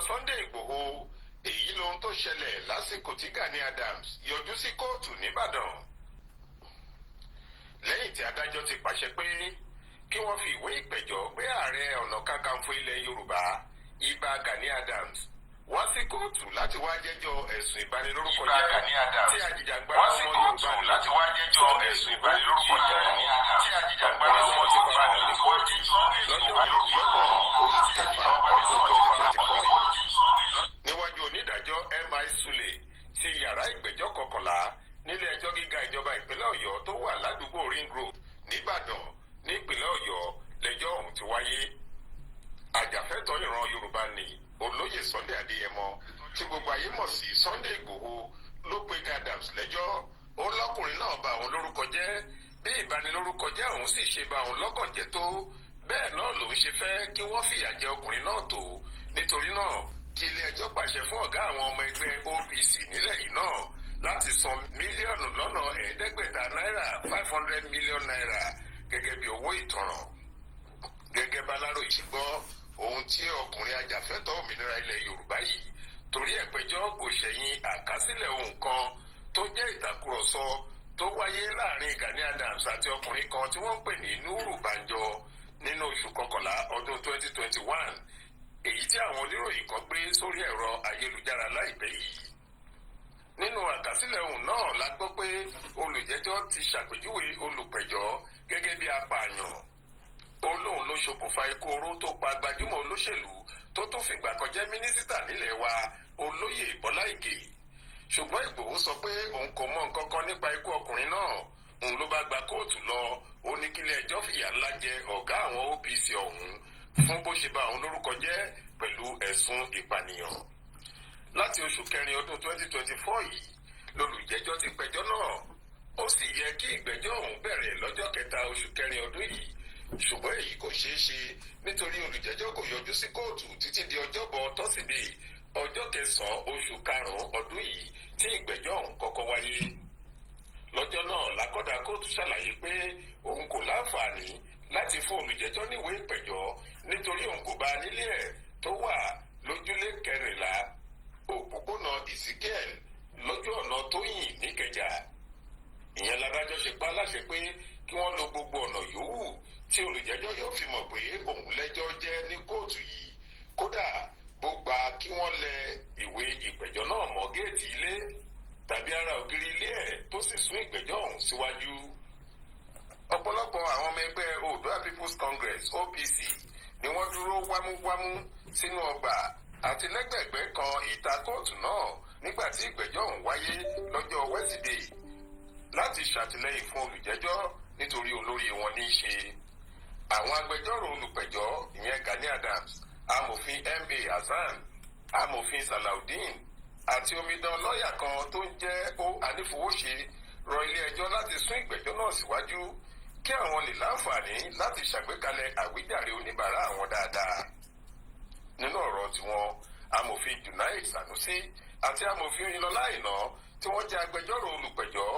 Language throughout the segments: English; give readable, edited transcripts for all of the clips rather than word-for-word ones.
Sunday Igboho èyí lohun tó ṣẹlẹ̀ lásìkò tí Gani Adams yọjú sí kóòtù nìbàdàn lẹ́yìn tí adájọ́ ti pàṣẹ pé kí wọ́n fi ìwé ìpẹ̀jọ́ gbé ààrẹ ọ̀nà kakanfò ilẹ̀ Yorùbá Ìbà Gani Adams wá sí kóòtù láti wá jẹ́jọ́ ẹ̀sùn ìbanilórúkọ jẹ́ tí ajìjàgbara ọmọ Yorùbá láti wá jẹ́jọ́ ẹ̀sùn ìbanilórúkọ jẹ́ tí ajìjàgbara ọmọ Yorùbá ní kóòtù lọ́jọ́ ìyọ́pọ̀ oṣù kẹfà ọdún tó fara ti kọ́ níwájú onídàájọ́ M.I. Sule ti yàrá ìgbẹ́jọ́ kọkànlá nílé ẹjọ́ gíga ìjọba ìpínlẹ̀ Ọ̀yọ́ tó wà ládùúgbò Ring Road nìbàdàn nípínlẹ̀ Ọ̀yọ́ lẹ́jọ́ ọ̀hún ti wáyé. Àjàfẹ́tọ̀ọ́ ìran Yorùbá ni olóyè Sunday Adéyẹmọ tí gbogbo ayé mọ̀ sí Sunday Igboho ló pe Adams lẹ́jọ́. Ó lọ́kùnrin náà bà òun lórúkọ jẹ́ bí ìbanilórúkọ jẹ́ òun sì ṣe bà òun lọ́kàn jẹ́ tó bẹ́ẹ̀ náà lòun ṣe fẹ́ kí wọ́n fìyà jẹ ọkùnrin náà tó nítorí náà kí ilé ẹjọ́ pàṣẹ fún ọ̀gá àwọn ọmọ ẹgbẹ́ OPC nílẹ̀ yìí náà láti san mílíọ̀nù lọ́nà ẹ̀ẹ́dẹ́gbẹ̀ta náírà 500 million naira gẹ́gẹ́ bí owó ìtanràn. Gẹ́gẹ́ bá Aláròyé ṣe gbọ́ ohun tí ọkùnrin ajàfẹ́tọ̀ọ́ òmìnira ilẹ̀ Yorùbá yìí torí ẹ̀pẹ́jọ́ kò ṣẹ̀yìn àkásílẹ̀ ohun kan tó jẹ́ ìtàkùrọ̀sọ tó wáyé láàrin Gani Adams àti ọkùnrin kan tí wọ́n ń pè ní Nuru Banjo nínú oṣù kọkànlá ọdún 2021 èyí tí àwọn oníròyìn kan gbé sórí ẹ̀rọ ayélujára láìpẹ́ yìí. Nínú àkásílẹ̀ ohun náà la gbọ́ pé olùjẹ́jọ́ ti ṣàpèjúwe olùpẹ̀jọ́ gẹ́gẹ́ bí apààyàn. Ó lóun ló ṣokùnfà ikú oró tó pa gbajúmọ̀ olóṣèlú tó tún fìgbà kan jẹ́ mínísítà nílẹ̀ wa olóyè Bọ́lá Ìgè. Ṣùgbọ́n Ìgbòho sọ pé òun kò mọ nǹkan kan nípa ikú ọkùnrin náà. Òun ló bá gba kóòtù lọ ó ní kílé ẹjọ́ fìyà ńlá jẹ ọ̀gá àwọn OPC ọ̀hún fún bó ṣe bà òun lórúkọ jẹ́ pẹ̀lú ẹ̀sùn ìpànìyàn. Láti oṣù kẹrin ọdún 2024 yìí lolùjẹ́jọ́ ti pẹjọ́ náà. Ó sì yẹ kí ìgbẹ́jọ́ ọ̀hún bẹ̀rẹ̀ lọ́jọ́ kẹta oṣù kẹrin ọdún yìí ṣùgbọ́n èyí kò ṣeé ṣe nítorí olùjẹ́jọ́ kò yọjú sí kóòtù títí di ọjọ́bọ̀ tọ́sídẹ̀ẹ́ ọjọ́ kẹsàn-án oṣù karùn-ún ọdún yìí tí ìgbẹ́jọ́ ọ̀hún kọ́kọ́ wáyé. Lọ́jọ́ náà lákọ̀dá kóòtù ṣàlàyé pé òun kò láǹfààní láti fún olùjẹ́jọ́ níwèé ìpẹ̀jọ́ nítorí òun kò bá nílé ẹ̀ tó wà lójúlé 14 òpópónà Ezekiel lójú ọ̀nà Tóyìn níkẹjà. Ìyẹn ládájọ́ ṣe pa láṣẹ pé kí wọ́n lo gbogbo ọ̀nà yòówù tí olùjẹ́jọ́ yóò fi mọ̀ pé òun lẹ́jọ́ jẹ́ ní kóòtù yìí. Kódà bó gba kí wọ́n lẹ ìwé ìpẹ̀jọ́ náà mọ́ géètì ilé tàbí ara ògiri ilé ẹ̀ tó sì sún ìgbẹ́jọ́ ọ̀hún síwájú. Ọ̀pọ̀lọpọ̀ àwọn ọmọ ẹgbẹ́ Oòduà People's Congress OPC ni wọ́n dúró wámúwámú sínú ọgbà àti lẹ́gbẹ̀ẹ́gbẹ́ kan ìta kóòtù náà nígbà tí ìgbẹ́jọ́ ọ̀hún wáyé lọ́jọ́ Wednesday láti ṣàtìlẹ́yìn fún olùjẹ́jọ́ nítorí olórí wọn ní í ṣe. Àwọn agbẹjọ́rò olùpẹ̀jọ́ ìyẹn Gani Adams, amòfin M.A. Hasan, amòfin Salaudeen àti omidan lọ́ọ̀yà kan tó ń jẹ́ ó anífowóṣe rọ ilé ẹjọ́ láti sún ìgbẹ́jọ́ náà síwájú kí àwọn lè láǹfààní láti ṣàgbékalẹ̀ àwíjàre oníbàárà àwọn dáadáa. Nínú ọ̀rọ̀ tiwọn amòfin Junaid Sanusi àti amòfin Oyinlọlá Àìná tí wọ́n jẹ́ agbẹjọ́rò olùpẹ̀jọ́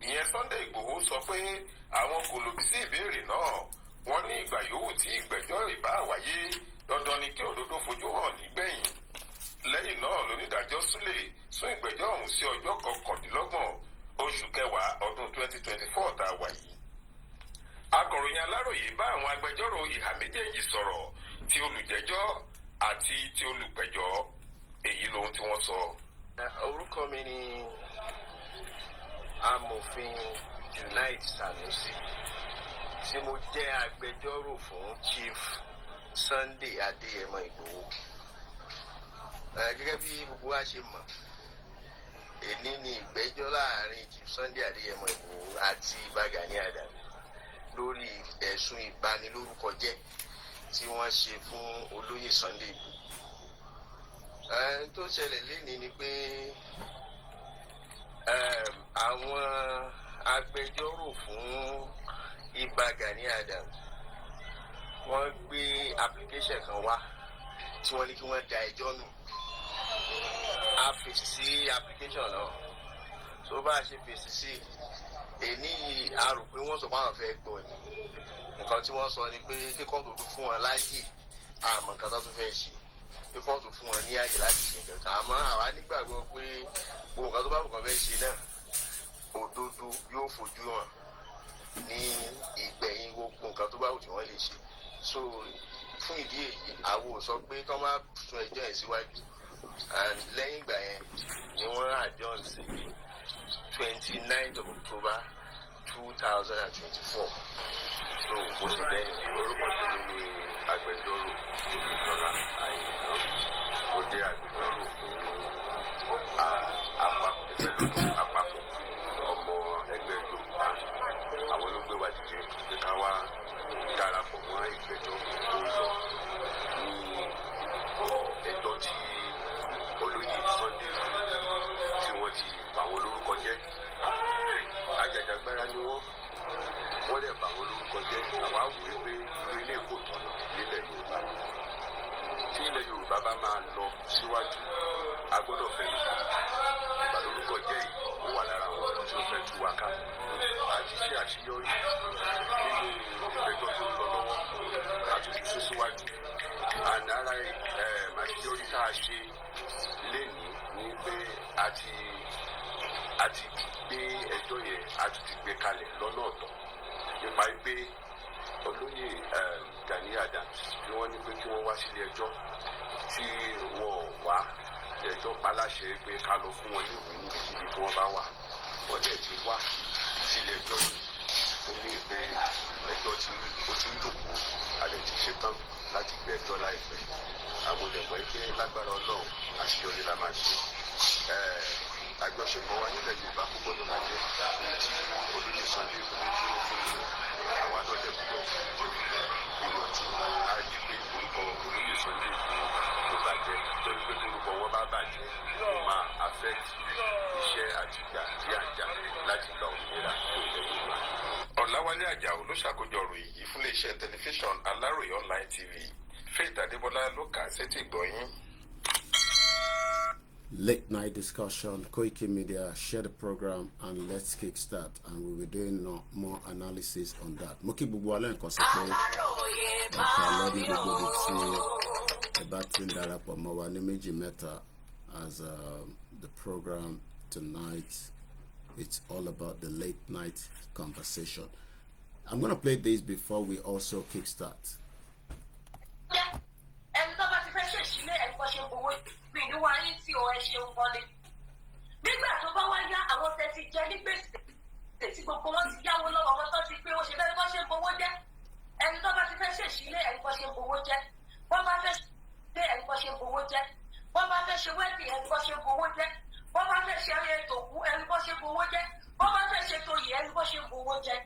ìyẹn Sunday Igboho sọ pé àwọn kò lòdì sí ìbéèrè náà. Wọ́n ní ìgbà yòówù tí ìgbẹ́jọ́ ìbá wáyé dandan ni kí òdodo fojú hàn nígbẹ̀yìn. Lẹ́yìn náà lónídàájọ́ Sule sún ìgbẹ́jọ́ ọ̀hún sí ọjọ́ 29 oṣù kẹwàá ọdún 2024 tá a wà yìí. Akọ̀ròyìn Aláròyé bá àwọn agbẹjọ́rò ìhà méjèèjì sọ̀rọ̀ ti olùjẹ́jọ́ àti ti olùpẹ̀jọ́ èyí lohun tí wọ́n sọ. Orúkọ mi ni amòfin Junaid Sanusi tí mo jẹ́ agbẹjọ́rò fún Chief Sunday Adéyẹmọ Ìgbòho. Gẹ́gẹ́ bí gbogbo wa ṣe mọ̀, èní ni ìgbẹ́jọ́ láàrin Chief Sunday Adéyẹmọ Ìgbòho àti Ìbà Gani Adams lórí ẹ̀sùn ìbanilórúkọ jẹ́ tí wọ́n ṣe fún olóyè Sunday Ìgbòho. Tó ṣẹlẹ̀ lénìí ni pé àwọn agbẹjọ́rò fún Ìbà Gani Adams wọ́n gbé application kan wá tí wọ́n ní kí wọ́n da ẹjọ́ nù. A fèsì sí application náà. Tó bá a ṣe fèsì sí èní yìí a rò pé wọ́n sọ pé àwọn fẹ́ gbọ́ ni. Nǹkan tí wọ́n sọ ni pé kíkọ́ tó fún wọn láyè àmọ́ nǹkan tó tún fẹ́ ṣe. pé kóòtù fún wọn ní àyè láti ṣe nǹkan kan àmọ́ àwa nígbàgbọ́ pé gbogbo nǹkan tó bá kọ̀ọ̀kan fẹ́ ṣe náà òdodo yóò fojú hàn ní ìgbẹ̀yìn gbogbo nǹkan tó bá wù tí wọ́n lè ṣe so fún ìdí èyí àwọn ò sọ pé kí wọ́n má sún ẹjọ́ yẹn síwájú and lẹ́yìn ìgbà yẹn ni wọ́n adjourn sí 29th of October 2024 so mo sì lẹ́yìn orúkọ tèmi ní agbẹjọ́rò ìjọba àyìnbó ó jẹ́ agbẹjọ́rò fún àpapọ̀ ọmọ ẹgbẹ́ Yorùbá àwọn ló gbé wa dìde pé ká wá darapọ̀ mọ́ ìgbẹ́jọ́ tó ń lọ ní ẹjọ́ tí olóyè Sunday tí wọ́n ti bà wọ́n lórúkọ jẹ́ ajàjàgbara ni wọ́n lè bà wọ́n lórúkọ jẹ́ àwa wò ó pé irú ilé kò tọ̀nà nílẹ̀ Yorùbá tí ilẹ̀ Yorùbá bá máa lọ síwájú a gbọ́dọ̀ fẹ́ nípa ìgbà lórúkọ jẹ́ yìí ó wà lára àwọn ọ̀rọ̀ tí ó fẹ́ tú wa ká àti ṣe àṣeyọrí nínú ìgbẹ́jọ́ tó ń lọ lọ́wọ́ àti sísún síwájú àdára àṣeyọrí tá a ṣe lénìí ní pé a ti gbé ẹjọ́ yẹn a ti gbé kalẹ̀ lọ́nà ọ̀tọ̀ nípa pé olóyè Gani Adams tí wọ́n ní pé kí wọ́n wá sílé ẹjọ́ tí wọ́n wá ilé ẹjọ́ paláṣẹ pé ká lọ fún wọn ní ìwé níbikíbi tí wọ́n bá wà wọ́n dẹ̀ ti wá sílé ẹjọ́ yìí ó ní ìpè ẹjọ́ tí ó ti ń dòkú alẹ́ ti ṣetán láti gbé ẹjọ́ láìpẹ́ àwọn olùdẹ̀mọ́ pé lágbára Ọlọ́run àṣeyọrí la máa ṣe àjọṣepọ̀ wa nílẹ̀ Yorùbá kò gbọdọ̀ máa jẹ́ tí olóyè Sunday ìbùdó tí ó fún mi àwọn àdọ́jẹ́ gbọdọ̀ ìwọ̀ntún á di pé orúkọ olóyè Sunday ìbùdó tó bàjẹ́ torí pé orúkọ wọn bá bàjẹ́ ó máa affect iṣẹ́ àti ìgbà tí à ń jà láti gba òmìnira tó ilẹ̀ Yorùbá. Ọ̀làwálé Àjàó ló ṣàkójọ ìròyìn yìí fún iléeṣẹ́ tẹlifíṣàn Aláròyé online TV. Faith Adébọ́lá ló kà á sétí ìgbọ̀nyín. Late night discussion, Koikimedia, share the program and let's kickstart. And we'll be doing more analysis on that. Moki gbogbo alẹ́ nǹkan sọ pé ẹ̀ka lọ́dún gbogbo tí ẹ bá ti ń darapọ̀ mọ́ wa ní méjì mẹ́ta as the program tonight. It's all about the late night conversation. I'm going to play this before we also kickstart. Nígbà tó bá wá yá àwọn tẹ́tí jẹ́ ní gbèsè tí gbogbo wọn ti yáwó lọ́wọ́ wọn tó ti pé ó ṣe bẹ́ẹ̀ bó ṣe ń gbowó jẹ́ ẹni tó bá ti fẹ́ ṣèṣílẹ̀ ẹni bó ṣe ń gbowó jẹ́ wọ́n bá fẹ́ ṣe ẹni bó ṣe ń gbowó jẹ́ wọ́n bá fẹ́ ṣe wẹ́ẹ̀dì ẹni bó ṣe ń gbowó jẹ́ wọ́n bá fẹ́ ṣe ètò òkú ẹni bó ṣe ń gbowó jẹ́ wọ́n bá fẹ́ ṣe toyè ẹni bó ṣe ń gbowó jẹ́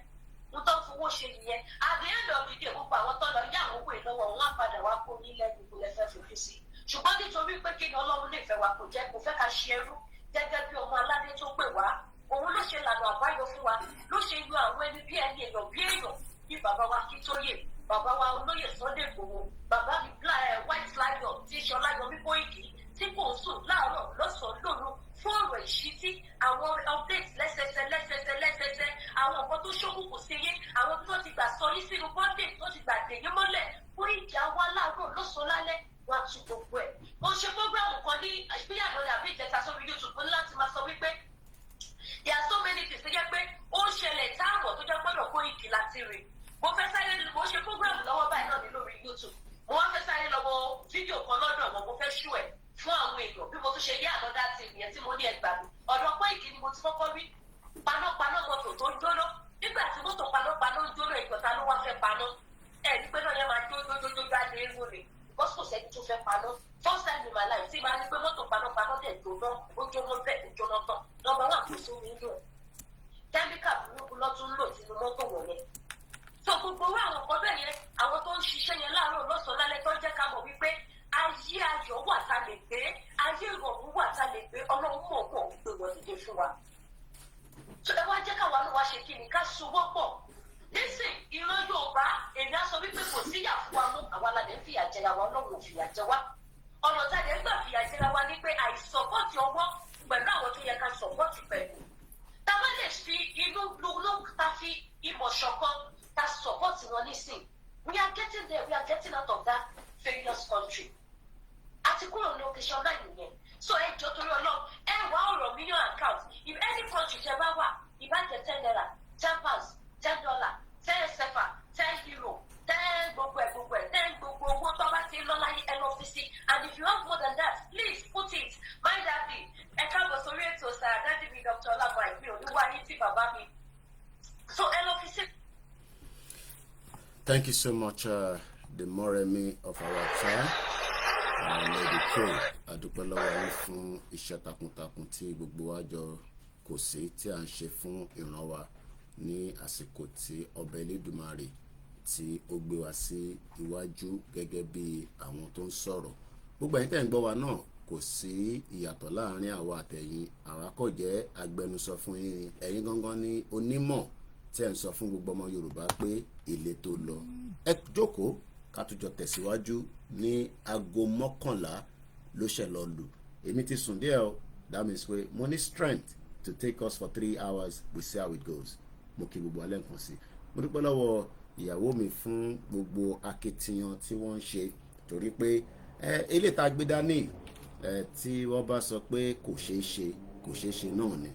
ń tó fowó ṣe nìyẹn at the end of the day gbogbo àwọn tó lọ yá àwọn owó ìlọ́wọ́ wọn á padà wá kó nílẹ̀ gbogbo lẹ́fẹ́ fojú sí ṣùgbọ́n nítorí pé kí ni Ọlọ́run lè fẹ́ wa kò jẹ́ kó fẹ́ ká ṣe ẹrú gẹ́gẹ́ bí ọmọ aládé tó pè wá òun ló ṣe lànà àbáyọ fún wa ló ṣe yọ àwọn ẹni bí ẹni èèyàn bí èèyàn bí bàbá wa Akíntóyè bàbá wa olóyè Sunday Igboho bàbá mi White Lion tí í ṣe Ọláyọmí Kóìkì tí kò ń sùn láàárọ̀ lọ́sàn-án lóru fún ọ̀rọ̀ ìṣítí àwọn updates lẹ́sẹsẹ àwọn nǹkan tó ṣókùnkùn sí yé àwọn tó ti gbà sọ yín sínú bondage tó ti gbà dè yín mọ́lẹ̀ fún ìjà wa láàárọ̀ lọ́sàn-án lálẹ́ wá tún gbogbo ẹ̀. Mo ṣe program kan ní ìpínlẹ̀ àbí ìjẹta sórí YouTube ó ní láti máa sọ wípé there are so many things tó jẹ́ pé ó ń ṣẹlẹ̀ táàbọ̀ tó jẹ́ gbọ́dọ̀ Kóìkì láti rìn. Mo fẹ́ sáré mo ṣe program lọ́wọ́ báyìí náà ní lórí YouTube. Mo wá fẹ́ sáré lọ́wọ́ fídíò kan lọ́dọ̀ wọn mo fẹ́ ṣú ẹ̀ fún àwọn èèyàn bí mo tún ṣe yé àlọ́dá ti ìyẹn tí mo ní ẹgbàá mi. Ọ̀dọ̀ Kóìkì ni mo ti kọ́kọ́ rí panápaná mọ́tò tó ń jóná nígbà tí mọ́tò panápaná ń jóná ìgbọ̀ta ló wá fẹ́ paná. Ní pé náà yẹn máa jójójójó jáde ewu ni because kò sẹ́ni tó fẹ́ paná. First time in my life tí máa ní pé mọ́tò panápaná dẹ̀ jóná ó jóná bẹ́ẹ̀ ó jóná tán nọ́mbà wà kò sí mi lò kẹ́míkà burúkú lọ́tún lò sínú mọ́tò wọ̀nyẹn. So gbogbo owó àwọn kan bẹ́ẹ̀ yẹn àwọn tó ń ṣiṣẹ́ yẹn láàárọ̀ lọ́sàn-án lálẹ́ tó jẹ́ ká mọ̀ wípé ayé ayọ̀ wà tá lè gbé ayé ìrọ̀rùn wà tá lè gbé Ọlọ́run mọ̀ pọ̀ gbé wọ́n dìde fún wa. So ẹ wá jẹ́ káwa ló wá ṣe kí ni ká sowọ́ pọ̀. Nísìn ìran Yorùbá èmi á sọ wípé kò síyà fún wa mú àwa la lè ń fìyà jẹra wa Ọlọ́run ò fìyà jẹ wá. Ọ̀nà tá a lè ń gbà fìyà jẹra wa ni pé àìsọ̀pọ̀tì ọwọ́ pẹ̀lú àwọn tó yẹ ká sọ̀pọ̀tì pẹ̀lú. Tá a bá lè fi inú ló ta fi ìmọ̀ ṣọ̀kan ká sọ̀pọ̀tì wọn nísìn. We are getting there. We are getting out of that failures country. station 9 nìyẹn. So ẹ jọ torí Ọlọ́run ẹ wá ọ̀rọ̀ million account. If any country ṣe bá wà, ìbàjẹ́ 10 naira, 10 pounds, $10, 10 sefa, 10 euro, 10 gbogbo ẹ̀, 10 gbogbo owó tó bá ti lọ láyé ẹ lọ fi sí. And if you have more than that, please put it. My daddy, ẹ káàbọ̀ sórí ètò sáà, daddy mi Dr. Olaboy mi ò ní wáyé tí bàbá mi. So ẹ lọ fi sí. Thank you so much, the Moremi of our time. Lady K, adúpẹ́ lọ́wọ́ yín fún iṣẹ́ takuntakun tí gbogbo wa jọ kò sí tí à ń ṣe fún ìran wa ní àsìkò tí ọba Elédùmarè tí ó gbé wa sí iwájú gẹ́gẹ́ bí àwọn tó ń sọ̀rọ̀. Gbogbo ẹ̀yin tẹ́ ń gbọ́ wa náà kò sí ìyàtọ̀ láàrin àwa àtẹ̀yin. Àwa kò jẹ́ agbẹnusọ fún yín, ẹ̀yin gangan ní onímọ̀ tí ẹ̀ ń sọ fún gbogbo ọmọ Yorùbá pé ilé tó lọ. Ẹ jókòó ká tún jọ tẹ̀síwájú ní aago 11 ló ṣe lọ lù. Èmi ti sùn díẹ̀ o, that means pé mo ní strength to take us for 3 hours, we see how it goes. Mo kí gbogbo alẹ́ nǹkan sí. Mo dúpẹ́ lọ́wọ́ ìyàwó mi fún gbogbo akitiyan tí wọ́n ń ṣe torí pé ilé tá gbé dání tí wọ́n bá sọ pé kò ṣeé ṣe náà ni.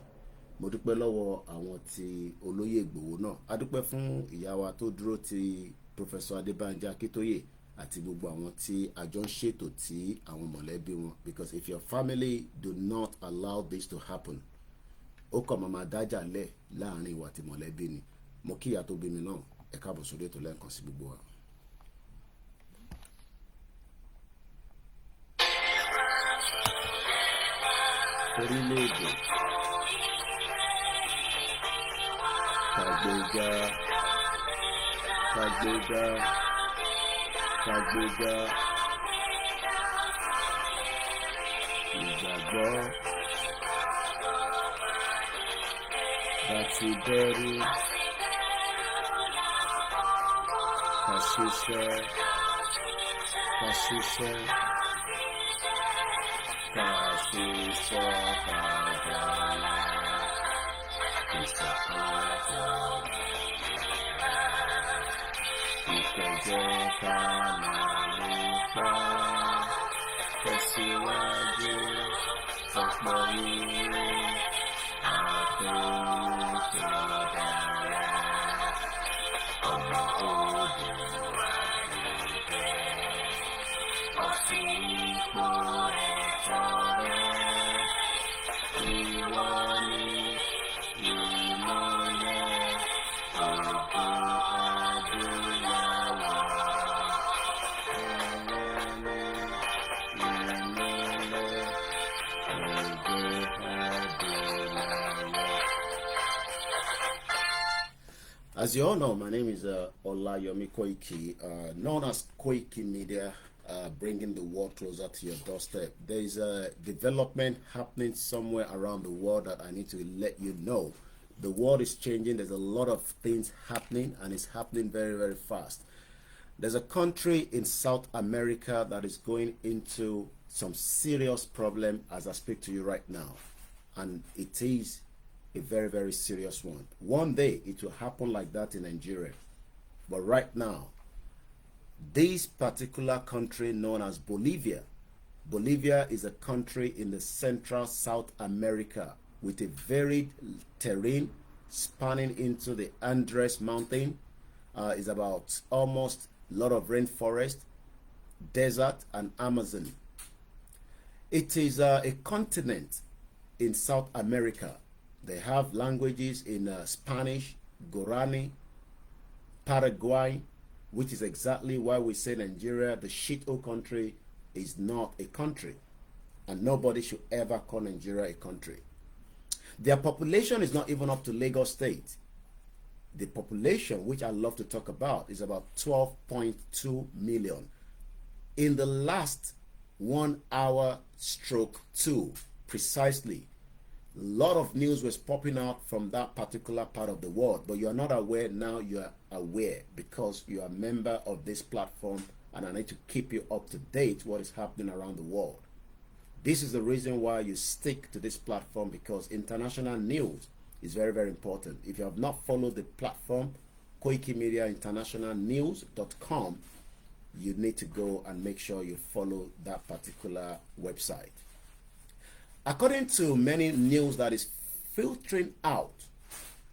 Mo dúpẹ́ lọ́wọ́ àwọn tí olóyè Ìgbòho náà. A dúpẹ́ fún ìyá wa tó dúró ti Professor Adébánjá Akíntóyè àti gbogbo àwọn tí àjọ ń ṣètò tí àwọn mọ̀lẹ́bí wọn, because if your family do not allow this to happen, ó kàn máa dájà lẹ̀ láàrin ìwà àti mọ̀lẹ́bí ni. Mo kí ìyá tó bí mi náà, ẹ káàbọ̀ sórí ètò lẹ́ẹ̀kan sí gbogbo wa. Orílẹ̀-èdè kàgbéga ìgbàgbọ́ láti bẹ̀rù kàṣiṣẹ́ ìkẹjẹ ká máa nípa tẹ̀síwájú ọ̀pọ̀ ire àtẹ̀yìn tó dára ọmọ òde àgbègbè ọ̀sìn ipò ẹ̀tọ́ rẹ̀ ìwọ ni ìmọ̀lẹ̀ ògo adúláwọ̀. As you all know, my name is OLAYOMI KOIKI, known as Koikimedia, bringing the world closer to your doorstep. There is a development happening somewhere around the world that I need to let you know. The world is changing. There's a lot of things happening, and it's happening very, very fast. There's a country in South America that is going into some serious problem as I speak to you right now, and it is a very, very serious one. One day it will happen like that in Nigeria, but right now this particular country known as Bolivia is a country in the central South America with a varied terrain spanning into the Andes mountain. Is about almost a lot of rainforest, desert, and Amazon. It is a continent in South America. They have languages in Spanish, Guarani, Paraguay, which is exactly why we say Nigeria, the shithole country, is not a country. And nobody should ever call Nigeria a country. Their population is not even up to Lagos State. The population, which I love to talk about, is about 12.2 million. In the last 1 hour stroke 2, precisely, a lot of news was popping out from that particular part of the world, but you are not aware. Now you are aware because you are a member of this platform, and I need to keep you up to date what is happening around the world. This is the reason why you stick to this platform, because international news is very, very important. If you have not followed the platform, Koikimedia International News.com, you need to go and make sure you follow that particular website. According to many news that is filtering out,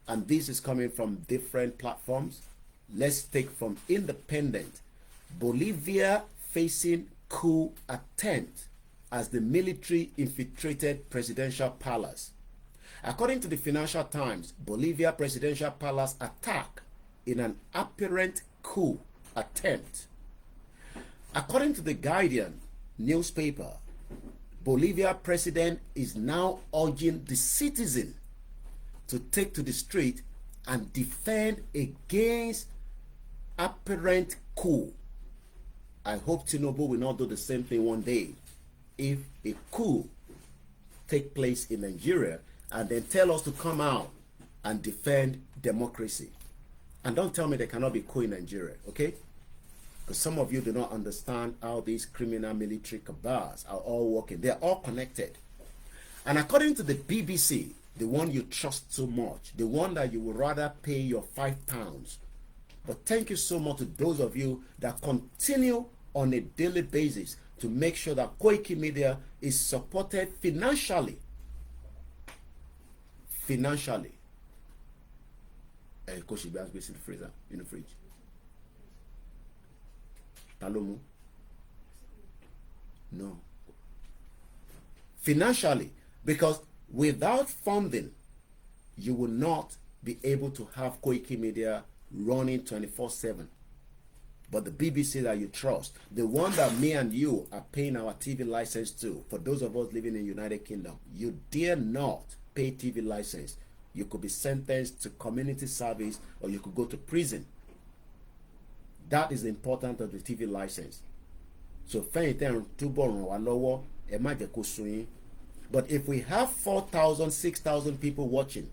and this is coming from different platforms, let's take from Independent. Bolivia facing coup attempt as the military infiltrated presidential palace. According to the Financial Times, Bolivia presidential palace attack in an apparent coup attempt. According to the Guardian newspaper, Bolivia president is now urging the citizen to take to the street and defend against apparent coup. I hope Tinubu will not do the same thing one day if a coup take place in Nigeria and then tell us to come out and defend democracy. And don't tell me there cannot be coup in Nigeria, okay? Because some of you do not understand how these criminal military cabals are all working. They are all connected. And according to the BBC, the one you trust so much, the one that you would rather pay your £5. But thank you so much to those of you that continue on a daily basis to make sure that Koikimedia is supported financially. Financially. Coach Ibi has in the freezer, in the fridge. Talomu? No. Financially, because without funding, you will not be able to have Koikimedia running 24/7. But the BBC that you trust, the one that me and you are paying our TV license to, for those of us living in the United Kingdom, you dare not pay TV license. You could be sentenced to community service or you could go to prison. That is the importance of the TV license. So, but if we have 4,000, 6,000 people watching,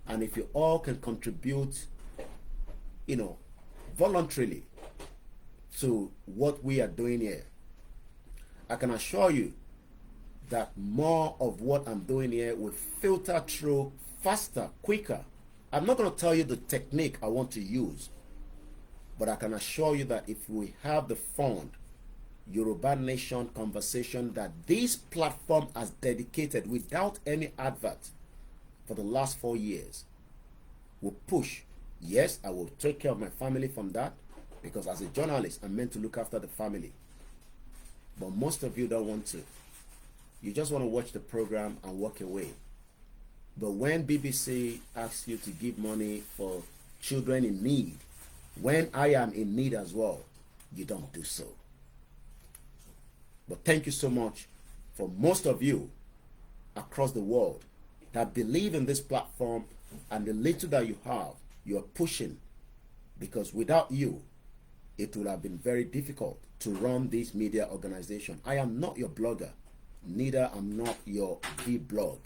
and if you all can contribute, voluntarily to what we are doing here, I can assure you that more of what I'm doing here will filter through faster, quicker. I'm not going to tell you the technique I want to use, but I can assure you that if we have the fund, Yoruba Nation conversation that this platform has dedicated without any advert for the last 4 years, will push. Yes, I will take care of my family from that, because as a journalist, I'm meant to look after the family. But most of you don't want to. You just want to watch the program and walk away. But when BBC asks you to give money for children in need, when I am in need as well, you don't do so. But thank you so much for most of you across the world that believe in this platform, and the little that you have, you are pushing, because without you, it would have been very difficult to run this media organization. I am not your blogger, neither am not your vlog.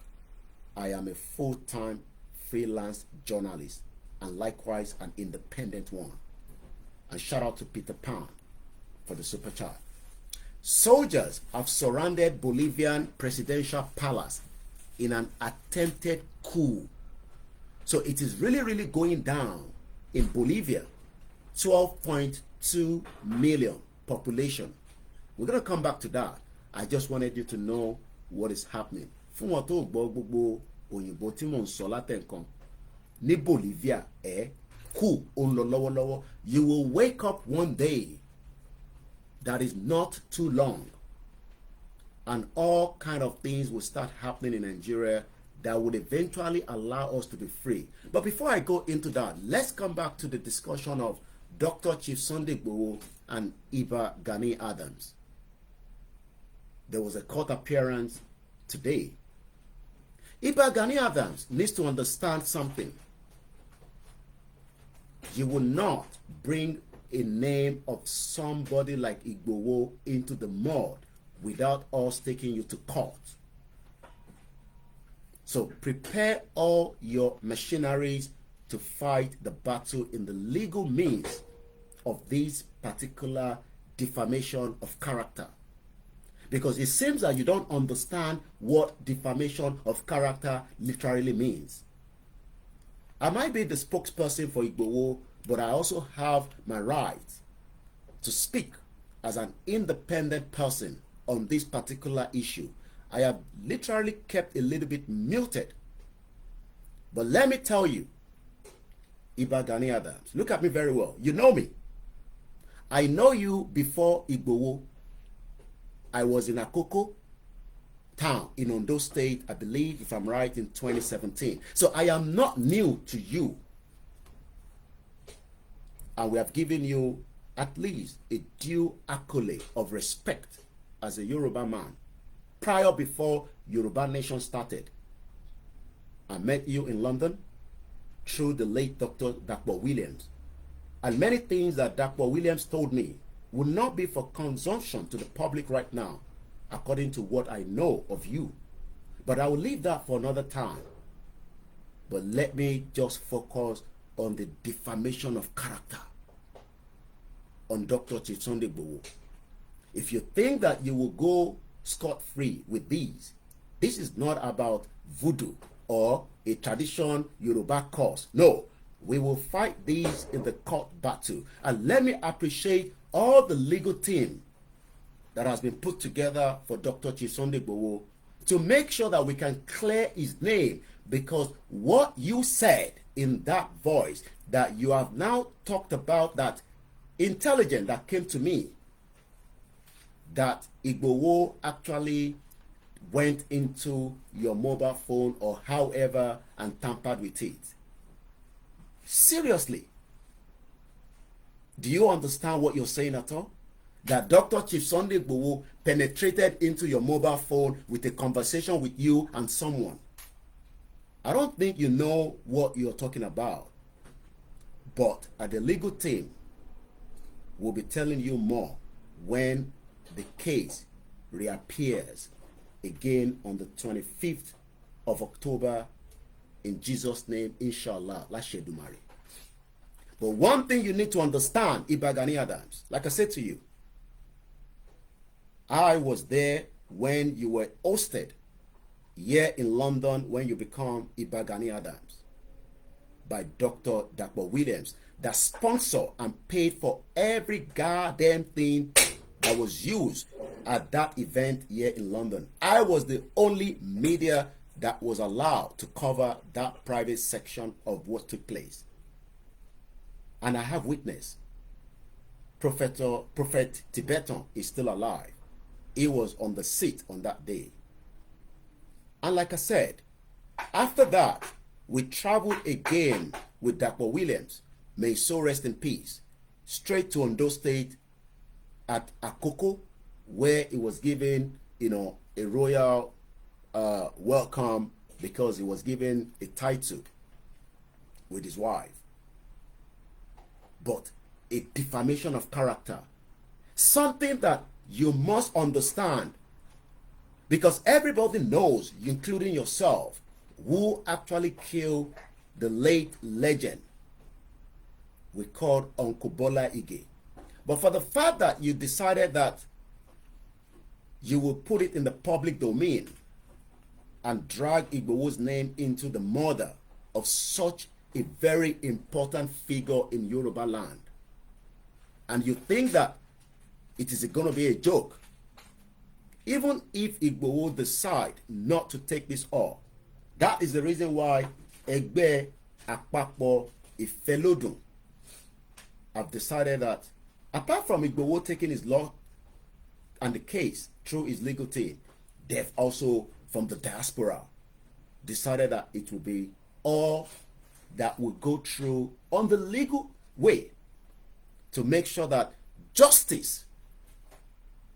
I am a full-time freelance journalist, and likewise an independent one. And shout out to Peter Pan for the super chat. Soldiers have surrounded Bolivian presidential palace in an attempted coup. So it is really, really going down in Bolivia. 12.2 million population. We're going to come back to that. I just wanted you to know what is happening. Fún wọn tó gbọ́ gbogbo òyìnbó tí mò ń sọ látẹ̀kan ní Bolivia, coup ó ń lọ lọ́wọ́lọ́wọ́. You will wake up one day that is not too long, and all kind of things will start happening in Nigeria that would eventually allow us to be free. But before I go into that, let's come back to the discussion of Dr. Chief Sunday Igboho and Iba Gani Adams. There was a court appearance today. Iba Gani Adams needs to understand something. You will not bring a name of somebody like Igboho into the mud without us taking you to court. So prepare all your machineries to fight the battle in the legal means of this particular defamation of character. Because it seems that you don't understand what defamation of character literally means. I might be the spokesperson for Igboho, but I also have my right to speak as an independent person on this particular issue, I have literally kept a little bit muted. But let me tell you, Iba Gani Adams, look at me very well. You know me. I know you before Igbowo. I was in Akoko town in Ondo State, I believe, if I'm right, in 2017. So I am not new to you. And we have given you at least a due accolade of respect as a Yoruba man prior before Yoruba Nation started. I met you in London through the late Dr. Dakpo Williams. And many things that Dakpo Williams told me would not be for consumption to the public right now, according to what I know of you. But I will leave that for another time. But let me just focus on the defamation of character on Dr. Sunday Igboho. If you think that you will go scot-free with these, this is not about voodoo or a tradition Yoruba cause. No, we will fight these in the court battle. And let me appreciate all the legal team that has been put together for Dr. Sunday Igboho to make sure that we can clear his name, because what you said in that voice that you have now talked about, that intelligence that came to me, that Igboho actually went into your mobile phone or however and tampered with it. Seriously, do you understand what you're saying at all? That Dr. Chief Sunday Igboho penetrated into your mobile phone with a conversation with you and someone. I don't think you know what you're talking about. But the legal team will be telling you more when the case reappears again on the 25th of October, in Jesus' name, inshallah, Lashedumari. But one thing you need to understand, Iba Gani Adams, like I said to you, I was there when you were hosted here in London when you become Iba Gani Adams by Dr. Dakpo Williams, that sponsor and paid for every goddamn thing that was used at that event here in London. I was the only media that was allowed to cover that private section of what took place. And I have witness. Prophet Tibetan is still alive. He was on the seat on that day. And like I said, after that, we traveled again with Dakpo Williams, may he so rest in peace, straight to Ondo State at Akoko, where he was given, a royal welcome, because he was given a title with his wife. But a defamation of character, something that you must understand, because everybody knows, including yourself, who actually killed the late legend we called Uncle Bola Ige. But for the fact that you decided that you will put it in the public domain and drag Igboho's name into the murder of such a very important figure in Yoruba land, and you think that it is going to be a joke, even if Igboho decide not to take this off, that is the reason why Egbe Akpapo Ifelodun have decided that, apart from Igboho taking his law and the case through his legal team, they've also, from the diaspora, decided that it will be all that will go through on the legal way to make sure that justice,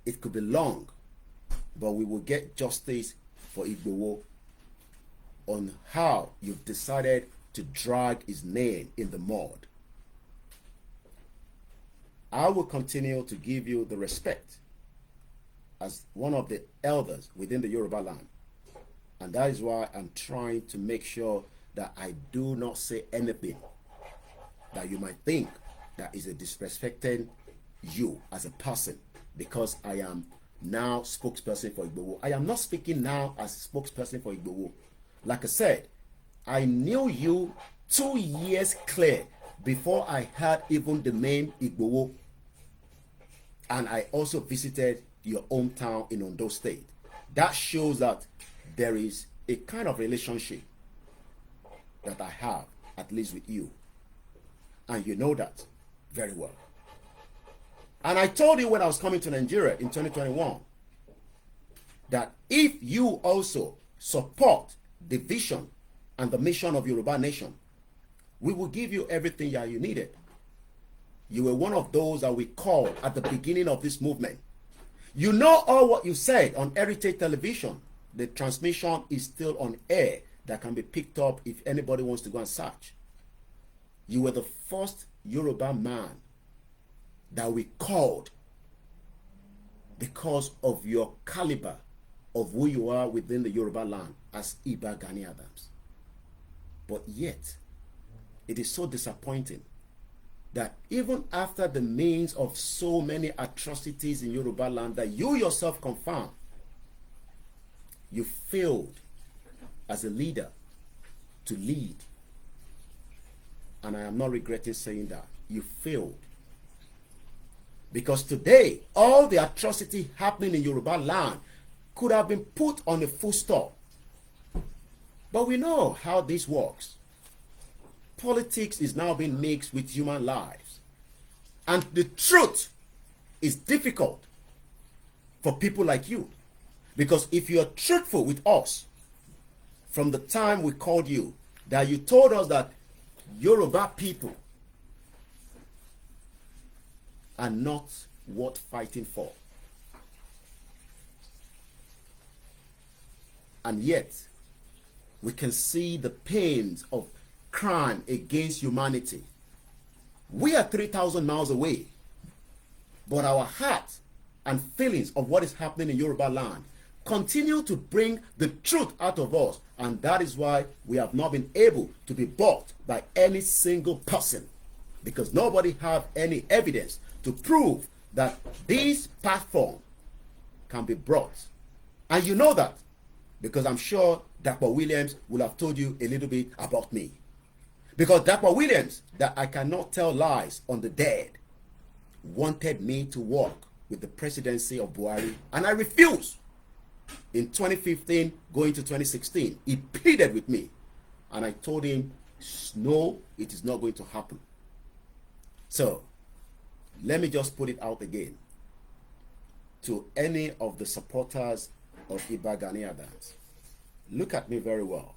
it could be long, but we will get justice for Igboho on how you've decided to drag his name in the mud. I will continue to give you the respect as one of the elders within the Yoruba land. And that is why I'm trying to make sure that I do not say anything that you might think that is a disrespecting you as a person, because I am now spokesperson for Igboho. I am not speaking now as spokesperson for Igboho. Like I said, I knew you 2 years clear before I had even the name Igboho. And I also visited your hometown in Ondo State. That shows that there is a kind of relationship that I have, at least with you. And you know that very well. And I told you when I was coming to Nigeria in 2021 that if you also support the vision and the mission of Yoruba nation, we will give you everything that you needed. You were one of those that we called at the beginning of this movement. You know all what you said on Heritage Television. The transmission is still on air that can be picked up if anybody wants to go and search. You were the first Yoruba man that we called because of your caliber of who you are within the Yoruba land as Iba Gani Adams. But yet, it is so disappointing that even after the means of so many atrocities in Yoruba land that you yourself confirmed, you failed as a leader to lead. And I am not regretting saying that. You failed. Because today, all the atrocity happening in Yoruba land could have been put on a full stop. But we know how this works. Politics is now being mixed with human lives. And the truth is difficult for people like you. Because if you are truthful with us, from the time we called you, that you told us that Yoruba people are not worth fighting for. And yet, we can see the pains of crime against humanity. We are 3,000 miles away, but our heart and feelings of what is happening in Yoruba land continue to bring the truth out of us, and that is why we have not been able to be bought by any single person, because nobody have any evidence to prove that this platform can be brought. And you know that because I'm sure Dr. Williams will have told you a little bit about me. Because Dr. Williams, that I cannot tell lies on the dead, wanted me to work with the presidency of Buhari, and I refused. In 2015, going to 2016, he pleaded with me, and I told him, no, it is not going to happen. So, let me just put it out again to any of the supporters of Iba Gani Adams. Look at me very well.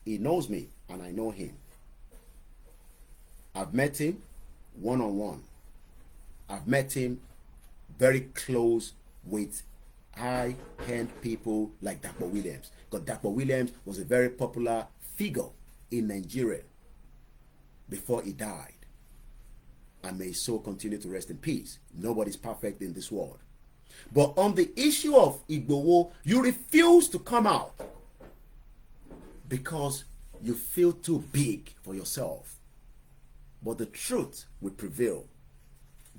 He knows me, and I know him. I've met him one-on-one. I've met him very close with high-end people like Dr. Williams. Because Dr. Williams was a very popular figure in Nigeria before he died. And may his soul continue to rest in peace. Nobody's perfect in this world. But on the issue of Igboho, you refuse to come out because you feel too big for yourself. But the truth will prevail.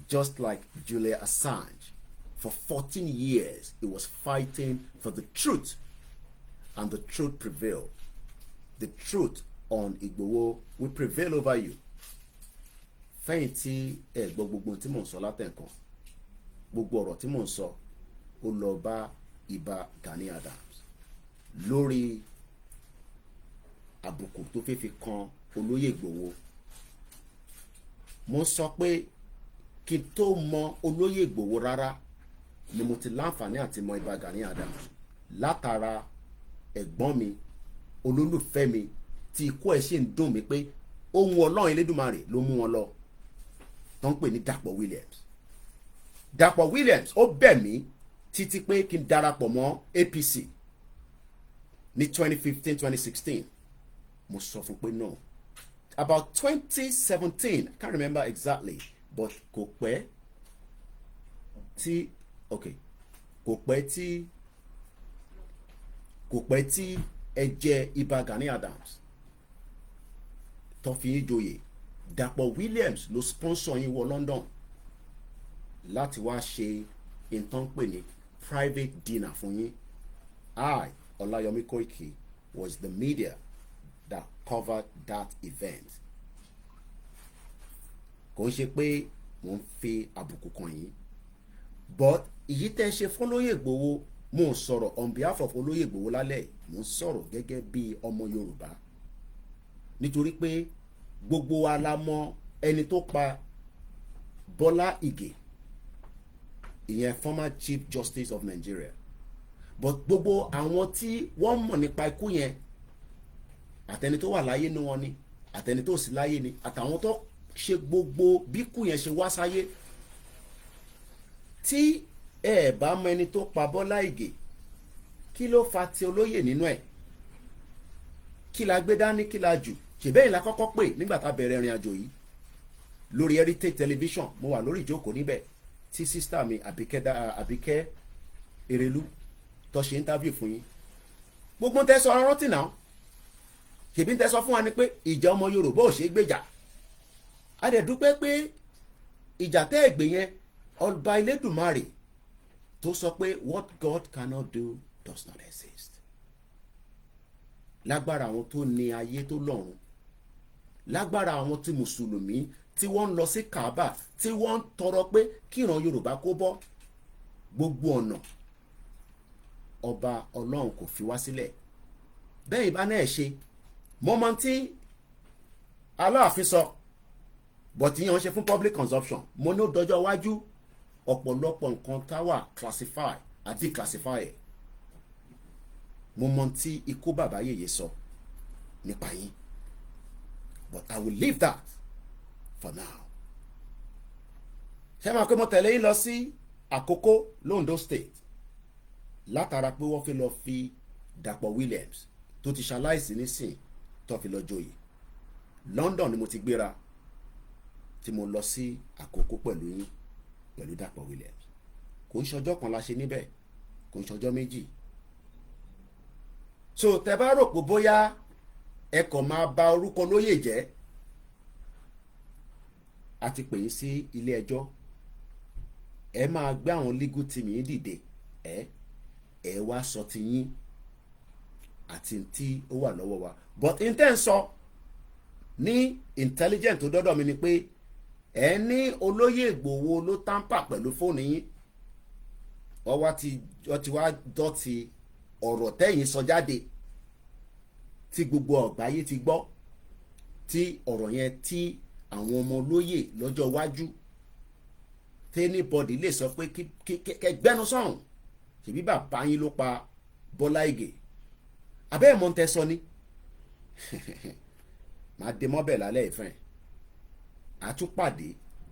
Just like Julian Assange. For 14 years, he was fighting for the truth. And the truth prevailed. The truth on Igboho will prevail over you. Fẹ́yìntì gbogbo tí mò ń sọ látẹ̀kàn. Gbogbo ọ̀rọ̀ tí mò ń sọ ó lọ bá Ìbà Gani Adams lórí àbùkù tó fẹ́ fi kan olóyè Ìgbòho. Mo sọ pé kí n tó mọ olóyè Ìgbòho rárá ni mo ti láǹfààní àti mọ Ìbà Gani Adams látara ẹ̀gbọ́n mi olólùfẹ́ mi tí ikú ẹ̀ ṣì ń dùn mí pé ohun Ọlọ́run Elédùmarè ló mú wọn lọ. Tó ń pè ní Dàpọ̀ Williams. Dàpọ̀ Williams ó bẹ̀ mí títí pé kí n darapọ̀ mọ́ APC ní 2015-2016. Mo sọ fún pé no. About 2017, I can't remember exactly, but kò pẹ́ tí ẹ jẹ Ìbà Gani Adams tó fi yín joyè. Dàpọ̀ Williams ló sponsor yín wọ London láti wá ṣe ìtàn pè ní private dinner fún yín. I, OLAYOMI KOIKI, was the media that covered that event. Kò ń ṣe pé mo ń fi àbùkù kan yín but èyí tẹ́ ṣe fún Olóyè Ìgbòho mo ń sọ̀rọ̀ on behalf of Olóyè Ìgbòho lálẹ́ mo ń sọ̀rọ̀ gẹ́gẹ́ bí ọmọ Yorùbá nítorí pé gbogbo wa la mọ̀ ẹni tó pa Bọ́lá Ìgè ìyẹn former Chief Justice of Nigeria but gbogbo àwọn tí wọ́n mọ̀ nípa ikú yẹn àtẹni tó wà láyé ní wọn ni àtẹni tó sì láyé ni àtàwọn tó ṣe gbogbo bí ikú yẹn ṣe wá sáyé tí ẹ bá mọ̀ ẹni tó pa Bọ́lá Ìgè kí ló fa ti olóyè nínú ẹ̀ kí la gbé dání kí la jù ṣèbẹ́yìn la kọ́kọ́ pè nígbà tá a bẹ̀rẹ̀ ìrìn àjò yìí lórí Heritage Television mo wà lórí ìjókòó níbẹ̀ tí sísítà mi Àbíkẹ́ Erelú tó ṣe interview fún yín gbogbo ń tẹ́ sọ rántí náà ṣèbí ń tẹ́ sọ fún wa ni pé ìjà ọmọ Yorùbá ò ṣe é gbèjà a dẹ̀ dúpẹ́ pé ìjà tẹ́ ẹ̀ gbé yẹn ọba Elédùmarè tó sọ pé what God cannot do does not exist lágbára àwọn tó ní ayé tó lọ́run lágbára àwọn tí mùsùlùmí tí wọ́n ń lọ sí Kaaba tí wọ́n ń tọrọ pé kíran Yorùbá kó bọ́ gbogbo ọ̀nà ọba Ọlọ́run kò fi wá sílẹ̀ bẹ́ẹ̀ ìbá náà ṣe mọ́mọ́ tí Aláàfin sọ bọ̀tí yẹn wọ́n ṣe fún public consumption mo ní ó dọjọ́ iwájú ọ̀pọ̀lọpọ̀ nǹkan táwà classify àti classify ẹ̀ mo mọ̀ tí ikú bàbá yèyé sọ nípa yín but I will leave that for now. ṣé máa pé mo tẹ̀lé yín lọ sí Àkókó l'Ondo State látara pé wọ́n fi lọ fi Dàpọ̀ Williams tó ti ṣaláìsí nísìn tó fi lọ joyè London ni mo ti gbéra tí mo lọ sí Àkókó pẹ̀lú yín pẹ̀lú Dàpọ̀ Williams kò ń ṣọjọ́ kan la ṣe níbẹ̀ kò ń ṣọjọ́ méjì so tẹ bá rò pé bóyá ẹ kàn máa bà orúkọ lóyè jẹ́ a ti pè yín sí ilé ẹjọ́ ẹ máa gbé àwọn legal team yín dìde ẹ wá sọ ti yín àti tí ó wà lọ́wọ́ wa but intent sọ ní intelligent tó dọ́dọ̀ mi ni pé ẹ ní Olóyè Ìgbòho ló tamper pẹ̀lú fóònù yín wọ́n ti wá dọ́tí ọ̀rọ̀ tẹ́yìn sọ jáde tí gbogbo ọ̀gbáyé ti gbọ́ tí ọ̀rọ̀ yẹn tí àwọn ọmọ olóyè lọ́jọ́ iwájú tẹ́nibọ́dì lè sọ pé kẹgbẹ́nu sọ̀hún ṣèbí bàbá yín ló pa Bọ́lá Ìgè abẹ́ẹ̀ mọ́ ń tẹ́ sọ ni màá dé mọ́bẹ̀ lálẹ́ ìfẹ́ àtúpàdé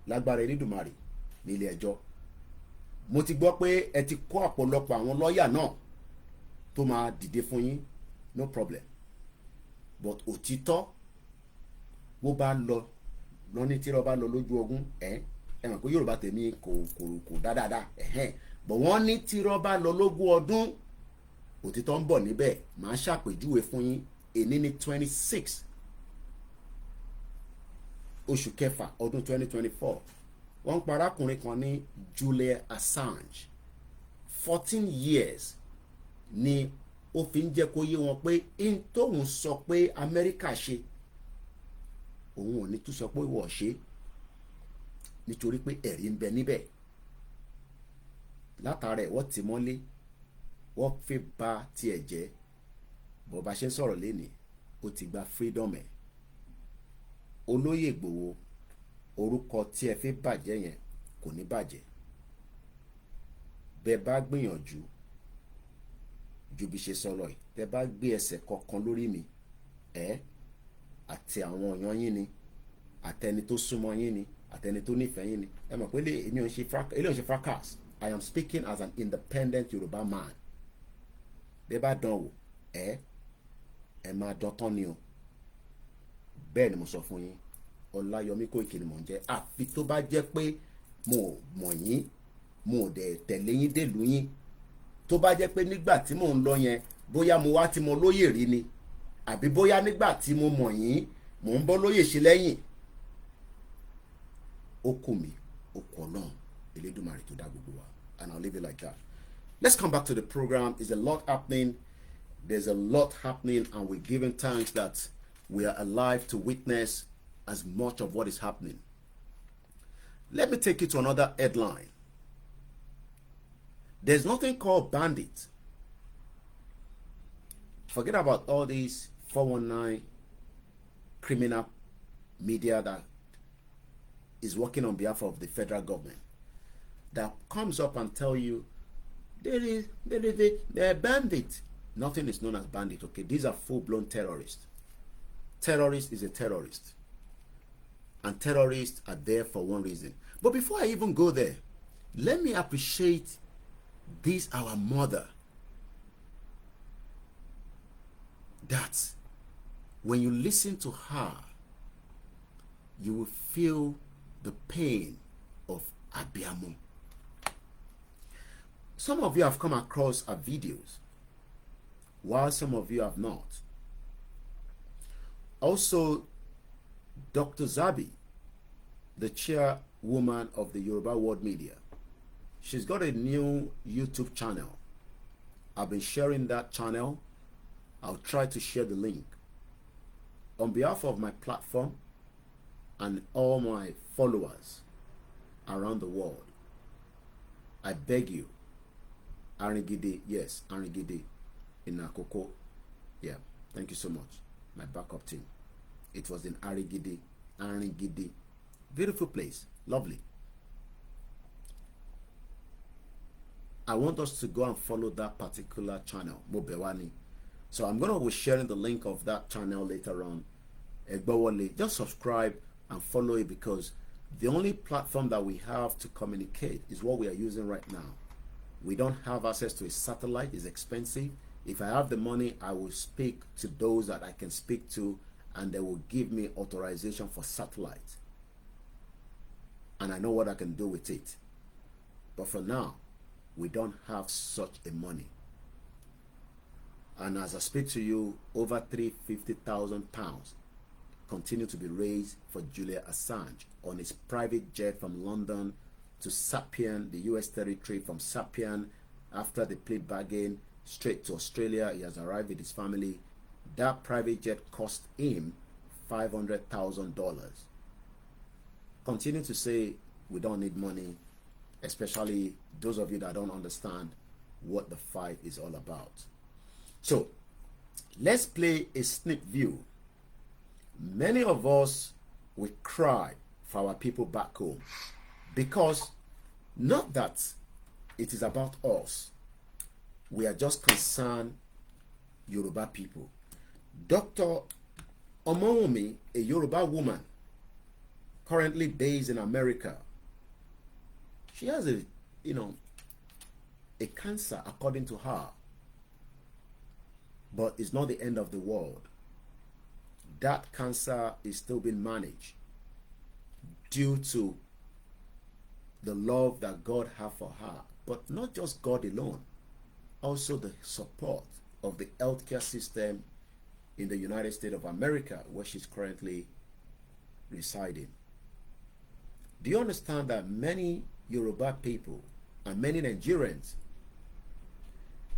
lágbára Elédùmarè nílé ẹjọ́ mo ti gbọ́ pé ẹ ti kó ọ̀pọ̀lọpọ̀ àwọn lọ́ọ̀yà náà tó máa dìde fún yín no problem but òtítọ́ bó bá lọ ní tí wọ́n bá lọ lójú ogun ẹ mọ̀ pé Yorùbá tèmi kò dáadáa but wọ́n ní tí wọ́n bá lọ lógún ọdún òtítọ́ ń bọ̀ níbẹ̀ máa ṣàpèjúwe fún yín èní ní 26 oṣù kẹfà ọdún 2024 wọ́n ń pa arákùnrin kan ní Julian Assange 14 years ni ó fi ń jẹ́ kó yé wọn pé in tóun sọ pé Amẹ́ríkà ṣe òun ò ní tún sọ pé wọ́n ṣe nítorí pé ẹ̀rí ń bẹ níbẹ̀ látara ẹ̀ wọ́n ti mọ́lé wọ́n fi bà tiẹ̀ jẹ́ bó bá ṣe ń sọ̀rọ̀ lénìí ó ti gba freedom ẹ̀ Olóyè Ìgbòho orúkọ tí ẹ fi bàjẹ́ yẹn kò ní bàjẹ́ bẹ́ẹ̀ bá gbìyànjú ju bí ṣe sọ lọ yìí tẹ́ bá gbé ẹsẹ̀ kọ̀ọ̀kan lórí mi àti àwọn èèyàn yín ni àtẹni tó súnmọ́ yín ni àtẹni tó nífẹ̀ẹ́ yín ni ẹ mọ̀ pé èmi ò ń ṣe fracas I am speaking as an independent Yorùbá man bẹ́ẹ̀ bá dán wò ẹ máa dán tán ni o bẹ́ẹ̀ ni mo sọ fún yín Ọláyọmí Kóìkì ni mò ń jẹ́ àfi tó bá jẹ́ pé mo mọ̀ yín mo dẹ̀ tẹ̀lé yín dèlú yín tó bá jẹ́ pé nígbà tí mò ń lọ yẹn bóyá mo wá tí mo lóyè rí ni àbí bóyá nígbà tí mo mọ̀ yín mò ń bọ́ lóyè ṣe lẹ́yìn ó kù mí ó kù Ọlọ́run Elédùmarè tó dá gbogbo wa and I'll leave it like that. Let's come back to the program. There's a lot happening. There's a lot happening and we're giving thanks that we are alive to witness as much of what is happening. Let me take you to another headline. There's nothing called bandit. Forget about all these 419 criminal media that is working on behalf of the federal government that comes up and tell you they're bandit. Nothing is known as bandit, okay? These are full-blown terrorists. Terrorist is a terrorist. And terrorists are there for one reason. But before I even go there, let me appreciate this, our mother. That when you listen to her, you will feel the pain of Abiamu. Some of you have come across her videos, while some of you have not. Also, Dr. Zabi, the chairwoman of the Yoruba World Media, she's got a new YouTube channel. I've been sharing that channel. I'll try to share the link. On behalf of my platform and all my followers around the world, I beg you, Arigide, yes, Arigide in Akoko. Yeah, thank you so much. My backup team. It was in Arigide. Beautiful place, lovely. I want us to go and follow that particular channel, Mobewani. So I'm going to be sharing the link of that channel later on. Egbawale, just subscribe and follow it, because the only platform that we have to communicate is what we are using right now. We don't have access to a satellite. It's expensive. If I have the money, I will speak to those that I can speak to, and they will give me authorization for satellite. And I know what I can do with it. But for now, we don't have such a money. And as I speak to you, over £350,000 continue to be raised for Julian Assange on his private jet from London to Sapien, the US territory, from Sapien, after the plea bargain, straight to Australia. He has arrived with his family. That private jet cost him $500,000. Continue to say we don't need money, especially those of you that don't understand what the fight is all about. So let's play a snip view. Many of us will cry for our people back home, because not that it is about us. We are just concerned Yoruba people. Dr. Omowomi, a Yoruba woman currently based in America, she has a cancer according to her, but it's not the end of the world. That cancer is still being managed due to the love that God has for her, but not just God alone, also the support of the healthcare system in the United States of America, where she's currently residing. Do you understand that many Yoruba people and many Nigerians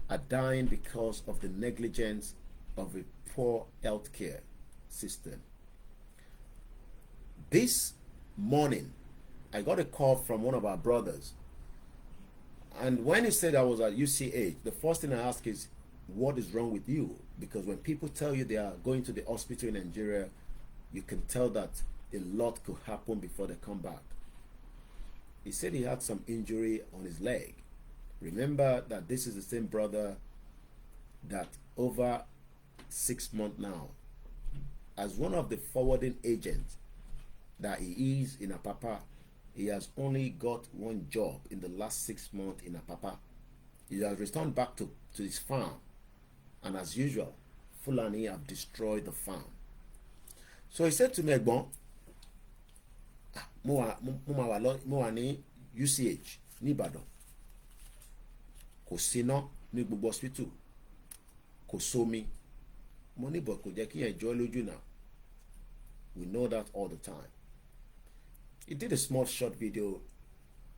are dying because of the negligence of a poor healthcare system? This morning, I got a call from one of our brothers, and when he said I was at UCH, the first thing I asked is, what is wrong with you? Because when people tell you they are going to the hospital in Nigeria, you can tell that a lot could happen before they come back. He said he had some injury on his leg. Remember that this is the same brother that over 6 months now, as one of the forwarding agents that he is in Apapa, he has only got one job in the last 6 months in Apapa. He has returned back to his farm, and as usual, Fulani have destroyed the farm. So he said to me, Egbon, mo wà ní UCH ní Ìbàdàn, kò síná ní gbogbo hospital, kò sómi. Mo ní bọ̀ kò jẹ́ kí yẹn jọ́ lójú náà. We know that all the time. He did a small short video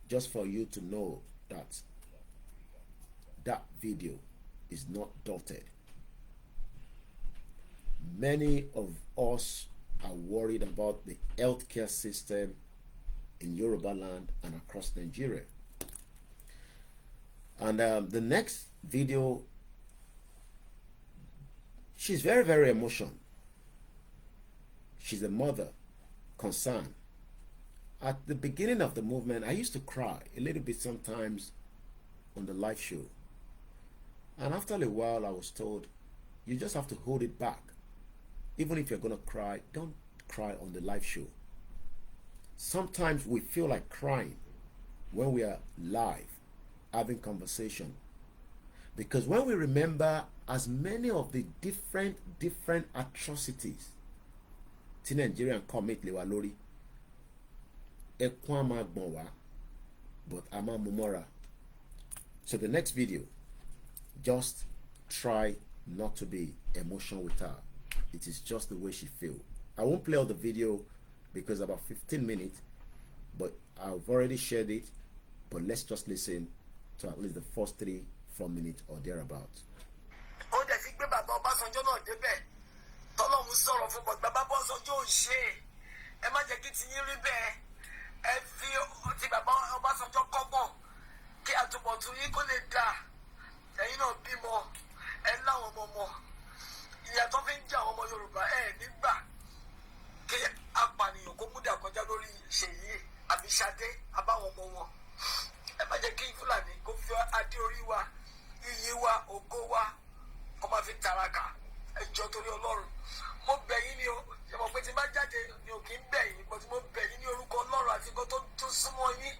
just for you to know that that video is not dotted. Many of us are worried about the healthcare system in Yoruba land and across Nigeria. And the next video, she's very, very emotional. She's a mother concerned. At the beginning of the movement, I used to cry a little bit sometimes on the live show. And after a while, I was told, you just have to hold it back. Even if you're going to cry, don't cry on the live show. Sometimes we feel like crying when we are live, having conversation. Because when we remember as many of the different atrocities tí Nigerian commit lé wa lórí, ẹkún á máa gbọ̀n wá, but a máa mú mọ́ra. So the next video, just try not to be emotional with her. It is just the way she feels. I won't play all the video because about 15 minutes, but I've already shared it. But let's just listen to at least the first 3-4 minutes or thereabouts. Tọ́lọ́run sọ̀rọ̀ fún bọ̀ bàbá Ọbásanjọ́ ò ṣe ẹ má jẹ́ kí ti yín rí bẹ́ẹ̀ ẹ fi ti bàbá Ọbásanjọ́ kọ́gbọ̀n kí àtúbọ̀tún yín kó lè dà ẹ̀yin náà bímọ ẹ láwọn ọmọ ìyà tó fi ń jẹ àwọn ọmọ Yorùbá ẹ nígbà kí apànìyàn kó múdà kọjá lórí Ṣèyí àbí Ṣadé àbáwọn ọmọ wọn ẹ má jẹ́ kí Fúlàní kó fi adé orí wa iyì wa ògo wa kó má fi tàràkà ẹjọ́ torí Ọlọ́run mo bẹ̀ yín ni o ṣe mọ̀ pé tí n bá jáde mi ò kí ń bẹ̀ yín but mo bẹ̀ yín ní orúkọ Ọlọ́run àti nǹkan tó tún súnmọ́ yín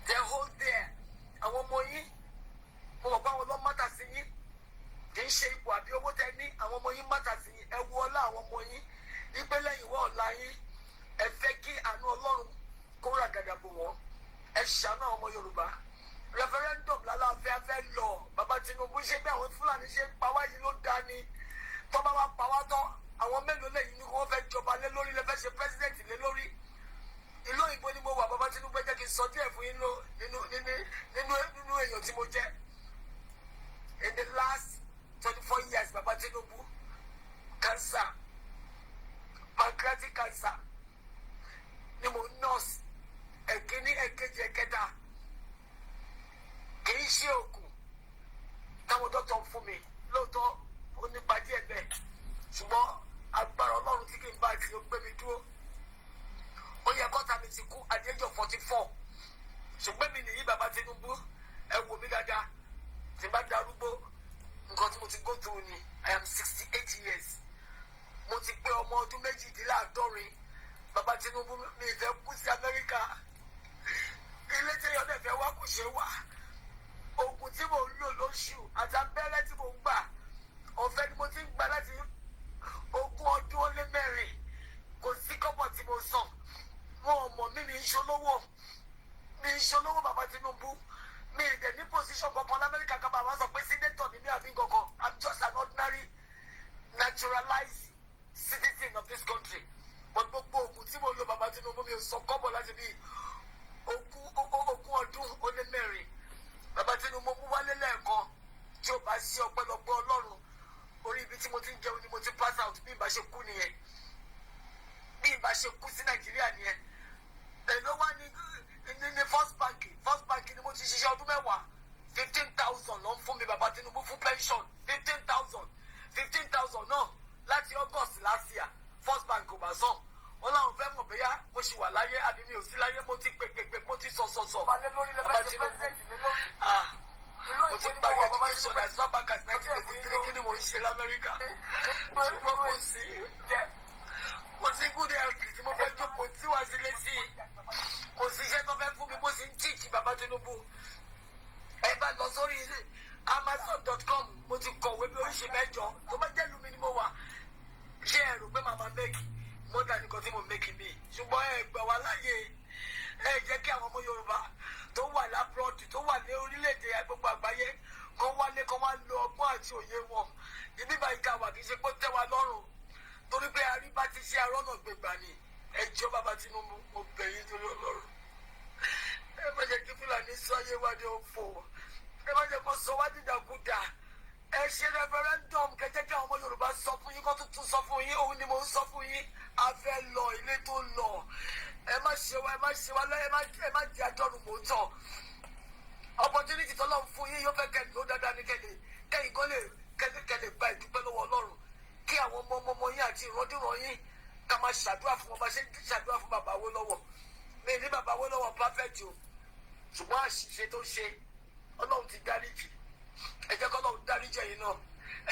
the whole day àwọn ọmọ yín mo mọ̀ pé àwọn ọlọ́mọ mátà sí yín kì í ṣe ipò àbí owó tẹ ní àwọn ọmọ yín mátà sí yín ẹ wo ọlá àwọn ọmọ yín wípé lẹ́yìn ìwọ ọ̀la yín ẹ fẹ́ kí àánú Ọlọ́run kó rà gàdà bò wọ́n ẹ ṣàánú àwọn ọmọ Yorùbá referendum lálàáfíà fẹ́ lọ bàbá Tinubu ṣe bí àwọn Fúlàní ṣe pa wá yìí ló dá ni tọ́ba wa pa wá tán àwọn mélòó lẹ́yìn ni wọ́n fẹ́ jọba lé lórí lẹ́fẹ́ ṣe pẹ́sidẹ̀ntì lé lórí ìlú òyìnbó ni mo wà bàbá Tinubu jẹ́ kí n sọ díẹ̀ fún yín nínú èèyàn tí mo jẹ́ in the last 24 years bàbá Tinubu cancer pancreatic cancer ni mo nurse ẹ̀kíní ẹ̀kejì ẹ̀kẹta kì í ṣe oògùn táwọn dọ́tọ̀ fún mi lóòótọ́ ó nípa díẹ̀ bẹ́ẹ̀ ṣùgbọ́n agbára Ọlọ́run tí kì í bá ti ó gbé mi dúró ó yẹ kọ́ta mi ti kú at the age of 44 ṣùgbọ́n mi nìyí bàbá Tinubu ẹ wò mí dáadáa tí bá darúgbó nǹkan tí mo ti go through ni I am 68 years mo ti pé ọmọ ọdún méjìdínláàádọ́rin bàbá Tinubu mi ìfẹ́ kú sí Amẹ́ríkà ilé tí èèyàn náà fẹ́ wá kò ṣe wà oògùn tí mo ń lò lóṣù àti abẹ́rẹ́ tí mo ń gbà ọ̀fẹ́ ni mo ti ń gbà láti 20 ọdún ó lé 4 kò sí kọ́bọ̀ tí mo sàn wọn ò mọ̀ mí ní ìṣolówó bàbá Tinubu mi ìdẹ̀ ní position kankan lamẹ́ríkà kan bàbá sọ pé senator ni mi àbí kankan I'm just an ordinary naturalized citizen of this country but gbogbo oògùn tí mo lò bàbá Tinubu mi ò sọ kọ́bọ̀ láti bí 20 ọdún ó lé 4 bàbá Tinubu mú wálé lẹ́ẹ̀kan tí ó bá sí ọpẹ́lọpẹ́ Ọlọ́run orí ibi tí mo ti ń jẹun ni mo ti pass out bí ìbá ṣe kú nìyẹn bí ìbá ṣe kú sí Nàìjíríà nìyẹn èló wá ní first bank ni mo ti ṣiṣẹ́ ọdún 10 15,000 ló ń fún mi bàbá Tinubu fún pension 15,000 náà láti August last year first bank kò bá sàn wọn làwọn fẹ́ mọ̀ bóyá mo ṣì wà láyé àbí mi ò sí láyé mo ti pèpèpè mo ti sọ̀sọ̀sọ̀ bàbá Tinubu mo ti parí education as far back as 1983 kí ni mo ń ṣe lamẹ́ríkà ṣùgbọ́n mo sì good health tí mo fẹ́ jókòó tí wàá sílé sí i kò sí iṣẹ́ tó fẹ́ fún mi mo sì ń tíìkì bàbá Tinubu ẹ bá lọ sórí Amazon.com mo ti kọ̀wé bí oríṣi 8 tó bá jẹ́ lumi ni mo wà ṣé ẹ rò pé màmá mẹ́kì mo dà nìkan tí mo mẹ́kì mi ṣùgbọ́n ẹ gbà wá láàyè ẹ jẹ́ kí àwọn ọmọ Yorùbá tó wà lábúrọ̀dì tó wà ní orílẹ̀-èdè gbogbo àgbáyé kó wálé kó wá lo ọgbọ́n àti òye wọn ibi báyìí ká wà kì í ṣe pé ó tẹ́ wa lọ́rùn torí pé àríbá ti ṣe arọ́nà gbègbà ni ẹjọ́ bàbá Tinubu mo bẹ̀ yín torí Ọlọ́run ẹ má jẹ́ kí Fúlàní sọ ayé wa ní òfò ẹ má jẹ́ kó sọ wá dídàkudà ẹ ṣe referendum kẹjẹ kí àwọn ọmọ Yorùbá sọ fún yín kó tuntun sọ fún yín òun ni mo ń sọ fún yín a fẹ́ lọ ilé tó lọ ẹ má ṣe wá lọ ẹ má di àjọrùn mò ń tàn opportunity tó lọ́n fún yín yóò fẹ́ kẹ́ ló dáadáa ní kẹ́yìn kan lè gba ìdúpẹ́ lọ́wọ́ ọlọ́run kí àwọn ọmọ yín àti ìrọ́dúnrún yín ká máa ṣàdúrà fún wọn bá ṣe ń ṣàdúrà fún bàbá Awólọ́wọ̀ mi ní bàbá Awólọ́wọ̀ perfect o ṣùgbọ́n àṣìṣe tó ṣe ọlọ́run ti dáríjì ẹ jẹ́ kọ́ ọlọ́run dáríjì ẹ̀yin náà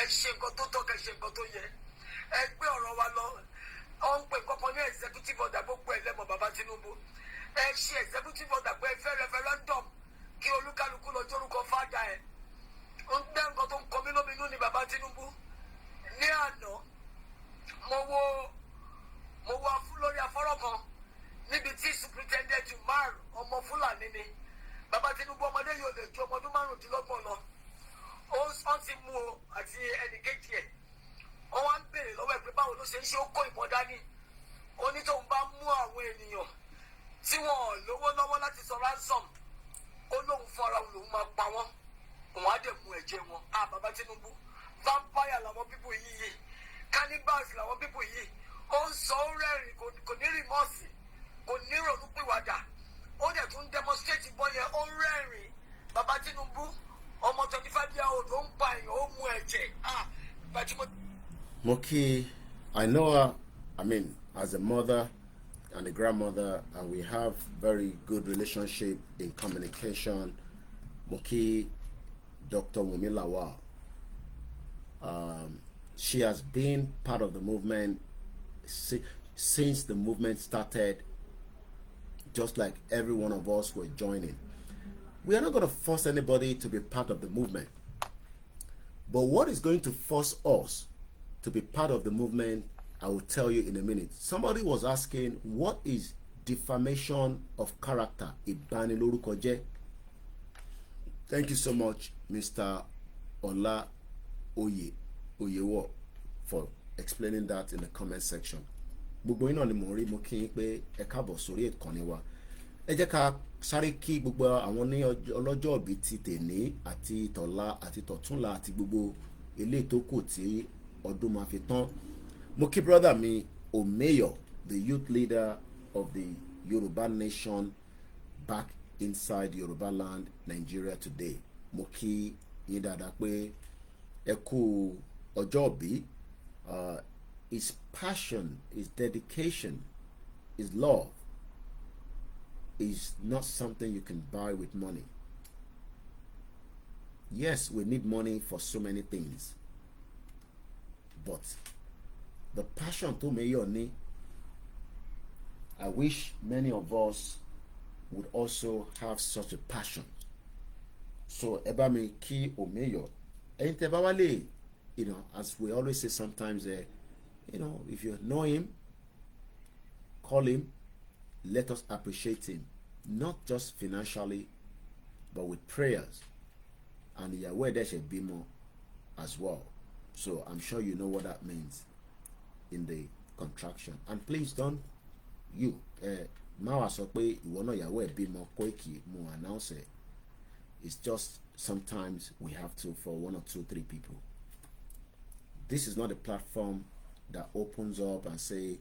ẹ ṣe nǹkan tó tọ́ kẹ́ ṣe nǹkan tó yẹ ẹ gbé ọ̀rọ̀ wa lọ ọ ń pè kọ́kọ́ ní executive order gbogbo ẹ̀ lẹ́mọ̀ bàbá Tinubu ẹ ṣe executive order pé ẹ fẹ́ referendum kí olúkálukú lọ jórúkọ fájà ẹ̀ ń gbẹ́ nǹkan tó ń kọ mí lóminú ni bàbá Tinubu ní àná mo wo lórí afọ́rọ́ kan níbi tí superintendent Umar ọmọ Fúlàní ni bàbá Tinubu ọmọdé yóò lè ju ọmọdún márùndínlọ́gbọ̀n lọ ó ti mú o àti ẹnìkejì ẹ̀ wọ́n wá ń béèrè lọ́wọ́ ẹ̀ pé báwo ló ṣe ń ṣe ó kó ìmọ̀ dání ó ní tóun bá mú àwọn ènìyàn tí wọ́n lówó lọ́wọ́ láti sọ ransom ó lóun fọ́ra òun máa pa wọ́n òun á dẹ̀ mú ẹ̀jẹ̀ wọn bàbá Tinubu vampire làwọn pípò yìí cannibals làwọn pípò yìí ó ń sọ ó rẹ́rìn kò ní rìmọ́ọ̀sì kò ní ronúpìwàdà ó dẹ̀ tún demonstrate bọ́ yẹn ó rẹ́rìn bàbá Tinubu ọmọ 25 years old ó ń pa èèyàn ó mú ẹ̀jẹ̀ Moki, I know her, I mean, as a mother and a grandmother, and we have very good relationship in communication. Moki, Dr. Wunmi Lawal. She has been part of the movement since the movement started, just like every one of us were joining. We are not going to force anybody to be part of the movement. But what is going to force us to be part of the movement, I will tell you in a minute. Somebody was asking, what is defamation of character? Ìbanilórúkọjẹ́. Thank you so much, Mr. Olayomi, for explaining that in the comment section. Gbogbo yín náà ni mo rí mo kí yín pé ẹ káàbọ̀ sórí ìkànnì wa. Ẹ jẹ́ ká sáré kí gbogbo àwọn ní ọlọ́jọ́ ìbí ti tèní àti tọ̀la àti tọ̀túnla àti gbogbo eléyìí tó kù tí ọdún máa fi tán. Mo kí brother mi Omeyo, the youth leader of the Yoruba nation back inside Yoruba land, Nigeria today. Mo kí yín dáadáa pé ẹ kú ọjọ́ ìbí. His passion, his dedication, his love is not something you can buy with money. Yes, we need money for so many things, but the passion to Mayor ni, I wish many of us would also have such a passion. So eba mi ki Omeyo, ente ba wale, as we always say sometimes, if you know him, call him. Let us appreciate him, not just financially, but with prayers. And Yahweh there should be more as well. So I'm sure you know what that means in the contraction. And please don't Mawa sọ pé ìwọ náà Yahweh be more Koiki mo announce it. It's just sometimes we have to for 1 or 2, 3 people. This is not a platform that opens up and say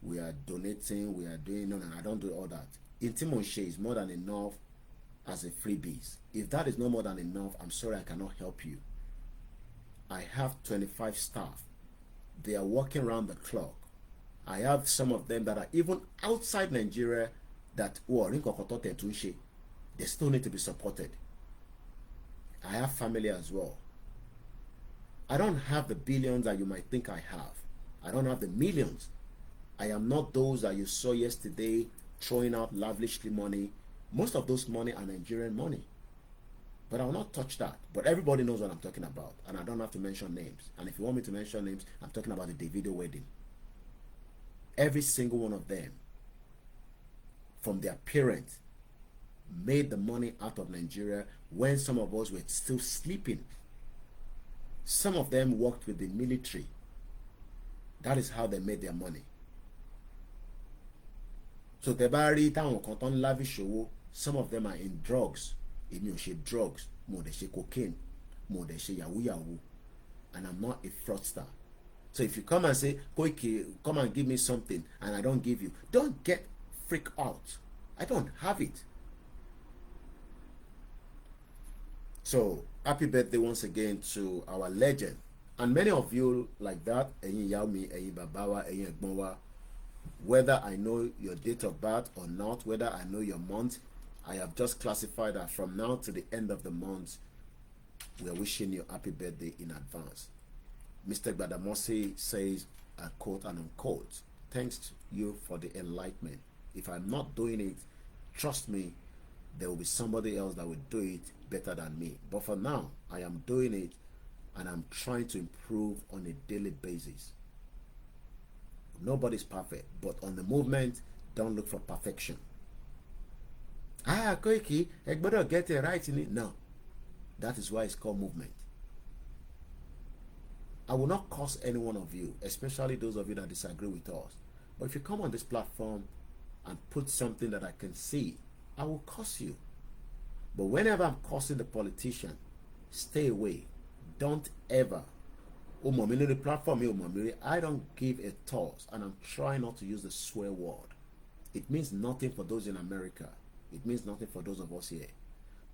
we are donating, we are doing, no, I don't do all that. Intimonshe is more than enough as a freebies. If that is no more than enough, I'm sorry, I cannot help you. I have 25 staff. They are working around the clock. I have some of them that are even outside Nigeria that they still need to be supported. I have family as well. I don't have the billions that you might think I have. I don't have the millions. I am not those that you saw yesterday throwing out lavishly money. Most of those money are Nigerian money. But I will not touch that. But everybody knows what I'm talking about. And I don't have to mention names. And if you want me to mention names, I'm talking about the Davido wedding. Every single one of them, from their parents, made the money out of Nigeria when some of us were still sleeping. Some of them worked with the military. That is how they made their money. So tebari táwọn kan tán lavish owó, some of them are in drugs. Èmi ò ṣe drugs, mo dẹ̀ ṣe cocaine, mo dẹ̀ ṣe yahoo, and I'm not a fraudster. So if you come and say, Koiki, come and give me something, and I don't give you, don't get freak out. I don't have it. So happy birthday once again to our legend. And many of you like that, ẹ̀yin ìyá mi, ẹ̀yin bàbá wa, ẹ̀yin ẹ̀gbọ́n wa, whether I know your date of birth or not, whether I know your month, I have just classified that from now to the end of the month, we are wishing you happy birthday in advance. Mr. Gbadamosi says, I quote and unquote, thanks to you for the enlightenment. If I'm not doing it, trust me, there will be somebody else that will do it better than me. But for now, I am doing it and I'm trying to improve on a daily basis. Nobody's perfect, but on the movement, don't look for perfection. Koiki, I better get it right in it. No, that is why it's called movement. I will not curse any one of you, especially those of you that disagree with us. But if you come on this platform and put something that I can see, I will curse you. But whenever I'm cursing the politician, stay away. Don't ever. The platform, I don't give a toss, and I'm trying not to use the swear word. It means nothing for those in America. It means nothing for those of us here.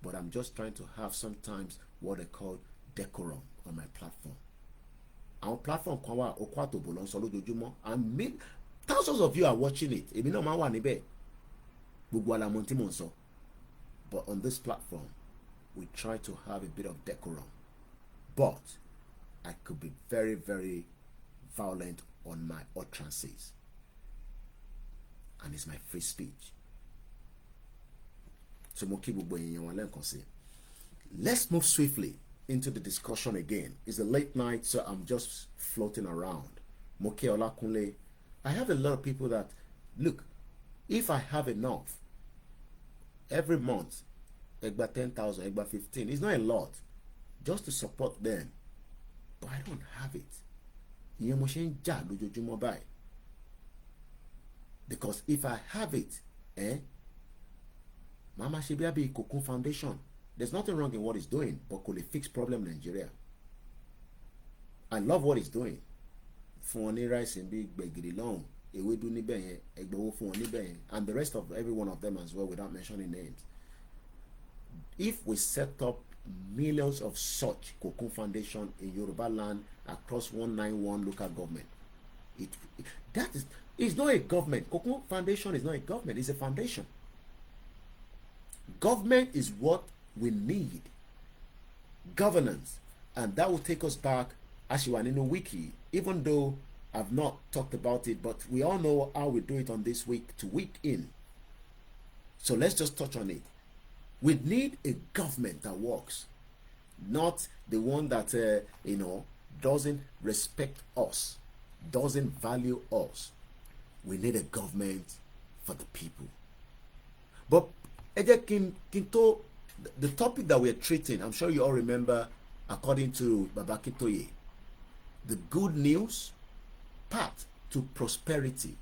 But I'm just trying to have sometimes what they call decorum on my platform. Our platform, and thousands of you are watching it. But on this platform, we try to have a bit of decorum. But I could be very, very violent on my utterances. And it's my free speech. So let's move swiftly into the discussion again. It's a late night, so I'm just floating around. Moke Olakunle. I have a lot of people that, look, if I have enough, every month, egba 10,000, egba 15, it's not a lot, just to support them. But I don't have it. Because if I have it, Mama Shibiabi Cocoon Foundation, there's nothing wrong in what he's doing, but could it fix problem in Nigeria? I love what he's doing. And the rest of every one of them as well, without mentioning names. If we set up millions of such Cocoon Foundation in Yoruba land across 191 local government, it's not a government. Cocoon Foundation is not a government, it's a foundation. Government is what we need. Governance. And that will take us back, Ashiwanino Wiki, even though I've not talked about it, but we all know how we do it on this week to week in. So let's just touch on it. We need a government that works, not the one that doesn't respect us, doesn't value us. We need a government for the people. But the topic that we're treating, I'm sure you all remember, according to Babaki Toye, the good news path to prosperity.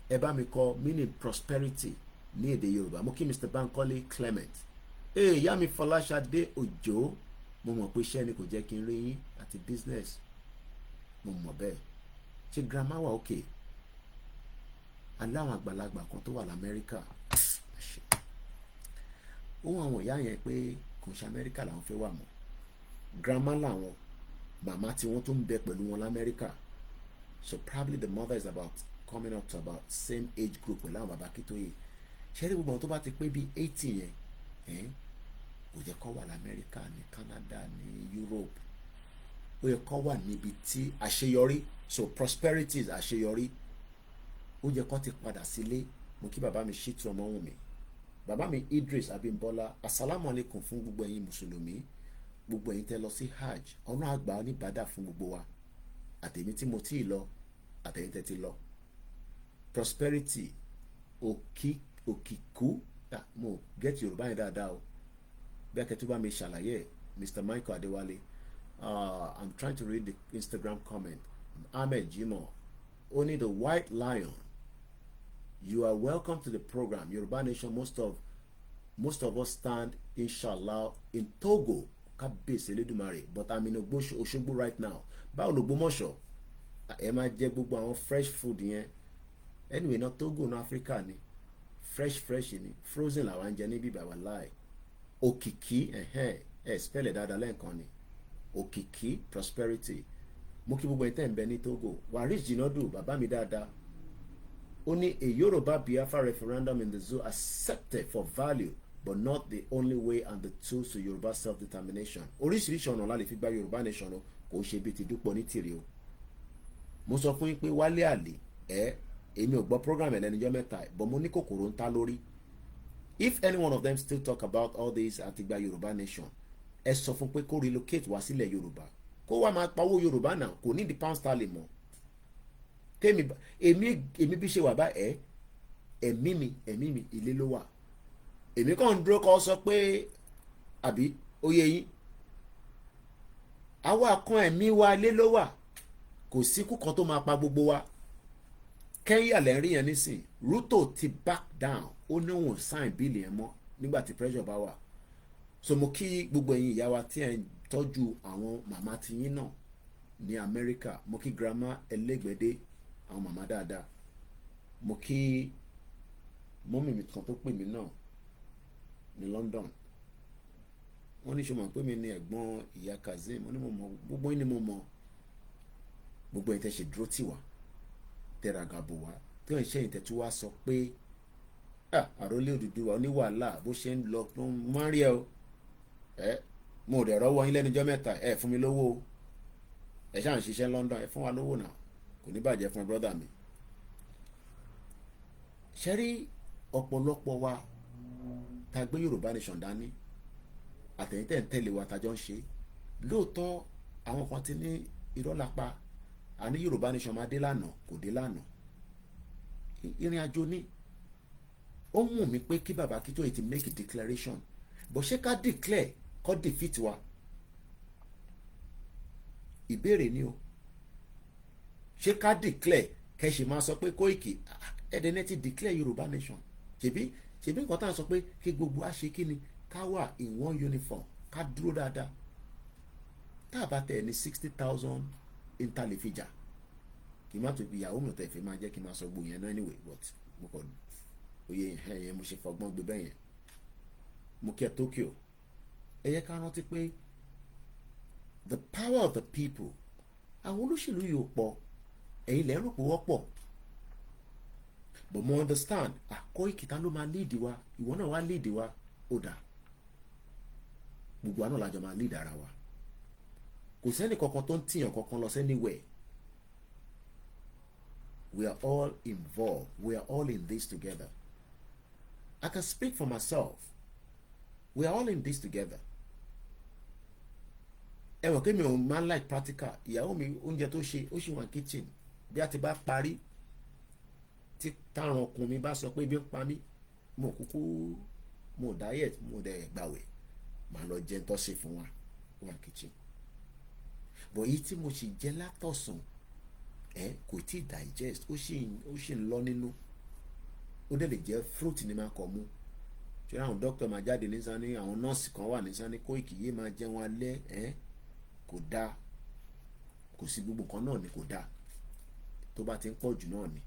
Ebamiko meaning prosperity near the Yoruba. Moki Mr. Bankole Clement. Yami Folashade Ojo. Mo pe se ni ko je kin ri yin àti business. Mo mo be. Ṣé grandma wa okay? Aláwọn àgbàlagbà kan tó wà l'Amẹ́ríkà. Ohun àwọn ìyá yẹn pé kò ṣe Amẹ́ríkà làwọn fẹ́ wà mọ́. Grandma làwọn, màmá tí wọ́n tún bẹ pẹ̀lú wọn l'Amẹ́ríkà. So probably the mother is about coming up to about same age group pẹ̀lú àwọn bàbá Akíntóyè. Ṣé rí gbogbo àwọn tó bá ti pé bí 80 yẹn, kò yẹ kó wà l'Amẹ́ríkà ní Canada ní Europe. Ó yẹ kó wà níbi tí àṣeyọrí, so prosperity is àṣeyọrí. Ó yẹ kó ti padà sílé. Mo kí bàbá mi Shitu Ọmọwùnmí. Bàbá mi Idris Abimbola, assalamu alaikum fún gbogbo ẹ̀yin mùsùlùmí, gbogbo ẹ̀yin tẹ́ lọ sí hajj, ọ̀nà àgbà oníbàdà fún gbogbo wa, àtẹ̀mí tí mo tí lọ, àtẹ̀yin tẹ́ ti lọ. Prosperity, òkìkú, mo get Yorùbá yẹn dáadáa o. Bí akẹ́tù bá mi ṣàlàyé, Mr. Michael Adewale, I'm trying to read the Instagram comment. Ahmed Jimo, only the white lion. You are welcome to the program. Yoruba Nation, most of us stand, inshallah, in Togo, but I'm in Oshogbo right now. Báwo l'Ògbómọ̀ṣọ́? Ẹ máa jẹ gbogbo àwọn fresh food yẹn. Anyway, not Togo, no Africa ni. fresh ni frozen làwọn ń jẹ níbí bàbá láì òkìkí spẹ́lẹ̀ dáadáa lẹ́ẹ̀kan ni òkìkí prosperity mo kí gbogbo ẹ̀tẹ́ ń bẹ ní Togo Waris Jinadu bàbá mi dáadáa ó ní a Yoruba Biafra referendum in the zoo accepted for value but not the only way and the tools to Yoruba self-determination oríṣiríṣi ọ̀nà la lè fi gba Yorùbá nation o kò ṣe bí ti Dúpọ̀ ní tìrì o mo sọ fún yín pé Wálé Àlè èmi ò gbọ́ program ẹlẹ́nijọ́ mẹ́ta but mo ní kòkòrò ń ta lórí if any one of them still talk about all this àtìgbà Yorùbá nation ẹ sọ fún pé kó relocate wá sílẹ̀ Yorùbá kó wá máa pawó Yorùbá náà kò ní di pound sterling mọ́ èmi bí ṣe wà bá ẹ̀mí mi ilé ló wà èmi kàn ń dúró kọ́ sọ pé àbí oyè yín àwa kan ẹ̀mí wa ilé ló wà kò síkú kan tó máa pa gbogbo wa Kenya lẹ́ ń rí yẹn nísìn Ruto ti back down ó ní òun sign bill yẹn mọ́ nígbà tí pressure bá wà so mo kí gbogbo ẹ̀yin ìyá wa tí ẹ̀ ń tọ́jú àwọn màmá tiyín náà ní Amẹ́ríkà mo kí grandma ẹlẹ́gbẹ̀dẹ́ àwọn màmá dáadáa mo kí mọ́mì mi kan tó pè mí náà ní London wọ́n ní ṣọmọ pé mi ní ẹ̀gbọ́n ìyá Kazeem wọ́n ní mo mọ gbogbo yín ni mo mọ gbogbo yín tẹ́ ṣe dúró tì wá tẹ́ra gàbò wá tí wọ́n ń ṣẹ́yìn tẹ́tú wá sọ pé àròlé Odùduwà oníwàhálà bó ṣe ń lọ tó máa ń rí ẹ o mo rẹ̀ rọ́wọ́ yín lẹ́nujọ́ mẹ́ta fún mi lówó o ṣáà ń ṣiṣẹ́ London fún wa lówó náà kò ní bàjẹ́ fún brọ́dà mi. ṣe rí ọ̀pọ̀lọpọ̀ wa ta gbé Yorùbá nation dání àtẹ̀yìntẹ̀ ń tẹ̀lé wa tajọ́ ń ṣe lóòótọ́ àwọn kan ti ní irọ́ lápá àní Yorùbá nation máa dé lánàá kò dé lánàá ìrìn àjò ní ó mú mi pé kí bàbá Akíntóyè ti make a declaration bó ṣe ká declare kó defeat wa ìbéèrè ni o ṣé ká declare kẹ́sì máa sọ pé Koiki ẹ̀dẹ̀nẹ́ ti declare Yorùbá nation ṣèbí nǹkan tá à ń sọ pé kí gbogbo á ṣe kí ni ká wà in one uniform ká dúró dáadáa tá a bá tẹ̀ ní 60,000 intalifija kì í má tó ìyàwó mi tẹ̀ fi máa jẹ́ kí n máa sọ gbogbo yẹn náà anyway but mo kàn oyè yẹn mo ṣe fọgbọ́n gbé bẹ́ẹ̀ yẹn mo kí ẹ Tokyo ẹ yẹ ká rántí pé the power of the people àwọn olóṣèlú yìí ò pọ̀ ẹ̀yin lẹ́rù pé wọ́pọ̀ but mo understand Koiki ta ló máa lead wa ìwọ náà wá lead wa ó dà gbogbo àná làjọ máa lead ara wa kò sẹ́ni kankan tó ń tìyàn kankan lọ anywhere we are all involved we are all in this together I can speak for myself we are all in this together ẹ wọ̀n kí mi ò máa like practical ìyàwó mi oúnjẹ tó ṣe ó ṣì wà kitchen bí a ti bá parí tí táwọn ọkùnrin mi bá sọ pé bí ń pa mí mo diet mo dẹ̀ gbàwẹ̀ màá lọ jẹ tó ṣe fún wa wà kitchen bọ̀ yìí tí mo sì jẹ látọ̀sán kò tí ì digest ó sì ń lọ nínú ó dẹ̀ lè jẹ́ fruit ni máa kọ̀ mú ṣé àwọn dókítà máa jáde ní sani àwọn nọ́ọ̀sì kan wà ní sani Koiki yé máa jẹun alẹ́ kò dáa kò sí gbogbo kan náà ni kò dáa tó bá ti ń pọ̀ jù náà ni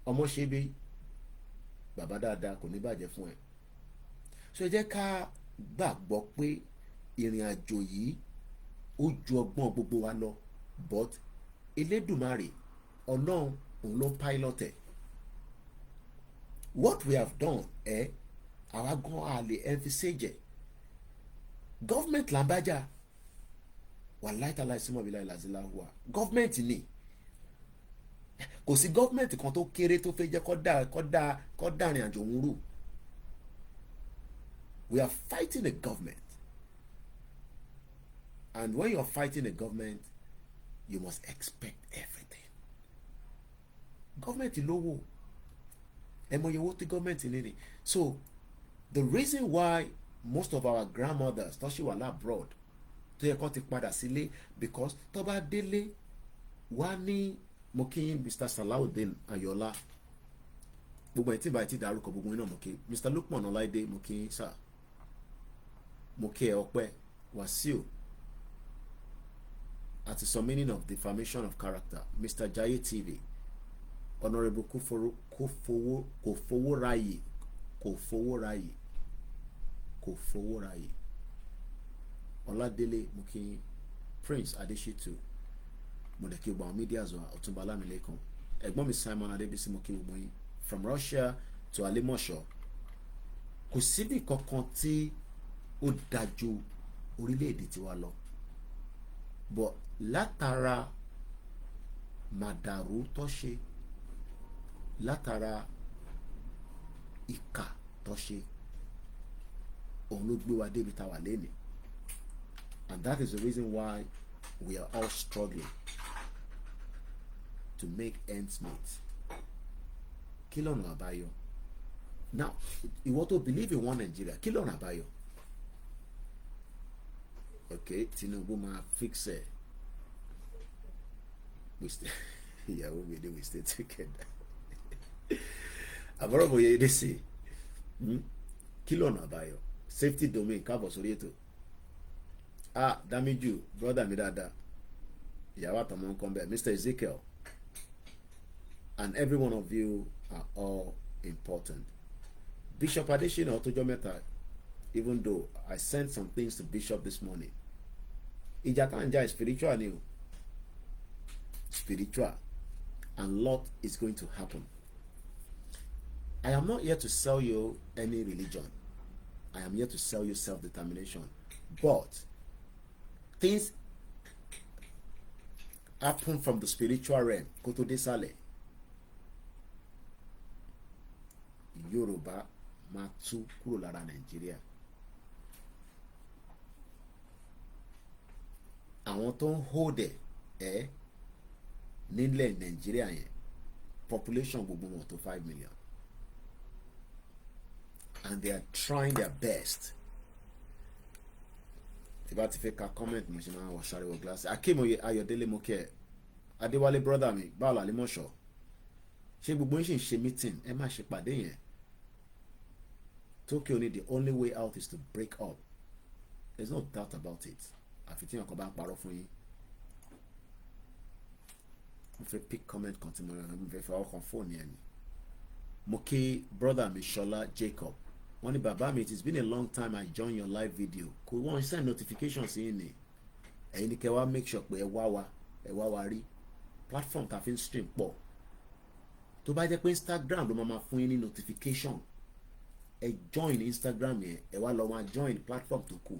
ọmọ ṣe bí bàbá dáadáa kò ní bàjẹ́ fún ẹ so ẹ jẹ́ ká gbàgbọ́ pé ìrìn àjò yìí ó ju ọgbọ́n gbogbo wa lọ but Elédùmarè Ọlọ́run òun ló ń pilot ẹ̀ what we have done àwa gan a lè emphasize government làǹbájà wà láìtàlá ìsúnmọ̀bílà ìlàzílà wà government ni kò sí government kan tó kéré tó fẹ́ jẹ́ kó dá rìn àjò òun rú we are fighting a government and when you are fighting a government you must expect everything government lówó ẹ mọ iye owó tí government ní ni so the reason why most of our grandmothers tó ṣì wà labroad tó yẹ kó ti padà sílé because tó bá délé wá ní mo kí Mr. Salaudeen Ayọ̀lá gbogbo ẹ̀ tí bá ti dárúkọ gbogbo iná mo kí Mr. Lukman Ọláìdé mo kí sir mo kí ẹ Ọpẹ́ Wàsíù àti some meaning of defamation of character Mr. Jaye TV Honourable kò fowó ráyè Ọládélé mo kí Prince Adésítù mo dẹ̀ kí gbogbo àwọn media zọ Ọ̀túnba Ọlámilékan ẹ̀gbọ́n mi Simon Adébísí mo kí gbogbo yín from Russia to Alimosho kò síbi kankan tí ó dájú orílẹ̀-èdè tiwa lọ but látara màdàrú tó ṣe látara ìkà tó ṣe òun ló gbé wa débi tá wà lénìí and that is the reason why we are all struggling to make ends meet. Kí lọ́nà àbáyọ? Now, ìwọ tó believe in one Nigeria, kí lọ́nà àbáyọ? Okay, Tinubu máa fix ẹ̀. Ìyàwó mi ni we stay together. Àbúrò mo yẹ edé sí. Kí lọ́nà àbáyọ? Safety domain káàbọ̀ sórí ètò. Dámíjù, brother mi dáadáa. Ìyàwó àtọmọ nǹkan bẹ́ẹ̀, Mr. Ezekiel. And every one of you are all important. Bishop Adesina Otojo Meta, even though I sent some things to Bishop this morning, Ijatanja is spiritual new. Spiritual. And lot is going to happen. I am not here to sell you any religion. I am here to sell you self-determination. But things happen from the spiritual realm. Koto de Sale. Yoruba máa tú kúrò lára Nàìjíríà. Àwọn tó ń hold ẹ̀ nílẹ̀ Nàìjíríà yẹn population gbogbo wọn tó 5 million and they are trying their best. Tí bá ti fẹ́ ka comment mi ṣe máa wọ ṣàríwọ̀ gíláàsì. Akémoye Ayọ̀délé Mokẹ́ Adéwálé brother mi báwo Àlímọ̀ṣọ́ ṣé gbogbo yín ṣì ń ṣe meeting ẹ má ṣe pàdé yẹn. Tokyo only the only way out is to break up. There's no doubt about it. Àfi tí ọkọ̀ bá ń parọ́ fún yín. Mo fẹ́ pick comment kan tí mo fẹ́ fẹ́ ọkàn fóònù yẹn ni. Mo kí brother mi Ṣọlá Jacob. Wọ́n ní bàbá mi, it has been a long time I join your live video. Kò wọ́n send notifications yín ni. Ẹ̀yin ni kẹ́ wá make sure pé ẹ wá wa rí. Platform ta fi ń stream pọ̀. Tó bá jẹ́ pé Instagram ló máa fún yín ní notification. Ẹ join Instagram yẹn, ẹ wá lọ máa join platform tó kù.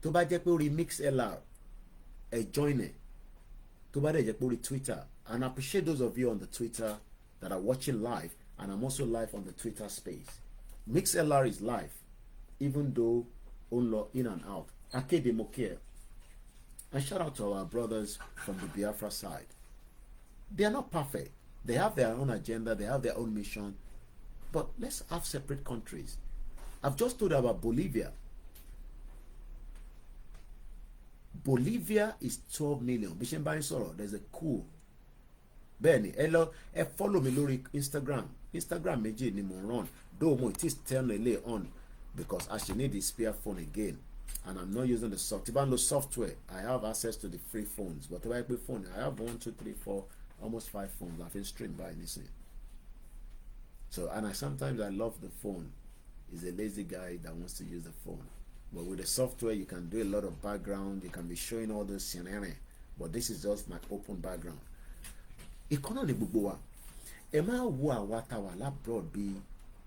Tó bá jẹ́ pé orí MixLR, ẹ join ẹ̀. Tó bá dẹ̀ jẹ́ pé orí Twitter, and I appreciate those of you on the Twitter that are watching live, and I'm also live on the Twitter space. MixLR is live, even though on in and out. Akede Mokia. And shout out to our brothers from the Biafra side. They are not perfect. They have their own agenda, they have their own mission. But let's have separate countries. I've just told you about Bolivia. Bolivia is 12 million. There's a coup. Benny, hello, follow me lórí Instagram. Instagram méjì ni mo run. Though it is turning on because I should need the spare phone again. And I'm not using the software. I have access to the free phones. But if I pay phone, I have 1, 2, 3, 4, almost 5 phones. I've been streamed by anything. So, and sometimes I love the phone. He's a lazy guy that wants to use the phone. But with the software, you can do a lot of background. You can be showing all those scenery. But this is just my open background. Economy bubuwa. Ema wa watawa labroad be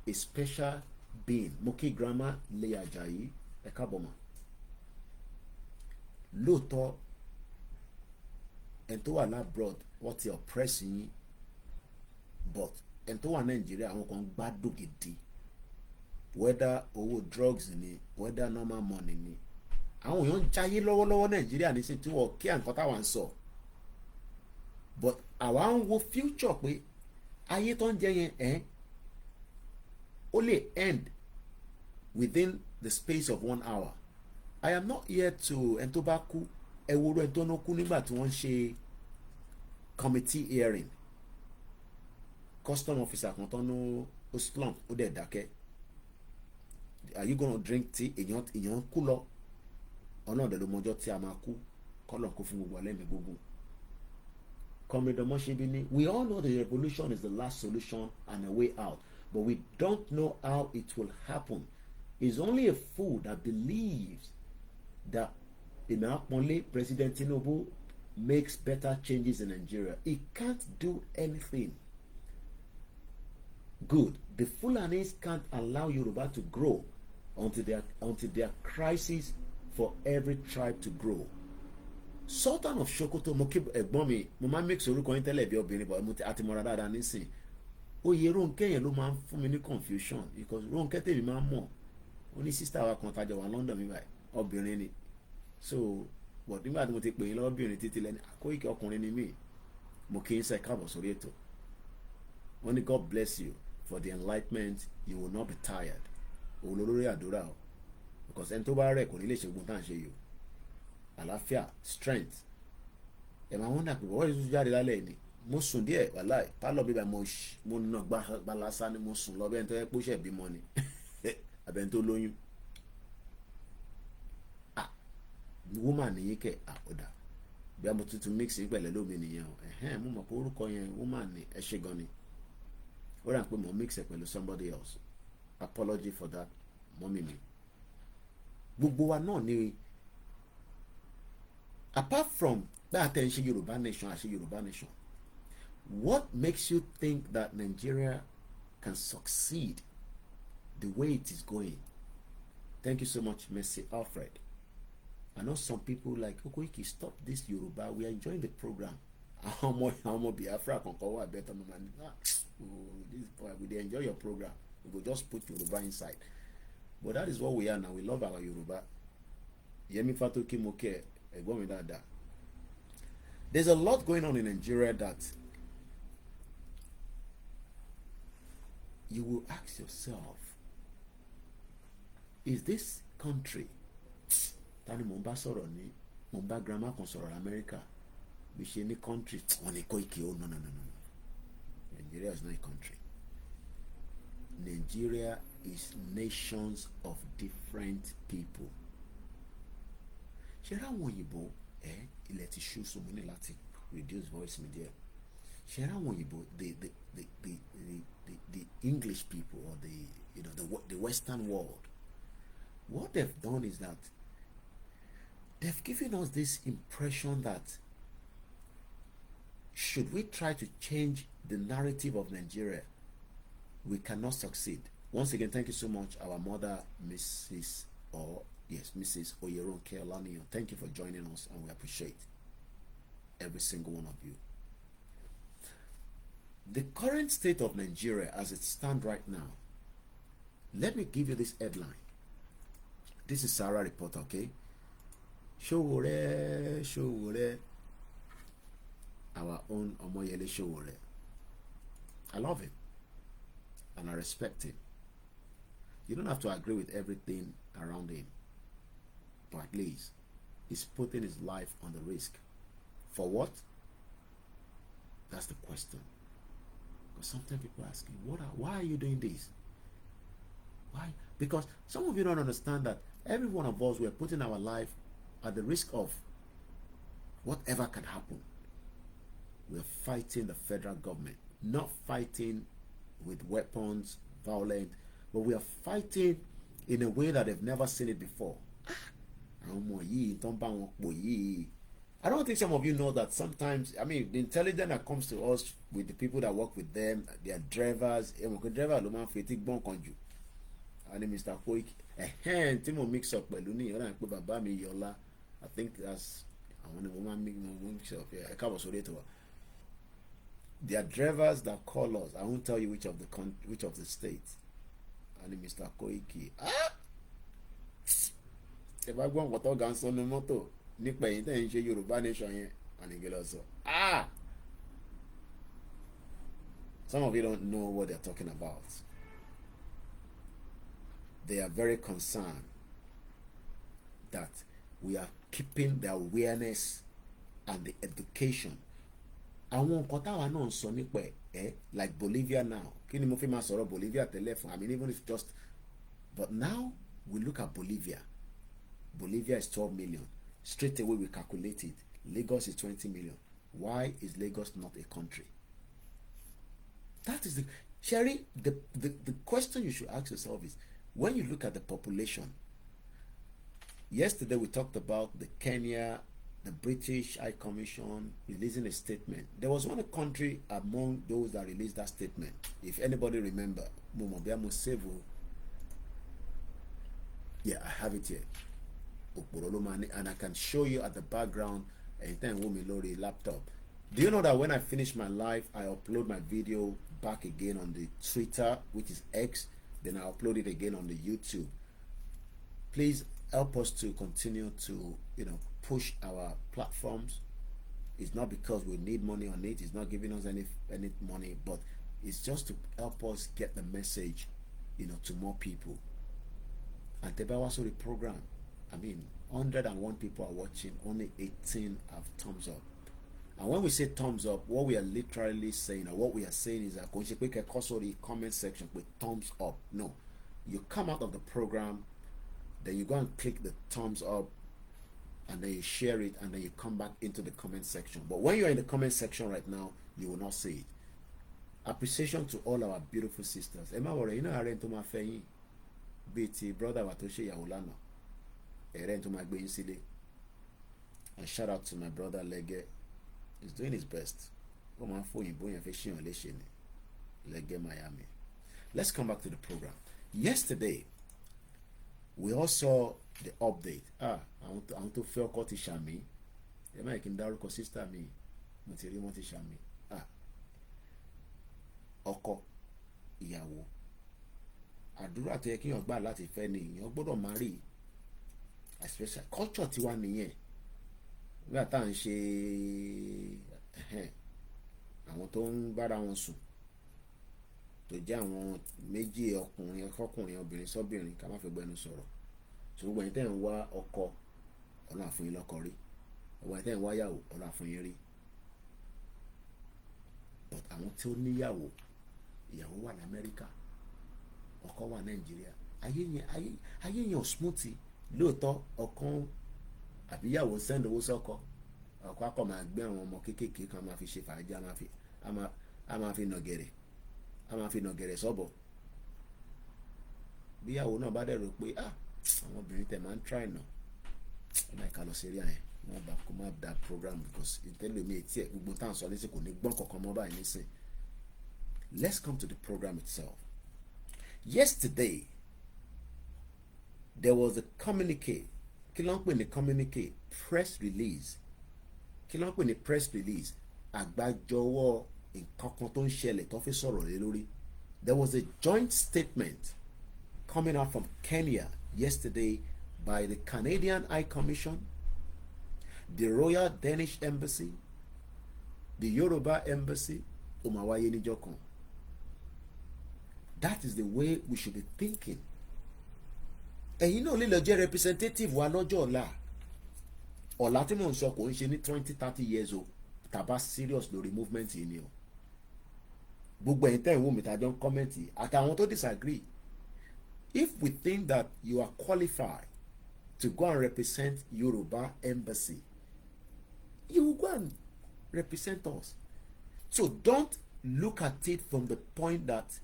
a special being. Moki grammar Leah Jayi Ekaboma. Lóòótọ́ ẹni tó wà labroad wọ́n ti oppress yín, but ẹni tó wà Nàìjíríà àwọn kan gbádùn gidi, whether owó drugs ni whether normal money ni. Àwọn èèyàn ń jayé lọ́wọ́lọ́wọ́ Nàìjíríà nísìnyí tí wọ́n kí àǹkan táwa ń sọ, but àwa ń wo future pé ayé tó ń jẹ yẹn ó lè end within the space of 1 hour. I am not here to ẹni tó bá kú ẹwúrọ ẹni tó ń kú nígbà tí wọ́n ń ṣe committee hearing, custom officer kan tó ń slump ó dẹ̀ dákẹ́. Are you gonna drink tea? èèyàn kú lọ ọ̀nà ọ̀dẹ̀ ló mọjọ́ tí a máa kú, kọ́lọ̀ kó fún gbogbo alẹ́mí gbogbo. Comrade Omoshibini, we all know the revolution is the last solution and a way out, but we don't know how it will happen. It's only a fool that believes that only President Tinubu makes better changes in Nigeria. He can't do anything good. The Fulanis can't allow Yoruba to grow until their crisis for every tribe to grow. Sultan of Sokoto, mo kí ẹ̀gbọ́n mi, mo máa ń mix orúkọ yín tẹ́lẹ̀ bí obìnrin, but mo ti àti mọ̀ra dáadáa nísìn. Oyè Ronke yẹn ló máa ń fún mi ní confusion because Ronke tèmi máa ń mọ̀. Ó ní sister wa kan tajọ wà London mi báyìí, obìnrin ni. So, but nígbà tí mo ti pè yín lọ́bìnrin títí lẹ́ni, Koiki ọkùnrin ni mí. Mo kí yín sẹ́ káàbọ̀ sórí ètò. Wọ́n ní God bless you for the enlightenment, you will not be tired. Òun lórí àdúrà o. Because ẹni tó bá rẹ̀ kò ní lè ṣe ogun tá à ń ṣe yìí o. Àlàáfíà, strength. Ẹ máa wọ́n dà pé wọ́n yóò jáde lálẹ́ ni. Mo sùn díẹ̀ wàláì pálọ̀ bíbá mo nà gbalasa ni mo sùn lọ bẹ́ẹ̀ tó yẹ kó ṣẹ̀ bímọ ni. Àbẹ̀ tó lóyún. Woman nìyí kẹ̀ ọ̀dà. Bí a mo tuntun mix ní pẹ̀lẹ́ lómi nìyẹn o. Mo mọ̀ pé orúkọ yẹn woman ni ẹ ṣe gan ni. Ó rà pé mo mix ẹ̀ pẹ̀lú somebody else. Apology for that, mọ́mí mi. Gbogbo wa náà ni apart from that attention Yoruba nation, I say Yoruba nation, what makes you think that Nigeria can succeed the way it is going? Thank you so much, Mercy Alfred. I know some people like, Koiki, stop this Yoruba. We are enjoying the program. How much Biafra can call a better man? This boy, we enjoy your program. We will just put Yoruba inside. But that is what we are now. We love our Yoruba. Yemi Fatoki Moke. There's a lot going on in Nigeria that you will ask yourself, is this country tani Mumba sọ̀rọ̀ ní Mumba grammar kan sọ̀rọ̀ America bí ṣe ní country wọ́n ní Koiki oh no. Nigeria is not a country. Nigeria is nations of different people. Ṣé ráwọn òyìnbó ilẹ̀ ti ṣú so mo ní láti reduce voice mi díẹ̀. Ṣé ráwọn òyìnbó the English people or the Western world, what they've done is that they've given us this impression that should we try to change the narrative of Nigeria, we cannot succeed. Once again, thank you so much, our mother, Mrs. Oyeronke Olaniyan. Thank you for joining us, and we appreciate every single one of you. The current state of Nigeria as it stands right now, let me give you this headline. This is Sarah Reporter, okay? Showore. Our own Omoyele Showore. I love him, and I respect him. You don't have to agree with everything around him, but at least he's putting his life on the risk. For what? That's the question. Because sometimes people ask me, why are you doing this? Why? Because some of you don't understand that every one of us, we're putting our life at the risk of whatever can happen. We're fighting the federal government, not fighting with weapons, violent, but we are fighting in a way that they've never seen it before. I don't think some of you know that sometimes, I mean, the intelligence that comes to us with the people that work with them, their drivers, and Mr. Koiki, Timo mix up Beluni, I think that's, I want to mix up here. There are drivers that call us. I won't tell you which of the states. And Mr. Koiki. If I go on what organs on the moto, Nick Payne, then you Yoruba nation and English. Some of you don't know what they're talking about. They are very concerned that we are keeping the awareness and the education. Àwọn nǹkan táwa náà ń sọ nípa like Bolivia now. Kí ni mo fi máa sọ̀rọ̀ Bolivia telephone? I mean, even if just, but now we look at Bolivia. Bolivia is 12 million. Straight away we calculate it. Lagos is 20 million. Why is Lagos not a country? That is the Sherry. The question you should ask yourself is, when you look at the population. Yesterday we talked about the Kenya, the British High Commission releasing a statement. There was one country among those that released that statement. If anybody remember, Mumobia Musevu. Yeah, I have it here. And I can show you at the background anytime with Lori laptop. Do you know that when I finish my live, I upload my video back again on the Twitter, which is X, then I upload it again on the YouTube. Please help us to continue to, push our platforms. It's not because we need money on it. It's not giving us any money, but it's just to help us get the message, to more people. And Tebawaso the program, 101 people are watching, only 18 have thumbs up. And when we say thumbs up, what we are literally saying, or what we are saying is that the comment section with thumbs up. No, you come out of the program, then you go and click the thumbs up, and then you share it, and then you come back into the comment section. But when you're in the comment section right now, you will not see it. Appreciation to all our beautiful sisters. Emma Wore, I rent to my fayin. BT brother Watoshe Yaulana. I rent to my Gbeyin Sile. And shout out to my brother Lege. He's doing his best. Lege Miami. Let's come back to the program. Yesterday, we also saw the update. I want to feel Koti Shami. Emma can daruko sister mi. Mutiri Moti Shami. Ọkọ ìyàwó. Àdúrà tó yẹ kí èèyàn gbà láti fẹ́ ni èèyàn gbọ́dọ̀ marry. Especially culture tiwa nìyẹn. Nígbà tá à ń ṣe àwọn tó ń bára wọn sùn tó jẹ́ àwọn méjì ọkùnrin obìnrin sọ́bìnrin ká má fi gbẹnu sọ̀rọ̀. So gbogbo ẹ̀yin tẹ́ ń wá ọkọ Ọlọ́run á fún yín lọ́kọ rí. Gbogbo ẹ̀yin tẹ́ ń wá yàwó Ọlọ́run á fún yín rí. But àwọn tí ó níyàwó, ìyàwó wà ní Amẹ́ríkà, ọkọ wà Nàìjíríà, ayé yẹn ò smooth. Lóòótọ́ ọkàn àbíyàwó send owó sọ́kọ, ọkọ akọ máa gbé àwọn ọmọ kéékèèké kan máa fi ṣe fàájì, a máa fi nàgẹ̀rẹ̀ sọ́bọ̀. Bíyàwó náà bá dẹ̀ rò pé àwọn obìnrin tẹ̀ máa ń try náà, ẹ máa ká lọ sí eré àyẹn, kó má da program because ìtẹ́lẹ̀ mi etí ẹ̀ gbogbo tá à ń sọ létí kò ní gbọ́n kankan mọ́ báyìí nísìn. Let's come to the program itself. Yesterday, there was a communique. Kí ló ń pè ní communique? Press release. Kí ló ń pè ní press release? Àgbájọwọ́ nǹkan kan tó ń ṣẹlẹ̀ tó fi sọ̀rọ̀ lé lórí. There was a joint statement coming out from Kenya yesterday by the Canadian High Commission, the Royal Danish Embassy, the Yoruba Embassy, Umawaye Nijokon. That is the way we should be thinking. Ẹ̀yin náà lè lọ jẹ́ representative wa lọ́jọ́ ọ̀la. Ọ̀la tí mò ń sọ kò ń ṣe ní 20-30 years o. Tàbá serious lórí movement yìí ni o. Gbogbo ẹ̀yin tẹ́ ń wò mí tàjọ́ ń comment yìí àtàwọn tó disagree. If we think that you are qualified to go and represent Yoruba Embassy, you will go and represent us. So don't look at it from the point that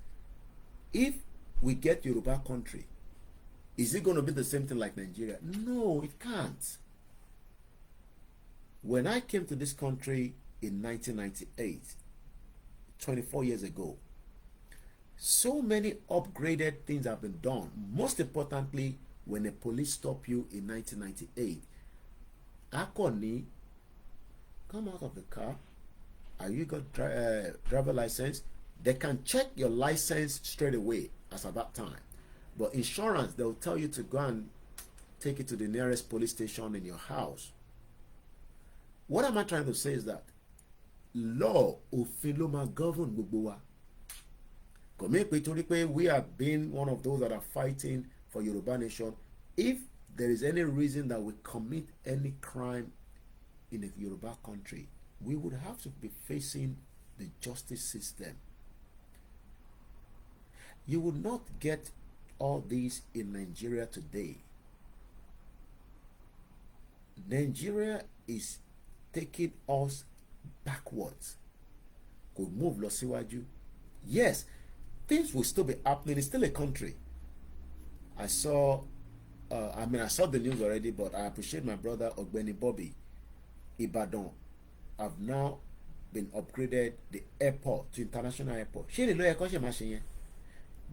if we get Yoruba country, is it going to be the same thing like Nigeria? No, it can't. When I came to this country in 1998, 24 years ago, so many upgraded things have been done. Most importantly, when the police stop you in 1998, Akoni, come out of the car. Are you got driver license? They can check your license straight away as at that time. But insurance, they'll tell you to go and take it to the nearest police station in your house. What am I trying to say is that law òfin ló máa govern gbogbo wa. Kò mí pé torí pé we have been one of those that are fighting for Yoruba nation. If there is any reason that we commit any crime in a Yoruba country, we would have to be facing the justice system. You would not get all these in Nigeria today. Nigeria is taking us backwards. Could move lọ síwájú. Yes, things will still be happening. It's still a country. I saw the news already, but I appreciate my brother Ogbeni Bobby. Ibadan have now been upgraded the airport to international airport.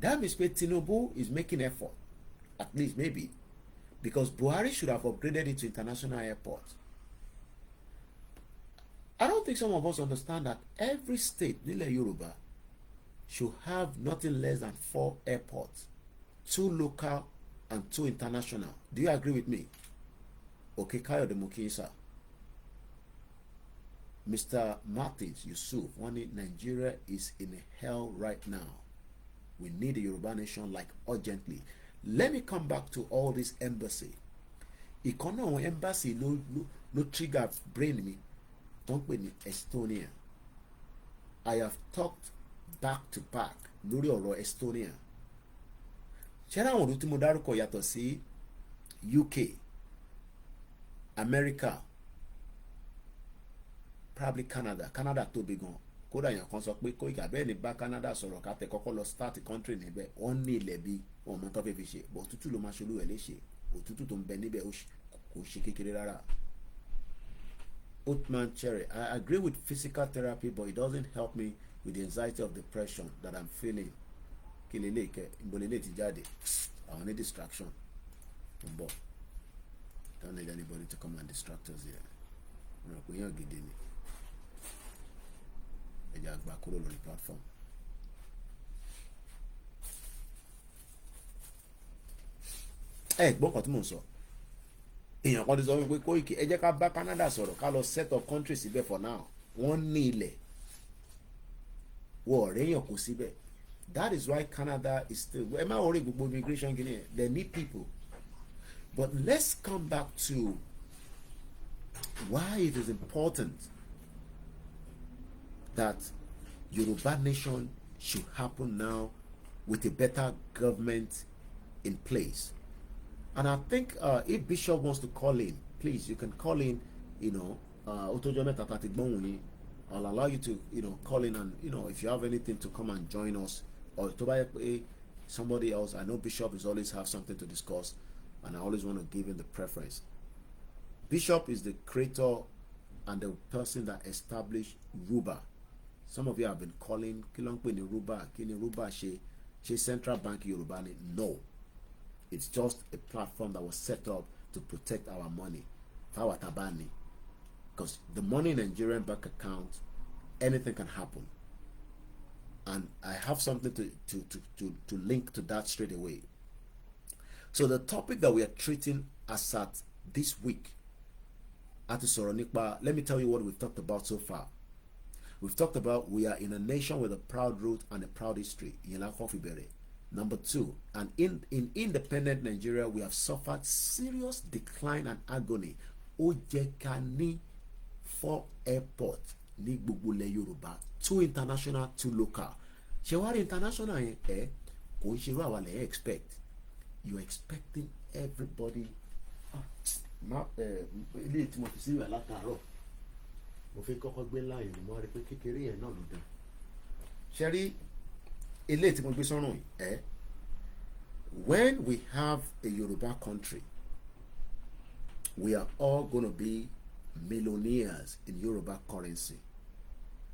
That means Tinubu is making effort, at least maybe, because Buhari should have upgraded it to international airport. I don't think some of us understand that every state, Nile Yoruba, should have nothing less than 4 airports, 2 local and 2 international. Do you agree with me? Okay, Kayo de Mukisa. Mr. Martins Yusuf, Nigeria is in hell right now. We need a Yoruba nation like urgently. Let me come back to all this embassy. Ìkànnà embassy no trigger brain me. Don't pè ní Estonia. I have talked back to back lórí ọ̀rọ̀ Estonia. Ṣé àwọn ọdún tí mo dárúkọ yàtọ̀ sí UK, America, probably Canada. Canada tóbi gan. Kódà yàn kan sọ pé Koiki abẹ́ẹ̀ ní bá Canada sọ̀rọ̀ ká tẹ kọ́kọ́ lọ start country níbẹ̀ wọ́n ní ilẹ̀ bí ọmọ tó fẹ́ fi ṣe bọ̀ òtútù ló máa ṣolú ẹ̀ léṣe òtútù tó ń bẹ níbẹ̀ kò ṣe kékeré rárá. Oatman Cherry, I agree with physical therapy, but it doesn't help me with the anxiety of depression that I'm feeling. Kilele ke imbolele ti jáde. I need distraction. Don't need anybody to come and distract us here. We are gidi ni. Ẹja gba kúrò lórí platform. Gbọ́n kan tí mò ń sọ. Èèyàn kan ti sọ wípé Koiki ẹ jẹ́ ká bá Canada sọ̀rọ̀ ká lọ set up country síbẹ̀ for now. Wọ́n ní ilẹ̀. Wọ́n ọ̀rẹ́ èèyàn kò síbẹ̀. That is why Canada is still. Ẹ má worry gbogbo immigration kìíní ẹ̀. They need people. But let's come back to why it is important that Yoruba nation should happen now with a better government in place. And I think if Bishop wants to call in, please, you can call in, I'll allow you to, call in and, if you have anything to come and join us, or to somebody else. I know Bishop is always have something to discuss, and I always want to give him the preference. Bishop is the creator and the person that established Ruba. Some of you have been calling, Kilongpe Ruba, Kini Ruba, she Central Bank Yoruba. No. It's just a platform that was set up to protect our money. Because the money in Nigerian bank account, anything can happen. And I have something to link to that straight away. So the topic that we are treating as at this week, let me tell you what we've talked about so far. We've talked about we are in a nation with a proud root and a proud history. Number 2, and in independent Nigeria, we have suffered serious decline and agony. Ojekani 4 airports, ní gbogbo ilẹ̀ Yorùbá, 2 international, 2 local. Ṣé international yẹn kò ń ṣe irú àwa lè expect. You're expecting everybody. Ilé tí mo fi sí ìwà látàárọ̀. Mo fẹ́ kọ́kọ́ gbé láàyè ni mo rí pé kékeré yẹn náà ló dé. Ṣé rí ilé tí mo gbé sọ́rùn yìí when we have a Yoruba country, we are all going to be millionaires in Yoruba currency.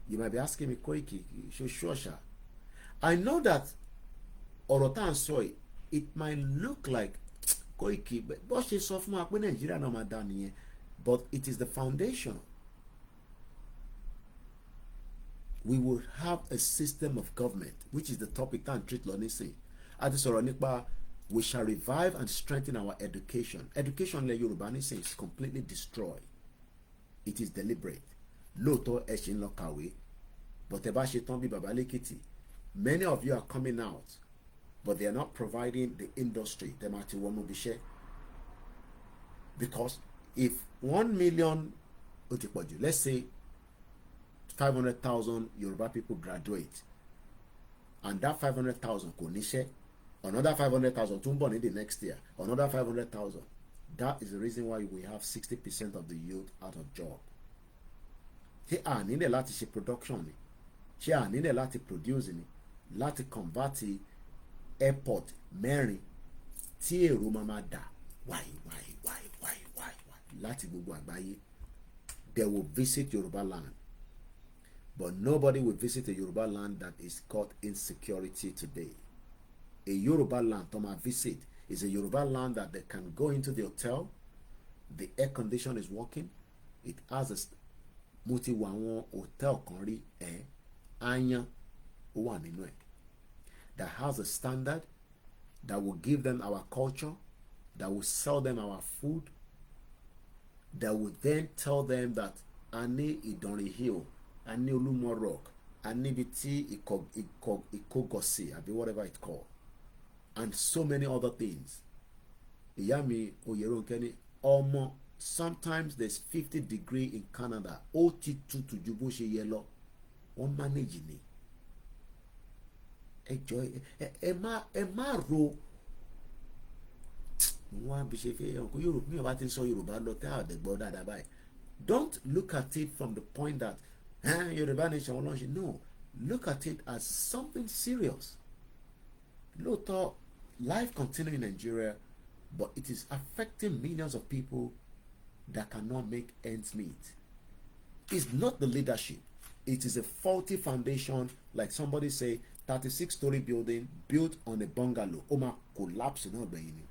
You might be asking me, Koiki, sure. I know that Orotan soy, it might look like Koiki, but she sọ fún wa pé Nigeria náà máa dá nìyẹn, but it is the foundation. We will have a system of government, which is the topic that treat learning say. We shall revive and strengthen our education. Education in Yoruba say is completely destroyed. It is deliberate. Lóòótọ́ ẹ ṣe ń lọ kàwé, but ẹ bá ṣe tán bí bàbá lẹ́kìtì. Many of you are coming out, but they are not providing the industry. Because if 1 million, let's say 500,000 Yoruba people graduate, and that 500,000 kò níṣẹ́, another 500,000 tún bọ̀ ní the next year, another 500,000. That is the reason why we have 60% of the youth out of job. ṣé à nílẹ̀ láti ṣe production ni, ṣé à nílẹ̀ láti produce ni, láti convert airport mẹ́rin tí èrò máa dà wáyé láti gbogbo àgbáyé. They will visit Yoruba land, but nobody will visit a Yoruba land that is called insecurity today. A Yoruba land to my visit is a Yoruba land that they can go into the hotel, the air condition is working, it has a multi one hotel kan rí ayan ó wà nínú ẹ̀, that has a standard, that will give them our culture, that will sell them our food, that will then tell them that a ní Ìdànrè Hill, a ní Olúmọ Rock, a níbi tí Ìkọgọ̀sì àbí whatever it's called, and so many other things. Ìyá mi Oyèrónkẹ́ ní ọmọ, sometimes there's 50 degrees in Canada, ó ti tutù ju bó ṣe yẹ lọ, wọ́n manage ni. ẹ má ro wọn bí ṣe fẹ́ ọkọ Yorùbá mi ò bá ti sọ Yorùbá lọ tẹ́ àdẹ̀gbọ́ dáadáa báyìí. Don't look at it from the point that Yorùbá nation wọn lọ́n ṣe. No, look at it as something serious. Lóòótọ́ life continue in Nigeria, but it is affecting millions of people that cannot make ends meet. It's not the leadership. It is a faulty foundation, like somebody say 36-story building built on a bungalow. Oma collapse in all the evening.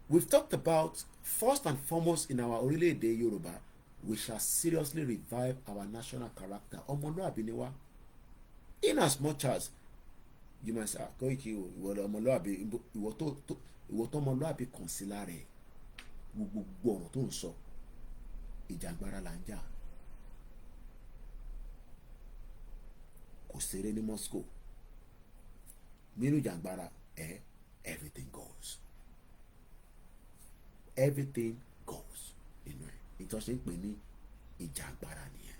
We've talked about, first and foremost in our orílẹ̀-èdè Yoruba, we shall seriously revive our national character. Ọmọlúàbí ni wá. In as much as you must say, Koiki, ìwọ ọmọlúàbí, ìwọ tó ọmọlúàbí consider rẹ̀, gbogbo ọ̀rọ̀ tó ń sọ, ìjàngbara là ń jà. Kò ṣeré ní Moscow. Nínú ìjàngbara, everything goes. Everything goes. Ìtọ́sí ń pè ní ìjàngbara nìyẹn.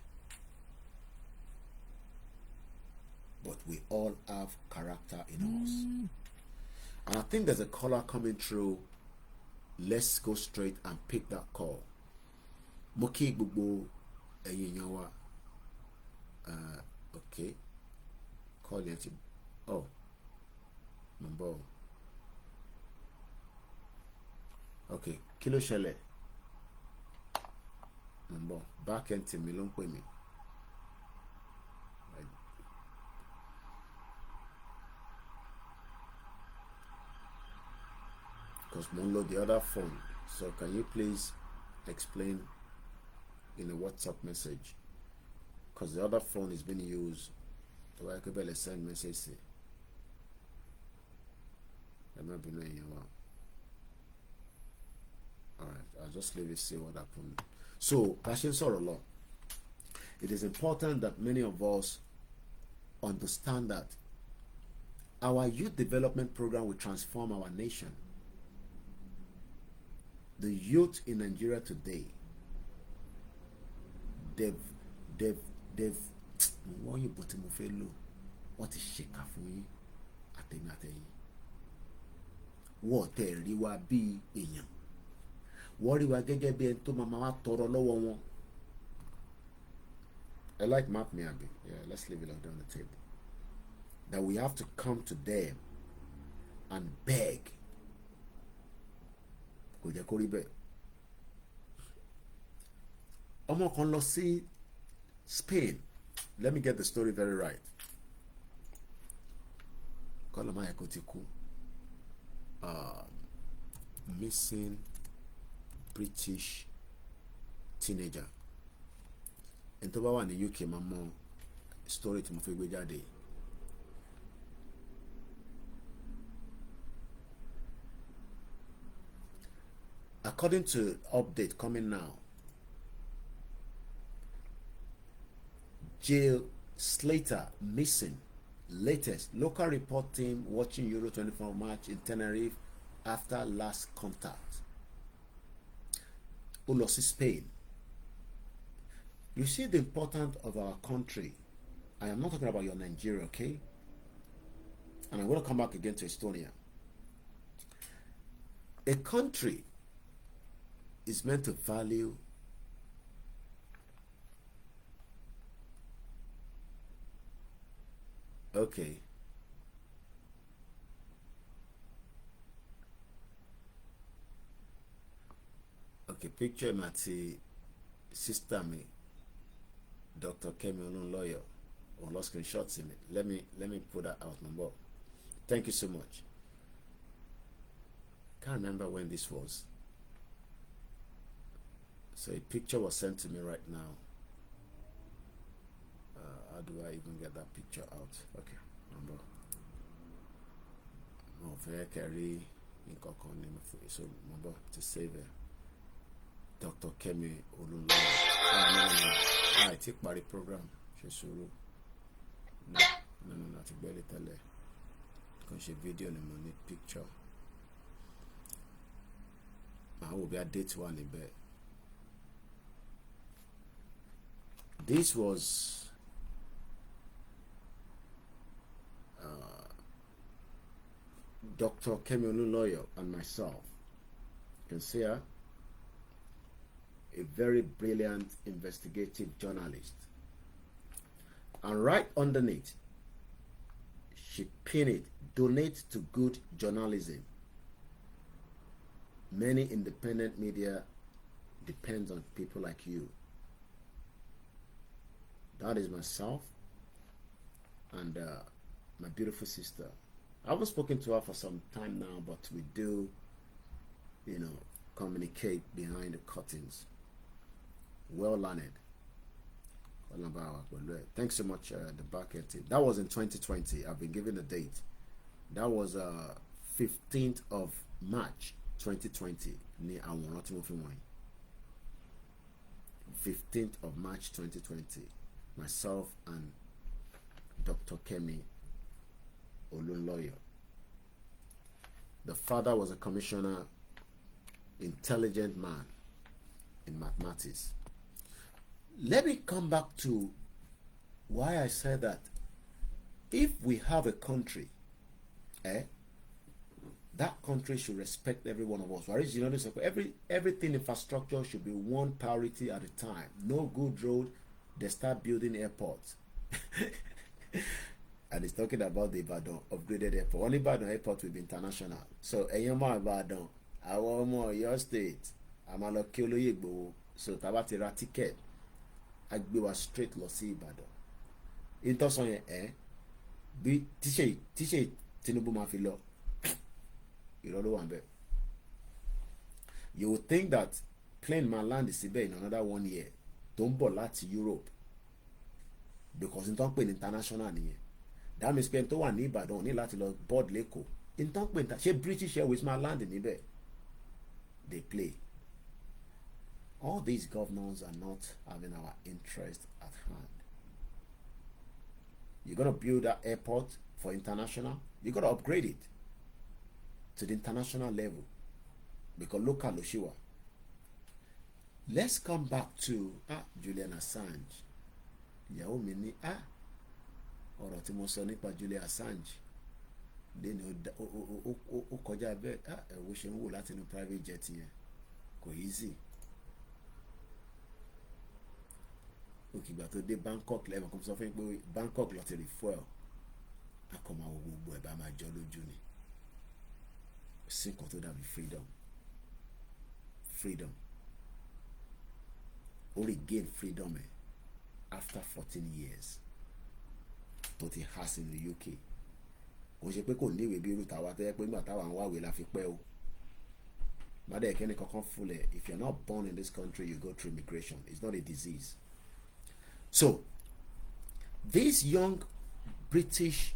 But we all have character in us. And I think there's a caller coming through. Let's go straight and pick that call. Mo kí gbogbo ẹ̀yin èèyàn wa. Okay. Call yẹn ti. Oh. Number. Okay. Kí ló ṣẹlẹ̀? Number. Back end tí mi ló ń pè mí. Because mo ń lo the other phone. So can you please explain in a WhatsApp message? Because the other phone is being used. So I could barely send message. There might be no anyone. Alright, I'll just leave it, see what happened. So, passion sorrow law. It is important that many of us understand that our youth development program will transform our nation. The youth in Nigeria today, they've wọ́n yìnbọn tí mo fẹ́ lò wọ́n ti ṣèkà fún yín àtẹ̀yìn wọ́n tẹ̀ rí wa bí èèyàn, wọ́n rí wa gẹ́gẹ́ bí ẹni tó máa wá tọrọ lọ́wọ́ wọn. I like map me abi, yeah, let's leave it on the table. That we have to come to them and beg. Kò jẹ́ kó rí bẹ́ẹ̀. Ọmọ kan lọ sí Spain. Let me get the story very right. Missing British teenager. And tó bá wà ní UK máa mọ story tí mo fẹ́ gbé jáde. According to update coming now, Jill Slater missing. Latest local report team watching Euro 24 match in Tenerife after last contact. Ó lọ sí Spain. You see the importance of our country. I am not talking about your Nigeria, okay? And I'm going to come back again to Estonia. A country is meant to value Okay. Okay, picture my sister me, Dr. Kemi lawyer, or lost screenshots in it. Let me put that out, number. Thank you so much. Can't remember when this was. So a picture was sent to me right now. How do I even get that picture out? Okay, number. No, fair carry in so number to save it. Dr. Kemi Olunloyo. No. I take by the program. No, not to barely tell her. Because she video and money picture. I will be a date one in bed. This was Dr. Kemi Olunloyo and myself. You can see her. A very brilliant investigative journalist. And right underneath, she pinned it, donate to good journalism. Many independent media depends on people like you. That is myself and my beautiful sister. I haven't spoken to her for some time now, but we do, communicate behind the curtains. Well learned. Thanks so much, the back end team. That was in 2020. I've been given the date. That was 15th of March 2020. 15th of March 2020. Myself and Dr. Kemi Olunloyo. The father was a commissioner, intelligent man in mathematics. Let me come back to why I said that if we have a country, that country should respect every one of us. Whereas, everything infrastructure should be one priority at a time. No good road, they start building airports. And it's talking about the Ibadan upgraded airport. Only Ibadan airport will be international. So, Eyama Ibadan, our your state, Amalo Kioloyegbo, so Tabatira ticket. Agbe wa straight lọ sí Ìbàdàn. Ìtọ́sán yẹn bí tíṣe Tinubu máa fi lọ ìrọ̀ ló wà ń bẹ̀. You would think that plane máa land síbẹ̀ in another 1 year tó ń bọ̀ láti Europe because n tó ń pè ní international nìyẹn. That means pé n tó wà ní Ìbàdàn ní láti lọ board lẹ́kọ̀ọ́. N tó ń pè ní ṣé British Airways máa land níbẹ̀? They play. All these governors are not having our interest at hand. You're going to build that airport for international. You're going to upgrade it to the international level because local Oshiwa. Let's come back to Julian Assange. Ìyàwó mi ní ọ̀rọ̀ tí mo sọ nípa Julian Assange. Then ó kọjá bẹ́ẹ̀ ẹ̀wọ́ ṣe ń wò láti inú private jet yẹn kò easy. Òkìgbà tó dé Bangkok lẹ́wọ̀n kò sọ fún mi pé Bangkok lọ ti refuel akọ̀mọ̀ àwọn gbogbo ẹ̀ bá máa jọ lójú ni. Sí nǹkan tó dàbí freedom. Ó regain freedom after 14 years tó ti há sí ní UK. Kò ṣe pé kò níwèé bí irú tàwa tẹ́ pé nígbà táwa ń wáwèé la fi pẹ́ o. Mádé ẹ̀kẹ́ni kankan fúnlẹ̀, if you're not born in this country you go through immigration. It's not a disease. So, this young British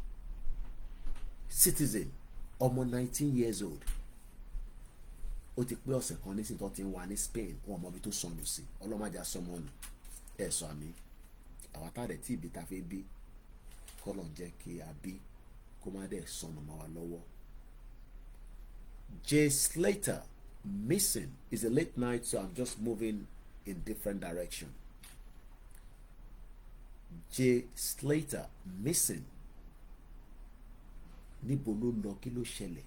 citizen, almost 19 years old, ó ti pé ọ̀sẹ̀ kan nísìnyí tó ti ń wà ní Spain, wọn mọ ibi tó sọnù sí. Ọlọ́mọdé asọmọnù ẹ̀ sọ àmì. Àwọn àtàrẹ̀ tí ibi ta fẹ́ bí, kọ́lọ̀ jẹ́ kí a bí, kó má dẹ̀ sọnù mọ́ wa lọ́wọ́. Jay Slater missing. It's a late night, so I'm just moving in different direction. Jay Slater missing. Níbo ló lọ, kí ló ṣẹlẹ̀?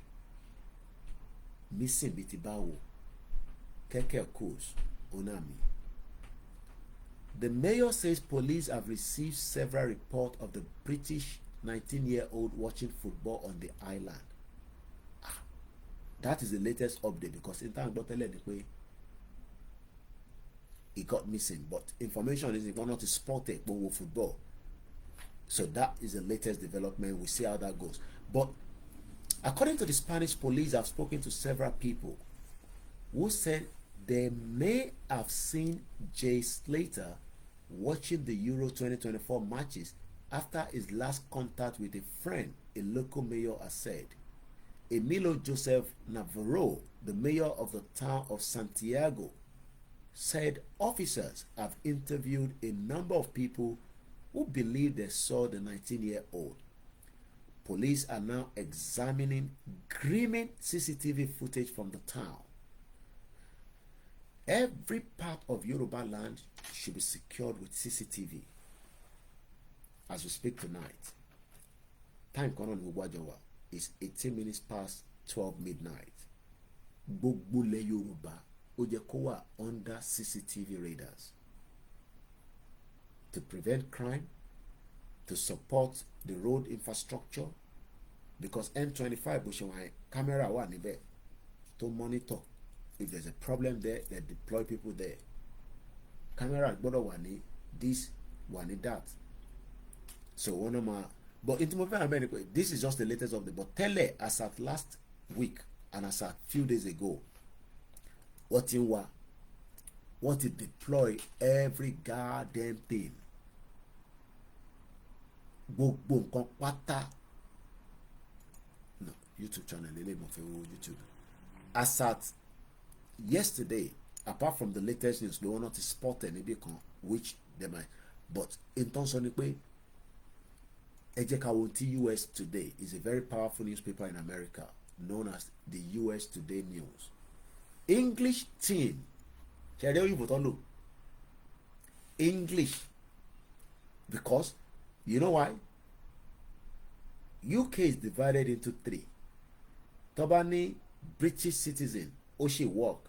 Missing bí ti báwo. Kẹ̀kẹ́ course Onami. The mayor says police have received several reports of the British 19-year-old watching football on the island. That is the latest update, because in time he got missing, but information is not to spot it with football. So that is the latest development. We'll see how that goes. But according to the Spanish police, I've spoken to several people who said they may have seen Jay Slater watching the Euro 2024 matches after his last contact with a friend, a local mayor has said. Emilio Joseph Navarro, the mayor of the town of Santiago, said officers have interviewed a number of people who believe they saw the 19-year-old. Police are now examining grim CCTV footage from the town. Every part of Yoruba land should be secured with CCTV. As we speak tonight, time Konon Mugwajawa is 18 minutes past 12 midnight. Gbogbole Yoruba Ojekowa under CCTV radars to prevent crime, to support the road infrastructure, because N25 Bushawai camera one níbẹ̀ to monitor. If there's a problem there, they deploy people there. Camera gbọ́dọ̀ wà ní this, wà ní that. So one of my, but this is just the latest of the, but tele as at last week and as at few days ago, what to deploy every goddamn thing. Boom, pata. No, YouTube channel, YouTube. As at yesterday, apart from the latest news, they were not spotted which they might, but in terms of the US Today is a very powerful newspaper in America known as the US Today News. English team. English. Because, you know why? UK is divided into three. Tobani, British citizen, Oshi work.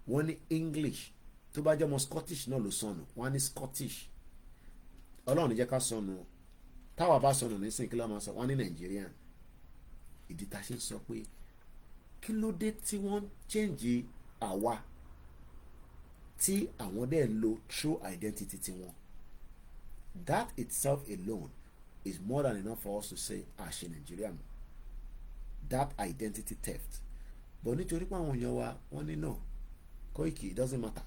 One English. Tobaja Scottish no Lusonu. One is Scottish. Ọlọ́run jẹ́ ká sọnù. Táwa bá sọnù ní sin kila máa sọ wọ́n ní Nigerian. Ìdí tá ṣe sọ pé kí ló dé tí wọ́n change àwa tí àwọn dẹ̀ lo true identity tiwọn. That itself alone is more than enough for us to say àṣẹ Nigerian. That identity theft. But nítorí pé àwọn èèyàn wa wọ́n ní no, Koiki, it doesn't matter.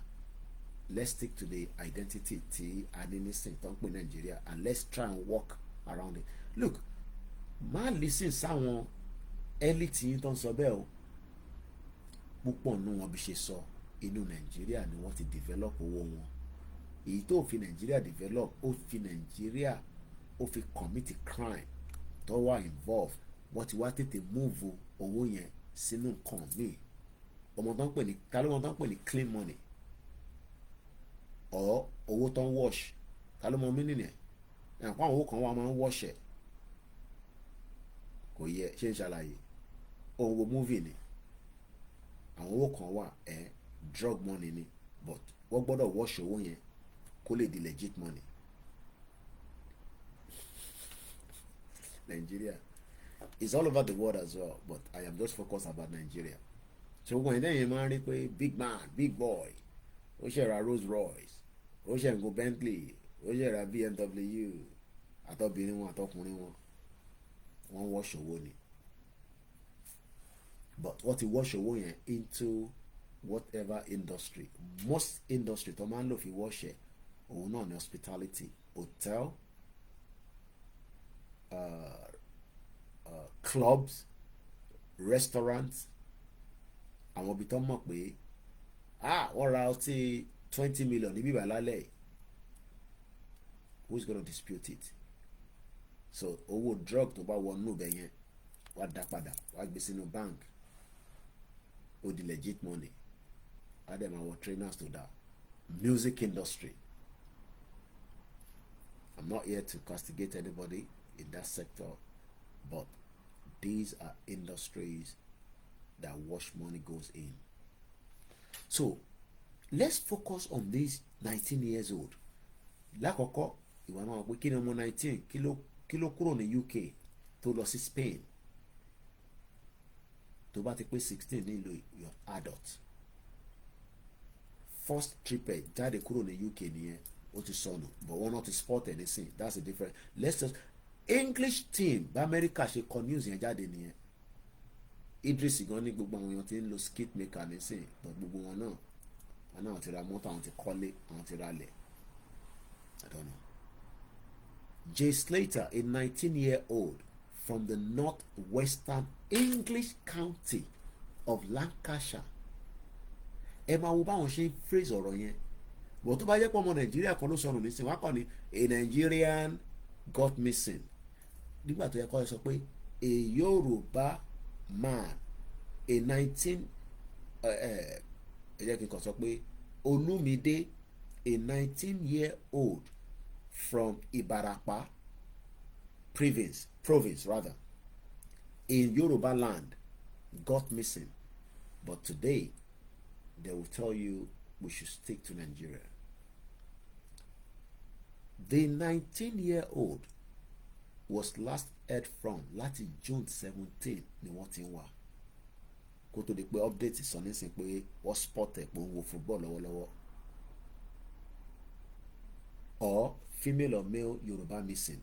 Let's stick to the identity tí a ní nísìn tó ń pè Nigeria, and let's try and walk around it. Look, má listen sáwọn elite yìí tó ń sọ bẹ́ẹ̀ o. Púpọ̀ nù wọn bí ṣe sọ inú Nigeria ni wọ́n ti develop owó wọn. Èyí tó fi Nigeria develop, ó fi Nigeria, ó fi commit crime tó wà involved. Wọ́n ti wá tètè move owó yẹn sínú nǹkan míì. Ọmọ tó ń pè ní kálọ́ tó ń pè ní clean money. Or owó tó ń wash. Kálọ́ mọ mí nìyẹn. Ẹ̀pọ̀ àwọn owó kan wà máa ń wash ẹ̀. Kò yẹ ṣé ń ṣàlàyé. Owó movie ni. Àwọn owó kan wà drug money ni, but wọ́n gbọ́dọ̀ wash owó yẹn kó lè di legit money. Nigeria is all over the world as well, but I am just focused about Nigeria. So when then máa ń rí pé big man, big boy, ó ṣe ra Rolls Royce, ó ṣe ń go Bentley, ó ṣe ra BMW, àtọ́bìnrin wọn àtọkùnrin wọn, wọ́n wash owó ni. But what you wash owó yẹn into whatever industry, most industry tó máa ń lò fi wash ẹ̀, òun náà ní hospitality, hotel, clubs, restaurants. Àwọn ibi tó mọ̀ pé wọ́n ra ọtí 20 million níbí ìbà lálẹ́, who's gonna dispute it? So owó drug tó bá wọnú ibẹ̀ yẹn wá dá padà, wá gbé sínú bank, ó di legit money. Adam our trainers to that. Music industry. I'm not here to castigate anybody in that sector, but these are industries that wash money goes in. So let's focus on these 19 years old. Lákọ̀ọ́kọ́ ìwà máa pé kí ni ọmọ 19 kí ló kí ló kúrò ní UK tó lọ sí Spain tó bá ti pé 16 nílò your adult first trip ẹ̀ jáde kúrò ní UK nìyẹn ó ti sọnù but wọ́n náà ti sport ẹ̀ nísìn that's the difference. Let's just English team bá America ṣe kọ news yẹn jáde nìyẹn. Idris gan ní gbogbo àwọn èèyàn ti ń lo skit maker nísìn but gbogbo wọn náà ti ra mọ́tò, àwọn ti kọ́lé, àwọn ti ra lẹ̀. I don't know. Jay Slater, a 19-year-old from the northwestern English county of Lancashire. Ẹ máa wo báwọn ṣe ń phrase ọ̀rọ̀ yẹn. Bọ̀ tó bá jẹ́ pé ọmọ Nàìjíríà kan ló sọnù nísìnyí, wọ́n á kọ́ ni a Nigerian got missing. Nígbà tó yẹ kọ́ ẹ sọ pé a Yoruba man, a 19 ẹ jẹ́ kí n kàn sọ pé Olúmídé, a 19-year-old from Ìbàràpá province rather, in Yoruba land got missing. But today, they will tell you we should stick to Nigeria. The 19-year-old was last heard from láti June 17 ni wọ́n ti ń wá. Kó tó di pé update sọ nísìn pé wọ́n spot ẹ̀ pé ó ń wo football lọ́wọ́lọ́wọ́. Or female or male Yoruba missing.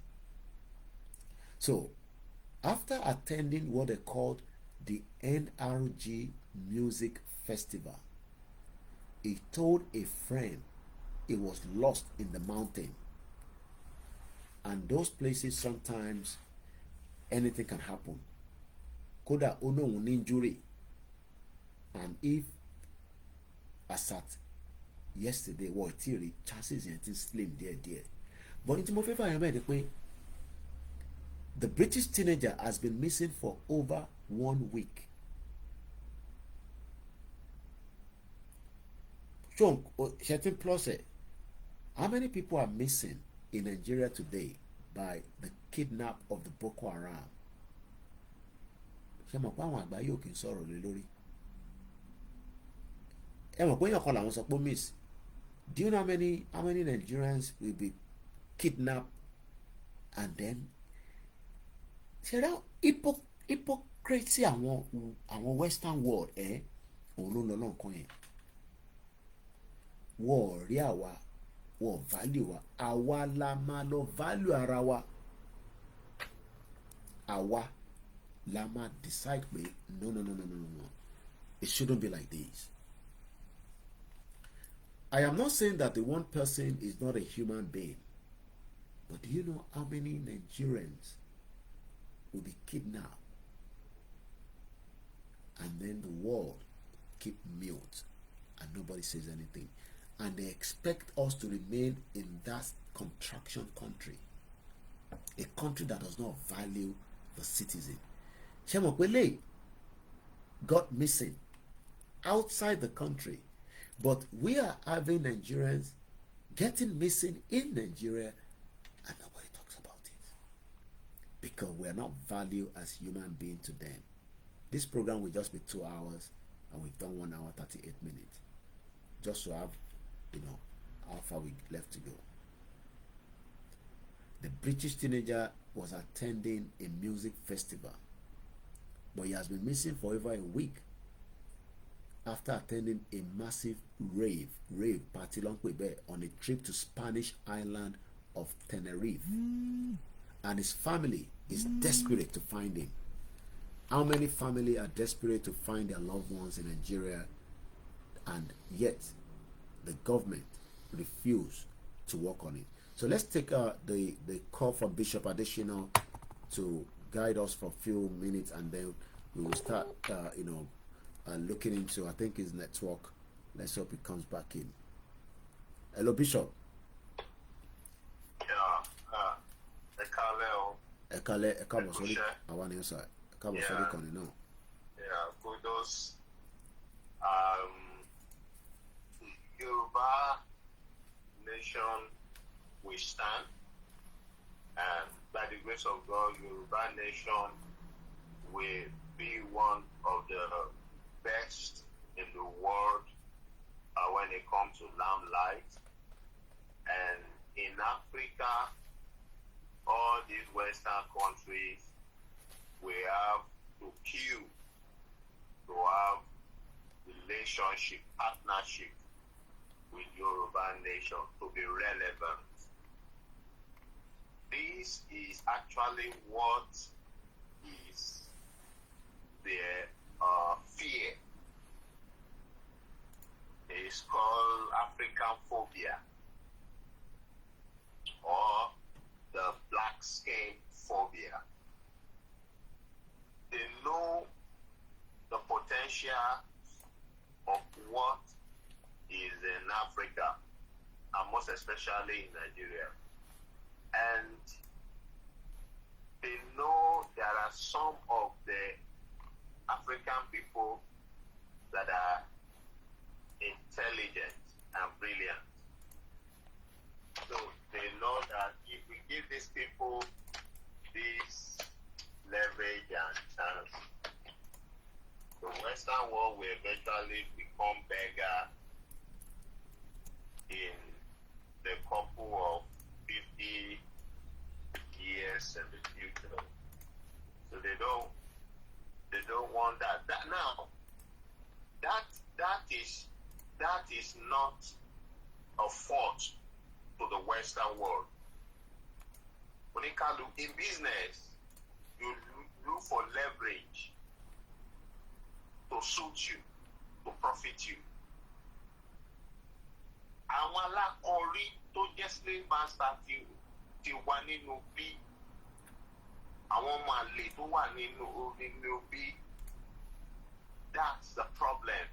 So, after attending what they called the NRG Music Festival, he told a friend he was lost in the mountain. And those places sometimes anything can happen. Kódà ó ní òun ní injury. And if as at yesterday wọ́n ti rí chances yẹn ti slim díẹ̀díẹ̀. But ní tí mo fẹ́ fà yẹn bẹ́ẹ̀ ni pé the British teenager has been missing for over 1 week. So, certain plus how many people are missing in Nigeria today by the kidnap of the Boko Haram? Ṣé mọ̀ pé àwọn àgbáyé ò kì í sọ̀rọ̀ lé lórí? Ẹ mọ̀ pé èèyàn kan làwọn sọ pé miss. Do you know how many Nigerians will be kidnapped and then ṣe rá hypocrisy àwọn western world òun ló ń lọ lọ́nkàn yẹn. Wọ́n rí àwa, wọ́n value wa, àwa la máa lọ value ara wa. Àwa la máa decide pé no. It shouldn't be like this. I am not saying that the one person is not a human being. But do you know how many Nigerians will be kidnapped and then the world keep mute and nobody says anything, and they expect us to remain in that contraction country, a country that does not value the citizen? Shemopele got missing outside the country, but we are having Nigerians getting missing in Nigeria and nobody talks about it because we are not valued as human beings to them. This program will just be 2 hours and we've done 1 hour 38 minutes just to have how far we left to go. The British teenager was attending a music festival, but he has been missing for over a week after attending a massive rave party on a trip to Spanish island of Tenerife. And his family is desperate to find him. How many family are desperate to find their loved ones in Nigeria, and yet the government refuse to work on it? So let's take the call from Bishop Additional to guide us for a few minutes, and then we will start looking into, I think, his network. Let's hope he comes back in. Hello, Bishop. Ekale, sorry. I want to answer. Kudos. Yoruba nation we stand, and by the grace of God, Yoruba nation will be one of the best in the world when it comes to limelight. And in Africa, all these West Western countries, we have to queue to have relationship, partnership with Yoruba nation to be relevant. This is actually what is their fear. It's called African phobia or the black skin phobia. They know the potential of what is in Africa, and most especially in Nigeria. And they know there are some of the African people that are intelligent and brilliant. So they know that if we give these people this leverage and chance, the Western world will eventually become beggar in the couple of 50 years in the future. So they don't want that. That is not a fault to the Western world. When it comes to in business, you look for leverage to suit you, to profit you. Àwọn alákọ̀ọ́rí tó jẹ́ slave master ti wà nínú bí àwọn ọmọ àlè tó wà nínú bí. That's the problem.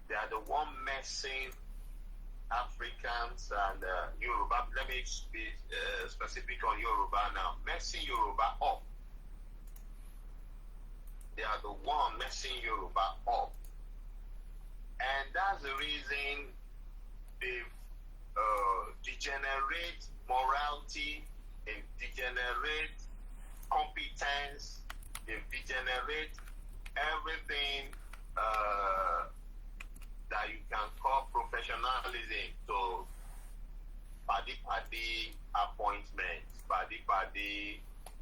They are the one messing Africans and Yoruba. Let me be specific on Yoruba now. Messing Yoruba up. They are the one messing Yoruba up. And that's the reason they degenerate morality, and degenerate competence, they degenerate everything that you can call professionalism to party appointments, party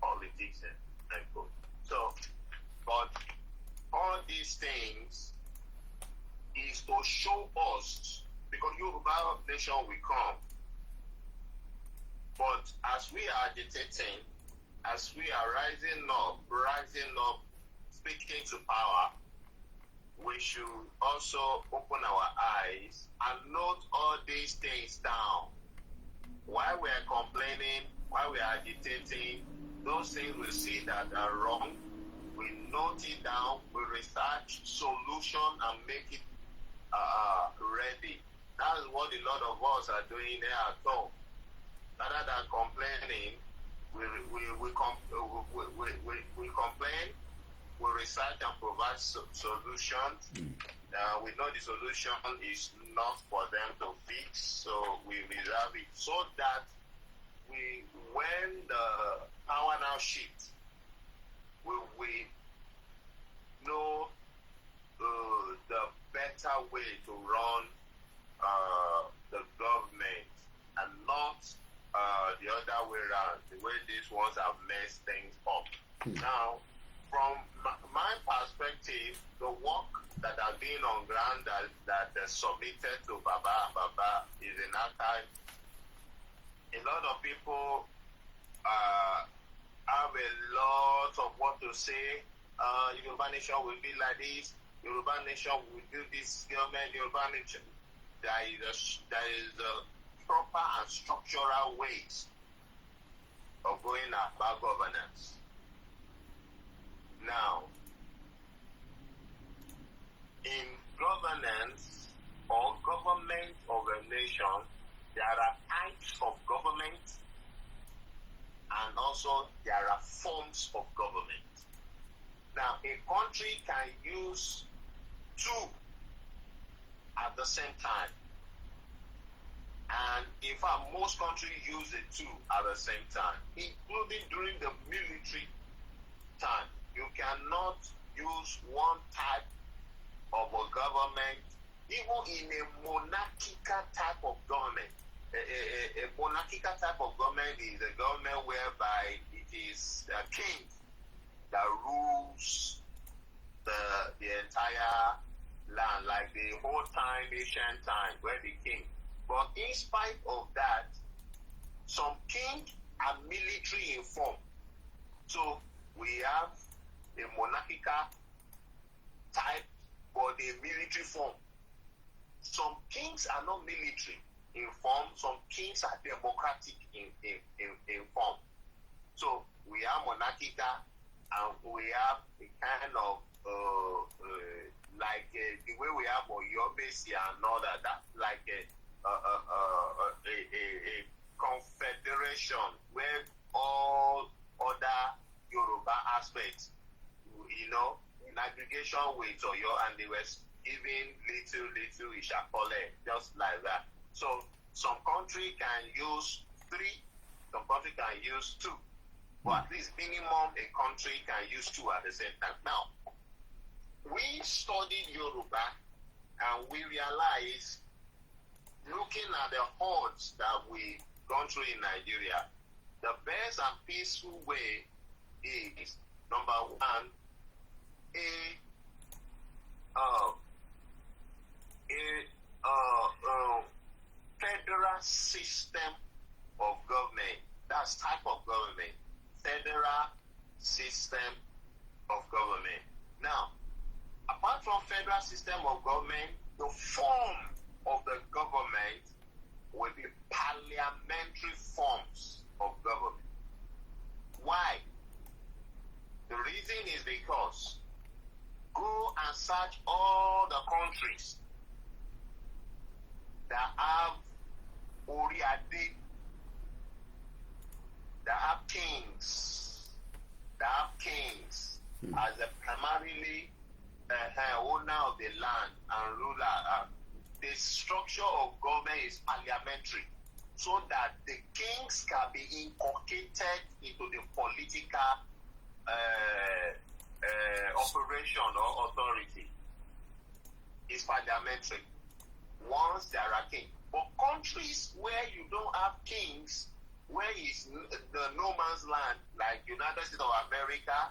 politics and so. So, but all these things is to show us, because Yoruba nation will come. But as we are agitating, as we are rising up, speaking to power, we should also open our eyes and note all these things down. While we are complaining, while we are agitating, those things we see that are wrong, we note it down, we research solution and make it ready. That's what a lot of us are doing there at home. Rather than complaining, we complain, we research and provide solutions. We know the solution is not for them to fix, so we reserve it so that when the power now shifts, we know the better way to run the government and not the other way around, the way these ones have messed things up. Now, from my perspective, the work that has been on ground that submitted to Baba is an archive. A lot of people have a lot of what to say. Yoruba nation will be like this. Yoruba nation will do this government. Yoruba nation. There is a proper and structural ways of going about governance. Now, in governance or government of a nation, there are types of government and also there are forms of government. Now, a country can use two at the same time. And in fact, most countries use the two at the same time, including during the military time. You cannot use one type of a government, even in a monarchical type of government. A a monarchical type of government is a government whereby it is a king that rules the entire land, like the whole time, ancient time, where the king. But in spite of that, some kings are military in form. So we have a monarchical type, but a military form. Some kings are not military in form, some kings are democratic in form. So we are monarchical, and we have a kind of the way we have OLAYOMI and all that. That's like a confederation where all other Yoruba aspects, in aggregation with Oyo, and they were giving little Ishakole, just like that. So some country can use 3, some country can use 2, but at least minimum a country can use 2 at the same time. Now, we studied Yoruba and we realized, looking at the hordes that we've gone through in Nigeria, the best and peaceful way is, number 1, a federal system of government. That's type of government. Federal system of government. Now, apart from federal system of government, the form of the government will be parliamentary forms of government. Why? The reason is because go and search all the countries that have Oriade, that have kings as a primarily owner of the land and ruler. The structure of government is parliamentary, so that the kings can be inculcated into the political operation or authority. It's parliamentary once there are kings. But countries where you don't have kings, where is the no man's land, like United States of America,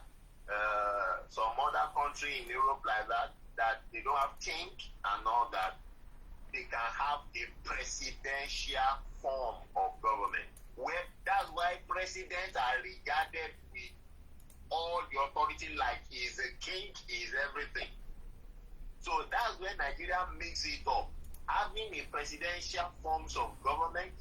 some other country in Europe like that, that they don't have king and all that, they can have a presidential form of government. Where that's why presidents are regarded with all the authority, like he is a king, he is everything. So that's where Nigeria makes it up. Having a presidential forms of government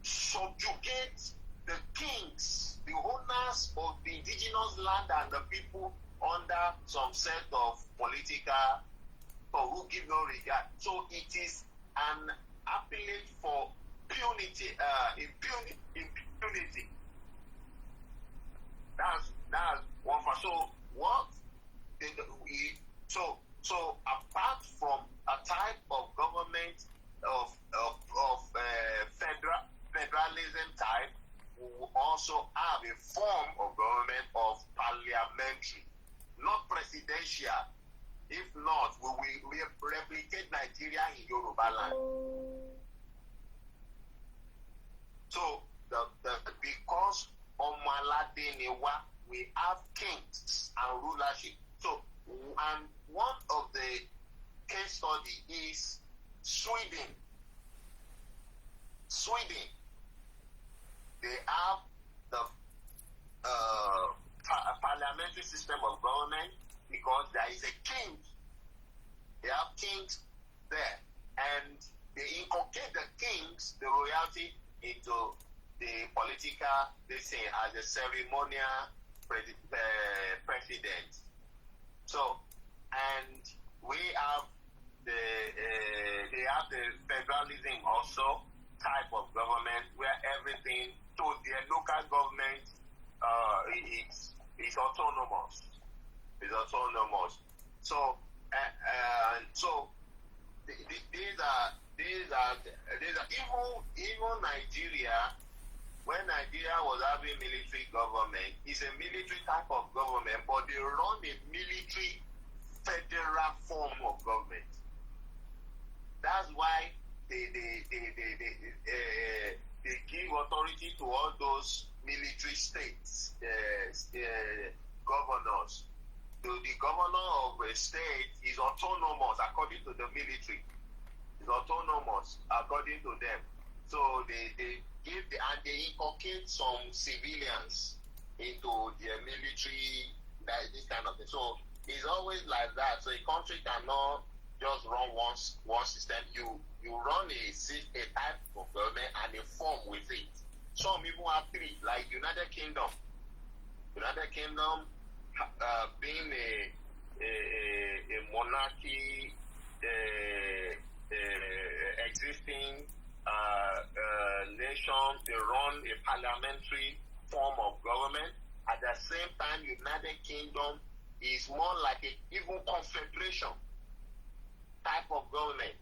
subjugate the kings, the owners of the indigenous land and the people under some set of political or who give no regard. So it is an appellate for impunity. That's one for. So what? So apart from a type of government of federalism type, we will also have a form of government of parliamentary, not presidential. If not, we will replicate Nigeria in Yoruba land. So because Omalade Newa, we have kings and rulership. So, and one of the case study is Sweden. They have the parliamentary system of government because there is a king. They have kings there, and they inculcate the kings, the royalty, into the political, they say, as a ceremonial president. So, and we have they have the federalism also type of government where everything to their local government is autonomous. It's autonomous. So these are even Nigeria. When Nigeria was having military government, it's a military type of government, but they run a military federal form of government. That's why they give authority to all those military states, governors. So the governor of a state is autonomous according to the military. Is autonomous according to them. So they give and they inculcate some civilians into their military, this kind of thing. So it's always like that. So a country cannot just run one system. You run a type of government and a form with it. Some even have three, like United Kingdom. United Kingdom being a monarchy existing nation, they run a parliamentary form of government. At the same time, United Kingdom is more like even confederation type of government.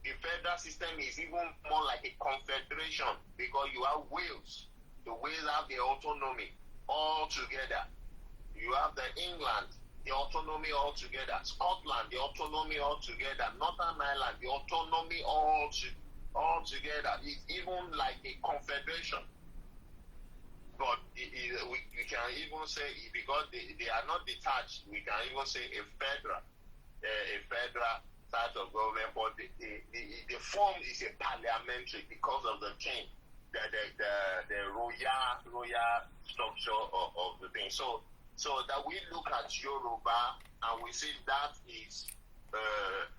The federal system is even more like a confederation because you have Wales. The Wales have their autonomy all together. You have the England, the autonomy all together. Scotland, the autonomy all together. Northern Ireland, the autonomy all together. It's even like a confederation. But we can even say, because they are not detached, we can even say a federal type of government, but the form is a parliamentary because of the king, the royal structure of the thing. So that we look at Yoruba and we see that is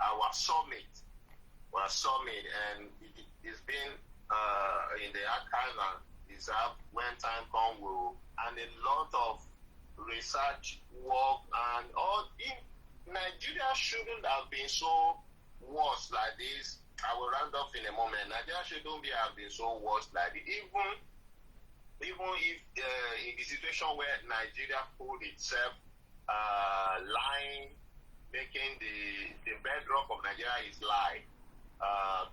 our summit, and it's been in the archive and is up when time comes, and a lot of research work and all. Nigeria shouldn't have been so worse like this. I will round up in a moment. Nigeria shouldn't have been so worse like this. Even if in the situation where Nigeria put itself lying, making the bedrock of Nigeria is lie,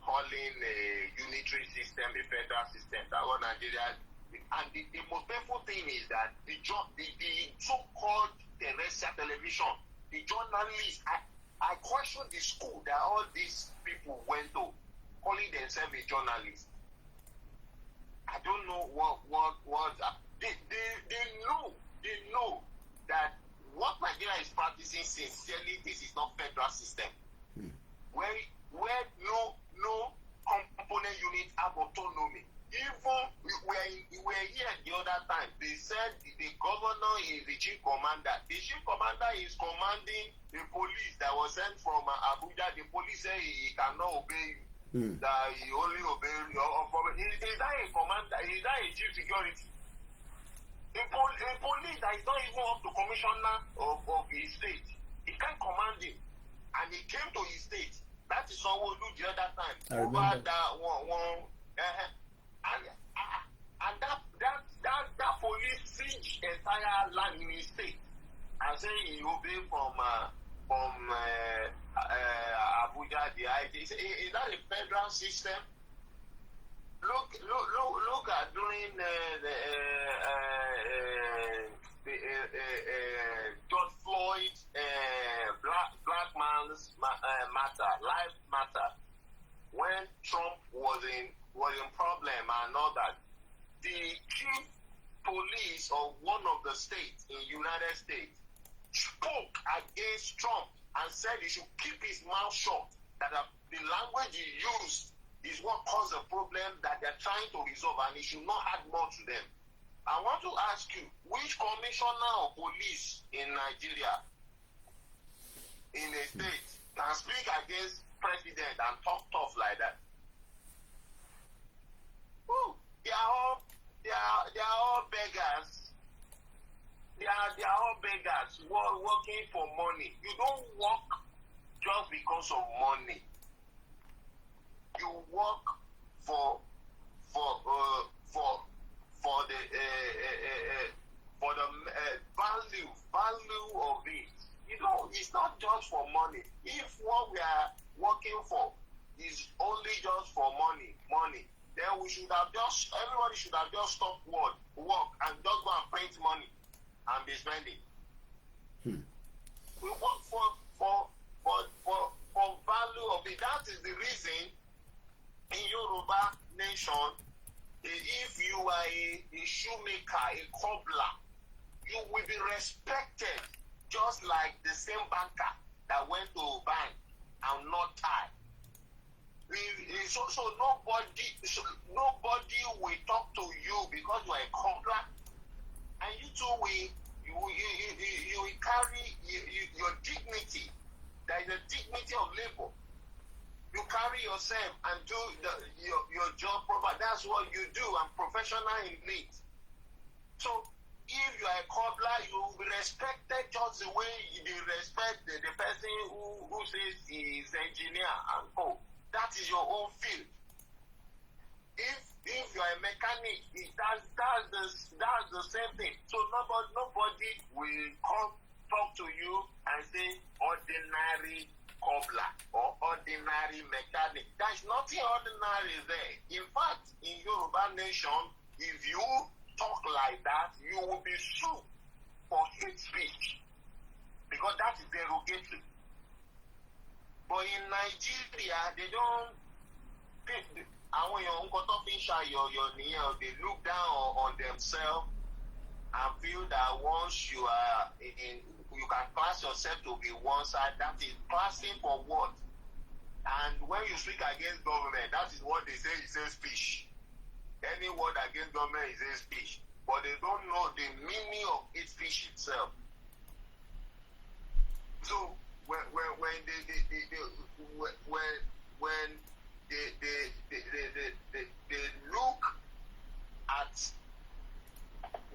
calling a unitary system a federal system. That was Nigeria. And the most painful thing is that the so-called terrestrial television, the journalists, I question the school that all these people went to, calling themselves a journalist. I don't know what they know that what Nigeria is practicing sincerely, this is not federal system. Where no component unit have autonomy. Even we were here the other time. They said the governor is the chief commander. The chief commander is commanding the police that was sent from Abuja. The police say he cannot obey you. That he only obey you. Is that a commander? Is that a chief security? A police that is not even up to commissioner of his state. He can't command him. And he came to his state. That is what we do the other time. Over that one. And that police siege entire land in his state and say he obey from Abuja the ID. Is that a federal system? Look at during the George Floyd black man's matter, life matter. When Trump was in problem and all that, the chief police of one of the states in United States spoke against Trump and said he should keep his mouth shut, that the language he used is what caused the problem that they're trying to resolve, and he should not add more to them. I want to ask you, which commissioner of police in Nigeria, in a state, can speak against president and talk tough like that? They are all beggars. They are all beggars working for money. You don't work just because of money. You work for the value of it. You know, it's not just for money. If what we are working for is only just for money, then everybody should have just stopped work and just go and print money and be spending. We work for value of it. That is the reason Yoruba nation, if you are a shoemaker, a cobbler, you will be respected just like the same banker that went to bank and not tie. So nobody will talk to you because you are a cobbler, and you too will carry your dignity. There is a dignity of labor. You carry yourself and do your job proper. That's what you do. I'm professional in it. So if you are a cobbler, you will be respected just the way you respect the person who says he is engineer and co. That is your own field. If you are a mechanic, that's the same thing. So nobody will come talk to you and say ordinary cobbler or ordinary mechanic. There's nothing ordinary there. In fact, in Yoruba nation, if you talk like that, you will be sued for hate speech because that is derogatory. But in Nigeria, they don't. They look down on themselves and feel that once you are you can class yourself to be one side. That is classing for what? And when you speak against government, that is what they say is a speech. Any word against government is a speech, but they don't know the meaning of its speech itself. So when they look at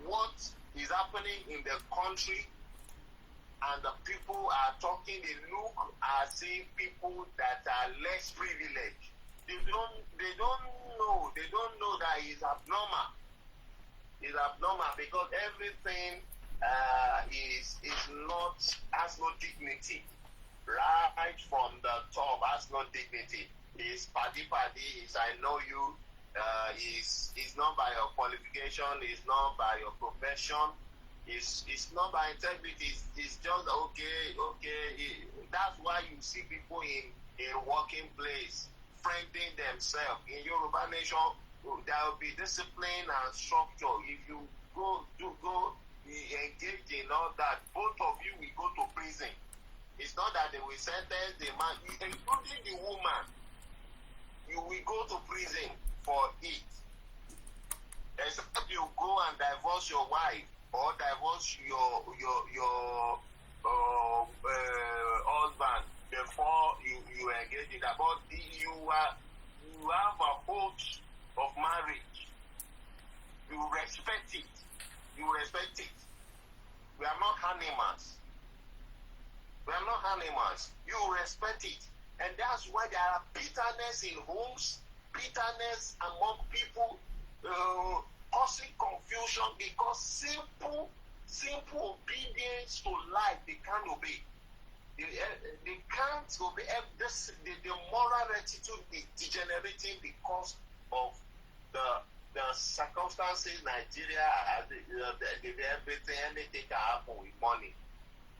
what is happening in the country and the people are talking, they look as if people that are less privileged. They don't know that it's abnormal. It's abnormal because everything has no dignity. Right from the top has no dignity. It's paddy, it's I know you, it's not by your qualification, it's not by your profession, it's not by integrity, it's just okay. That's why you see people in working place friending themselves. In Yoruba nation, there will be discipline and structure. If you go engage in all that, both of you will go to prison. It's not that they will sentence the man, including the woman. You will go to prison for it. Except you go and divorce your wife or divorce your husband before you engage in that. But you have a oath of marriage. You respect it. We are not animals. You respect it. And that's why there are bitterness in homes, bitterness among people, causing confusion because simple obedience to life they can't obey. They can't obey. The moral attitude is degenerating because of the circumstances Nigeria has. Everything, anything can happen with money.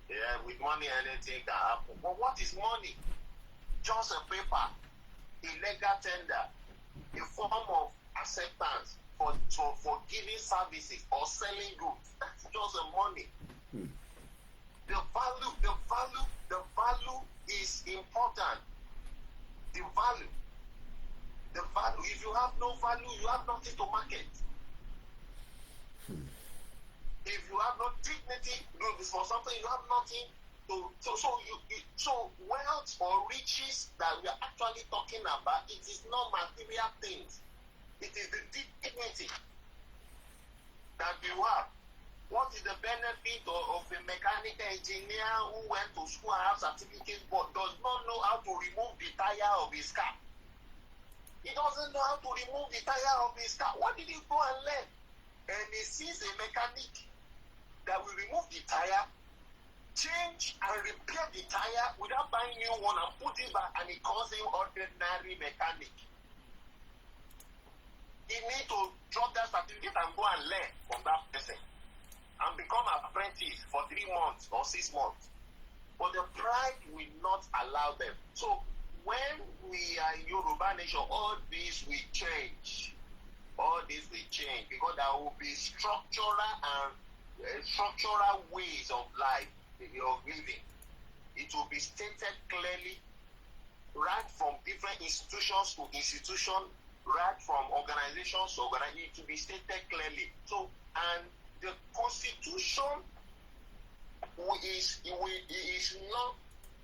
Yeah, with money, anything can happen. But what is money? Just a paper, a legal tender, a form of acceptance for giving services or selling goods. That's just the money. The value is important. The value. If you have no value, you have nothing to market. If you have no dignity, for something you have nothing to. So wealth or riches that we are actually talking about, it is not material things. It is the dignity that you have. What is the benefit of a mechanical engineer who went to school and has certificate but does not know how to remove the tire of his car? He doesn't know how to remove the tire of his car. What did he go and learn? And he sees a mechanic that will remove the tire, change and repair the tire without buying new one and put it back, and he calls him ordinary mechanic. He needs to drop that certificate and go and learn from that person and become an apprentice for 3 months or 6 months. But the pride will not allow them. So when we are in Yoruba nation, all this will change. All this will change because there will be structural ways of life, of living. It will be stated clearly, right from different institutions to institution, right from organizations to organization. It will be stated clearly. So, and the Constitution is not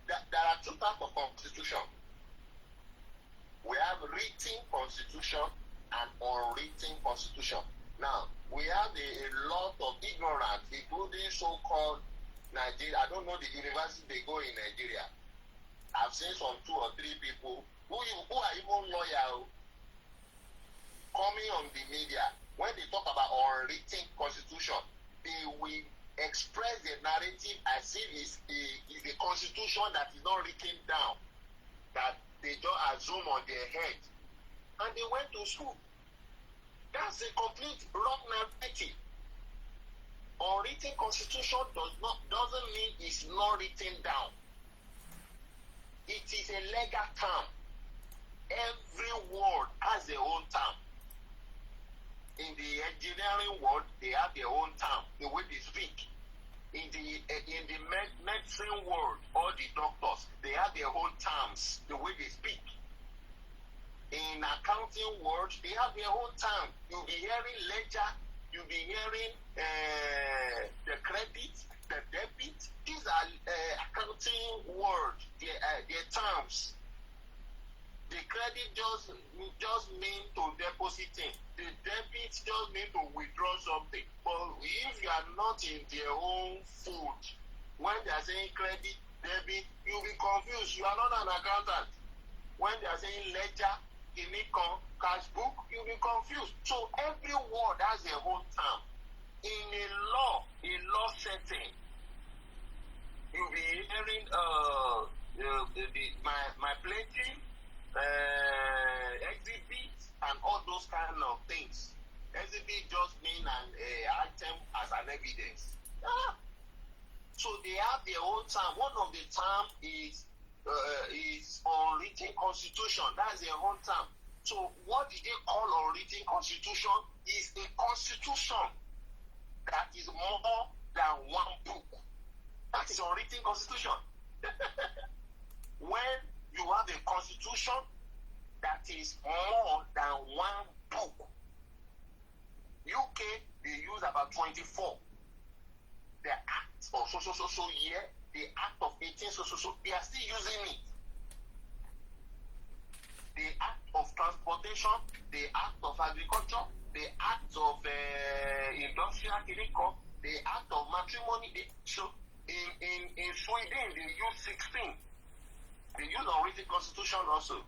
that there are two types of Constitution. We have written Constitution and unwritten Constitution. Now, we have a lot of ignorance, including so-called Nigeria. I don't know the university they go in Nigeria. I've seen some 2 or 3 people who are even lawyers coming on the media. When they talk about unwritten Constitution, they will express the narrative as if it's a constitution that is not written down, that they just assume on their head. And they went to school. That's a complete wrong narrative. Unwritten constitution doesn't mean it's not written down. It is a legal term. Every word has their own term. In the engineering world, they have their own term, the way they speak. In the medicine world, all the doctors, they have their own terms, the way they speak. In accounting world, they have their own term. You'll be hearing ledger, you'll be hearing the credit, the debit. These are accounting words, their terms. The credit just mean to deposit in. The debit just mean to withdraw something. But if you are not in their own food, when they are saying credit, debit, you'll be confused. You are not an accountant. When they are saying ledger, cash book, you'll be confused. So every word has their own term. In a law setting, you'll be hearing my plaintiff, exhibit, and all those kind of things. Exhibit just mean an item as an evidence. So they have their own term. One of the term is unwritten constitution. That's their own term. So what did they call unwritten constitution? Is a constitution that is more than one book. That is unwritten constitution. When you have a constitution that is more than one book. UK, they use about 24. The act of so year, the act of 18 they are still using it. The act of transportation, the act of agriculture, the act of industrial chemical, the act of matrimony. So in Sweden, they use 16. They use unwritten constitution also.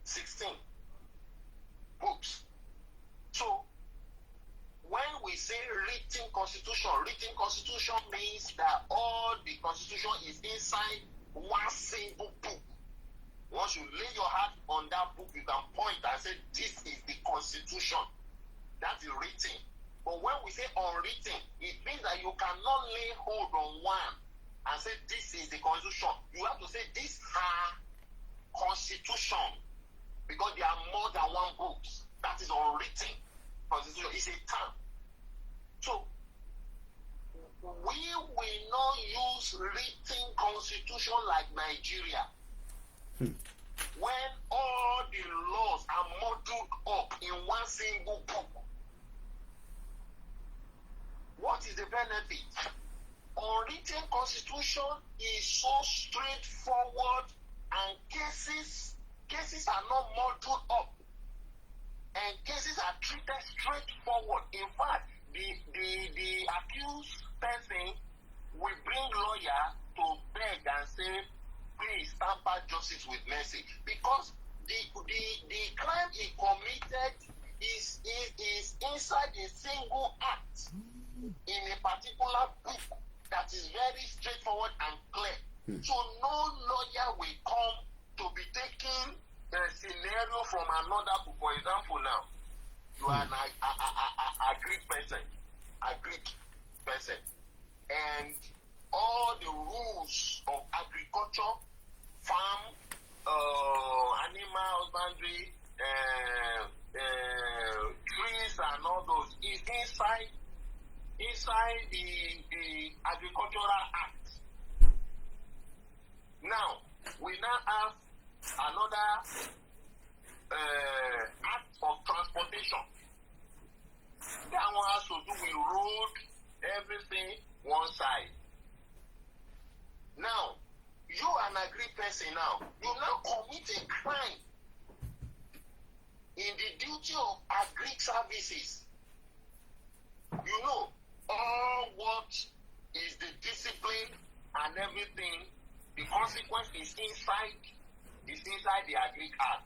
16 books. So when we say written constitution means that all the constitution is inside one single book. Once you lay your hand on that book, you can point and say, this is the constitution. That is written. But when we say unwritten, it means that you cannot lay hold on one and say, this is the constitution. You have to say, this are constitution. Because there are more than one book. That is unwritten. Constitution is a term. So, we will not use written constitution like Nigeria. When all the laws are modeled up in one single book. What is the benefit? Unwritten constitution is so straightforward and cases are not modeled up. And cases are treated straightforward. In fact, the accused person will bring lawyer to beg and say, please tamper justice with mercy. Because the crime he committed is inside a single act in a particular book that is very straightforward and clear. So no lawyer will come to be taking a scenario from another book. For example, now you are an agreed person, and all the rules of agriculture, farm, animal husbandry, trees and all those is inside the Agricultural Act. Now, we now have another Act of Transportation. That one has to do with road, everything, one side. Now, you an agri person now, you now commit a crime in the duty of agri services. You know, all what is the discipline and everything, the consequence is inside the Agri Act.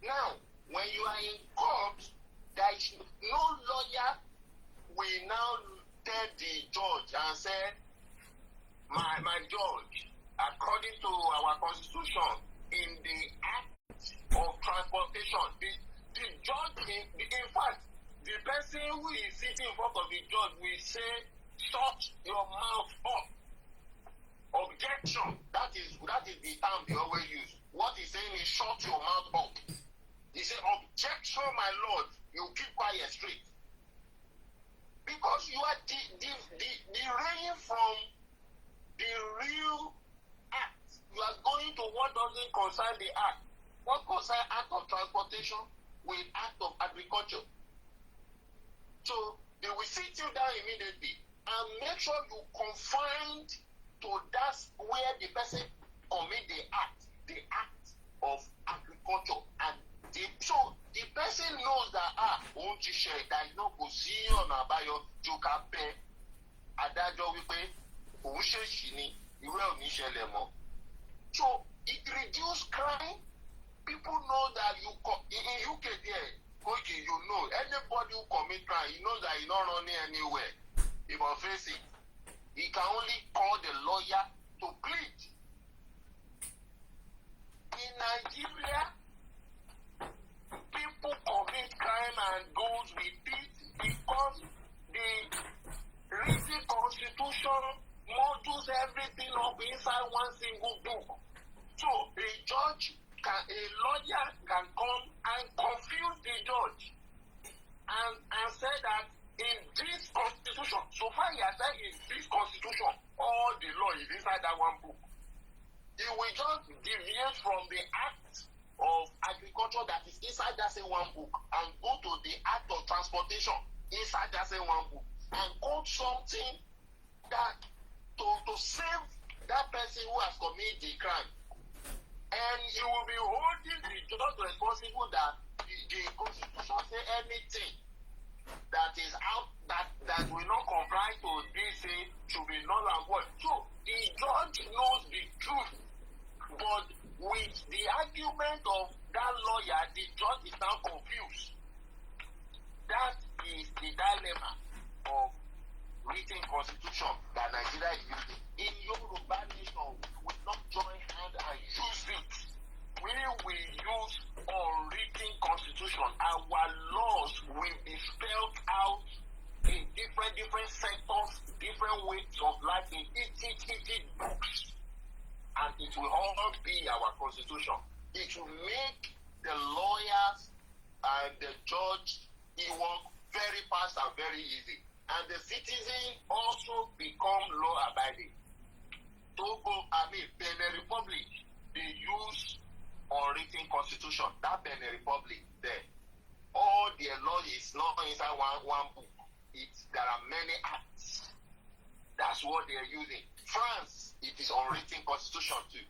Now, when you are in court, there is no lawyer will now tell the judge and say, my judge, according to our constitution, in the Act of Transportation, the judge, in fact, the person who is sitting in front of the judge will say, shut your mouth up. Objection. That is the term they always use. What he's saying is shut your mouth up. He said, objection, my lord, you keep quiet straight. Because you are derailing from the real act. You are going to what doesn't concern the act. What concerns Act of Transportation with Act of Agriculture. So they will sit you down immediately and make sure you confined to that where the person commit the act of agriculture. And so the person knows that won't you share that you know go see on abayo to campaign adájọ́ wípé òun ṣèṣì ni ìwé ò ní ṣẹlẹ̀ mọ́. So it reduce crime. People know that in UK there, Koiki, you know, anybody who commit crime, he knows that he's not running anywhere. He must face it. He can only call the lawyer to plead. In Nigeria, people commit crime and goes with it because the written constitution models everything up inside one single book. So a lawyer can come and confuse the judge and say that in this constitution, so far he has said in this constitution, all the law is inside that one book. He will just deviate from the Act of Agriculture that is inside that same one book and go to the Act of Transportation inside that same one book and quote something that to save that person who has committed the crime. And he will be holding the judge responsible that the constitution say anything that is out that will not comply to this thing should be null and void. So the judge knows the truth, but with the argument of that lawyer, the judge is now confused. That is the dilemma of written constitution that Nigeria is using. In Yoruba nation, we will not join hand and use it. We will use unwritten constitution. Our laws will be spelled out in different sectors, different ways of life, in each books. And it will all be our constitution. It will make the lawyers and the judge work very fast and very easy. And the citizen also become law-abiding. Benin Republic, they use unwritten constitution. That Benin Republic there, all their law is not inside one book. There are many acts. That's what they are using. France, it is unwritten constitution too.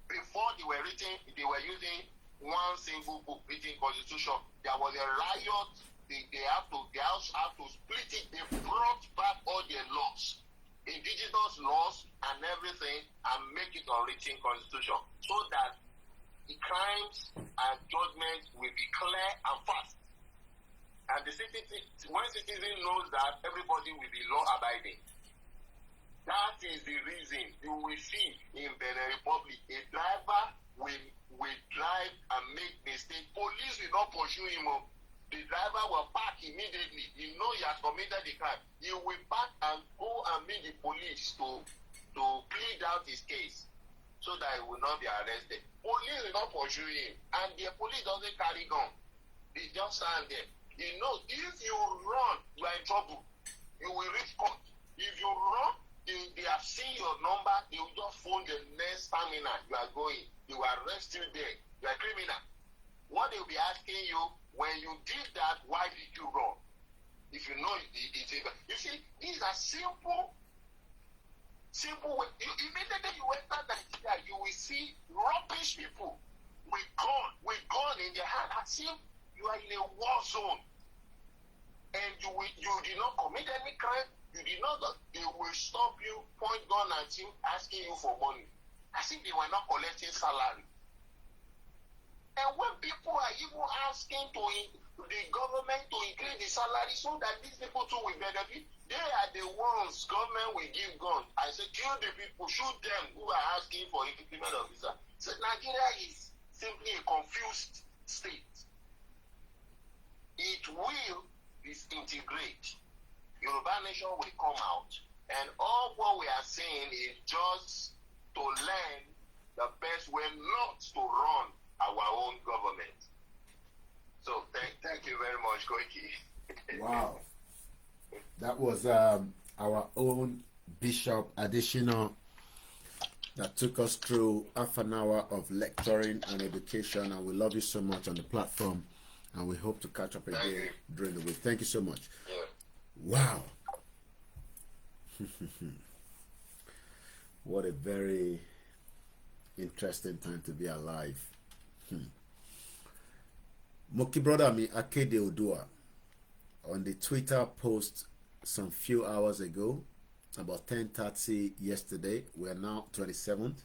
Before they were using one single book, written constitution. There was a riot. They have to split it. They brought back all their laws, indigenous laws and everything, and make it unwritten constitution so that the crimes and judgments will be clear and fast. And the when citizen knows that, everybody will be law-abiding. That is the reason you will see in Benin Republic, a driver will drive and make mistake. Police will not pursue him. The driver will park immediately. He knows he has committed the crime. He will park and go and meet the police to plead out his case. so that he will not be arrested. Police will not pursue him, and the police doesn't carry gun. They just stand there. He knows if you run, you are in trouble. You will reach court. If you run, they have seen your number, they will just phone the next terminal you are going. They will arrest you there. You are a criminal. What they will be asking you, when you did that, why did you run? If you know you see, these are simple way. Immediately you enter Nigeria, you will see rubbish people with gun in their hand, as if you are in a war zone. And you did not commit any crime. You did not. They will stop you, point gun at you, asking you for money, as if they were not collecting salary. And when people are even asking the government to increase the salary so that these people too will benefit, they are the ones government will give guns. I say, kill the people, shoot them who are asking for increment of visa. So Nigeria is simply a confused state. It will disintegrate. Yoruba nation will come out, and all what we are saying is just to learn the best way not to run our own government. So thank you very much, Koiki. Wow. That was our own Bishop Additional that took us through half an hour of lecturing and education, and we love you so much on the platform, and we hope to catch up again during the week. Thank you so much. Yeah. Wow. What a very interesting time to be alive. Moki brother mi Akede Odua on the Twitter post some few hours ago, about 10:30 yesterday. We are now 27th.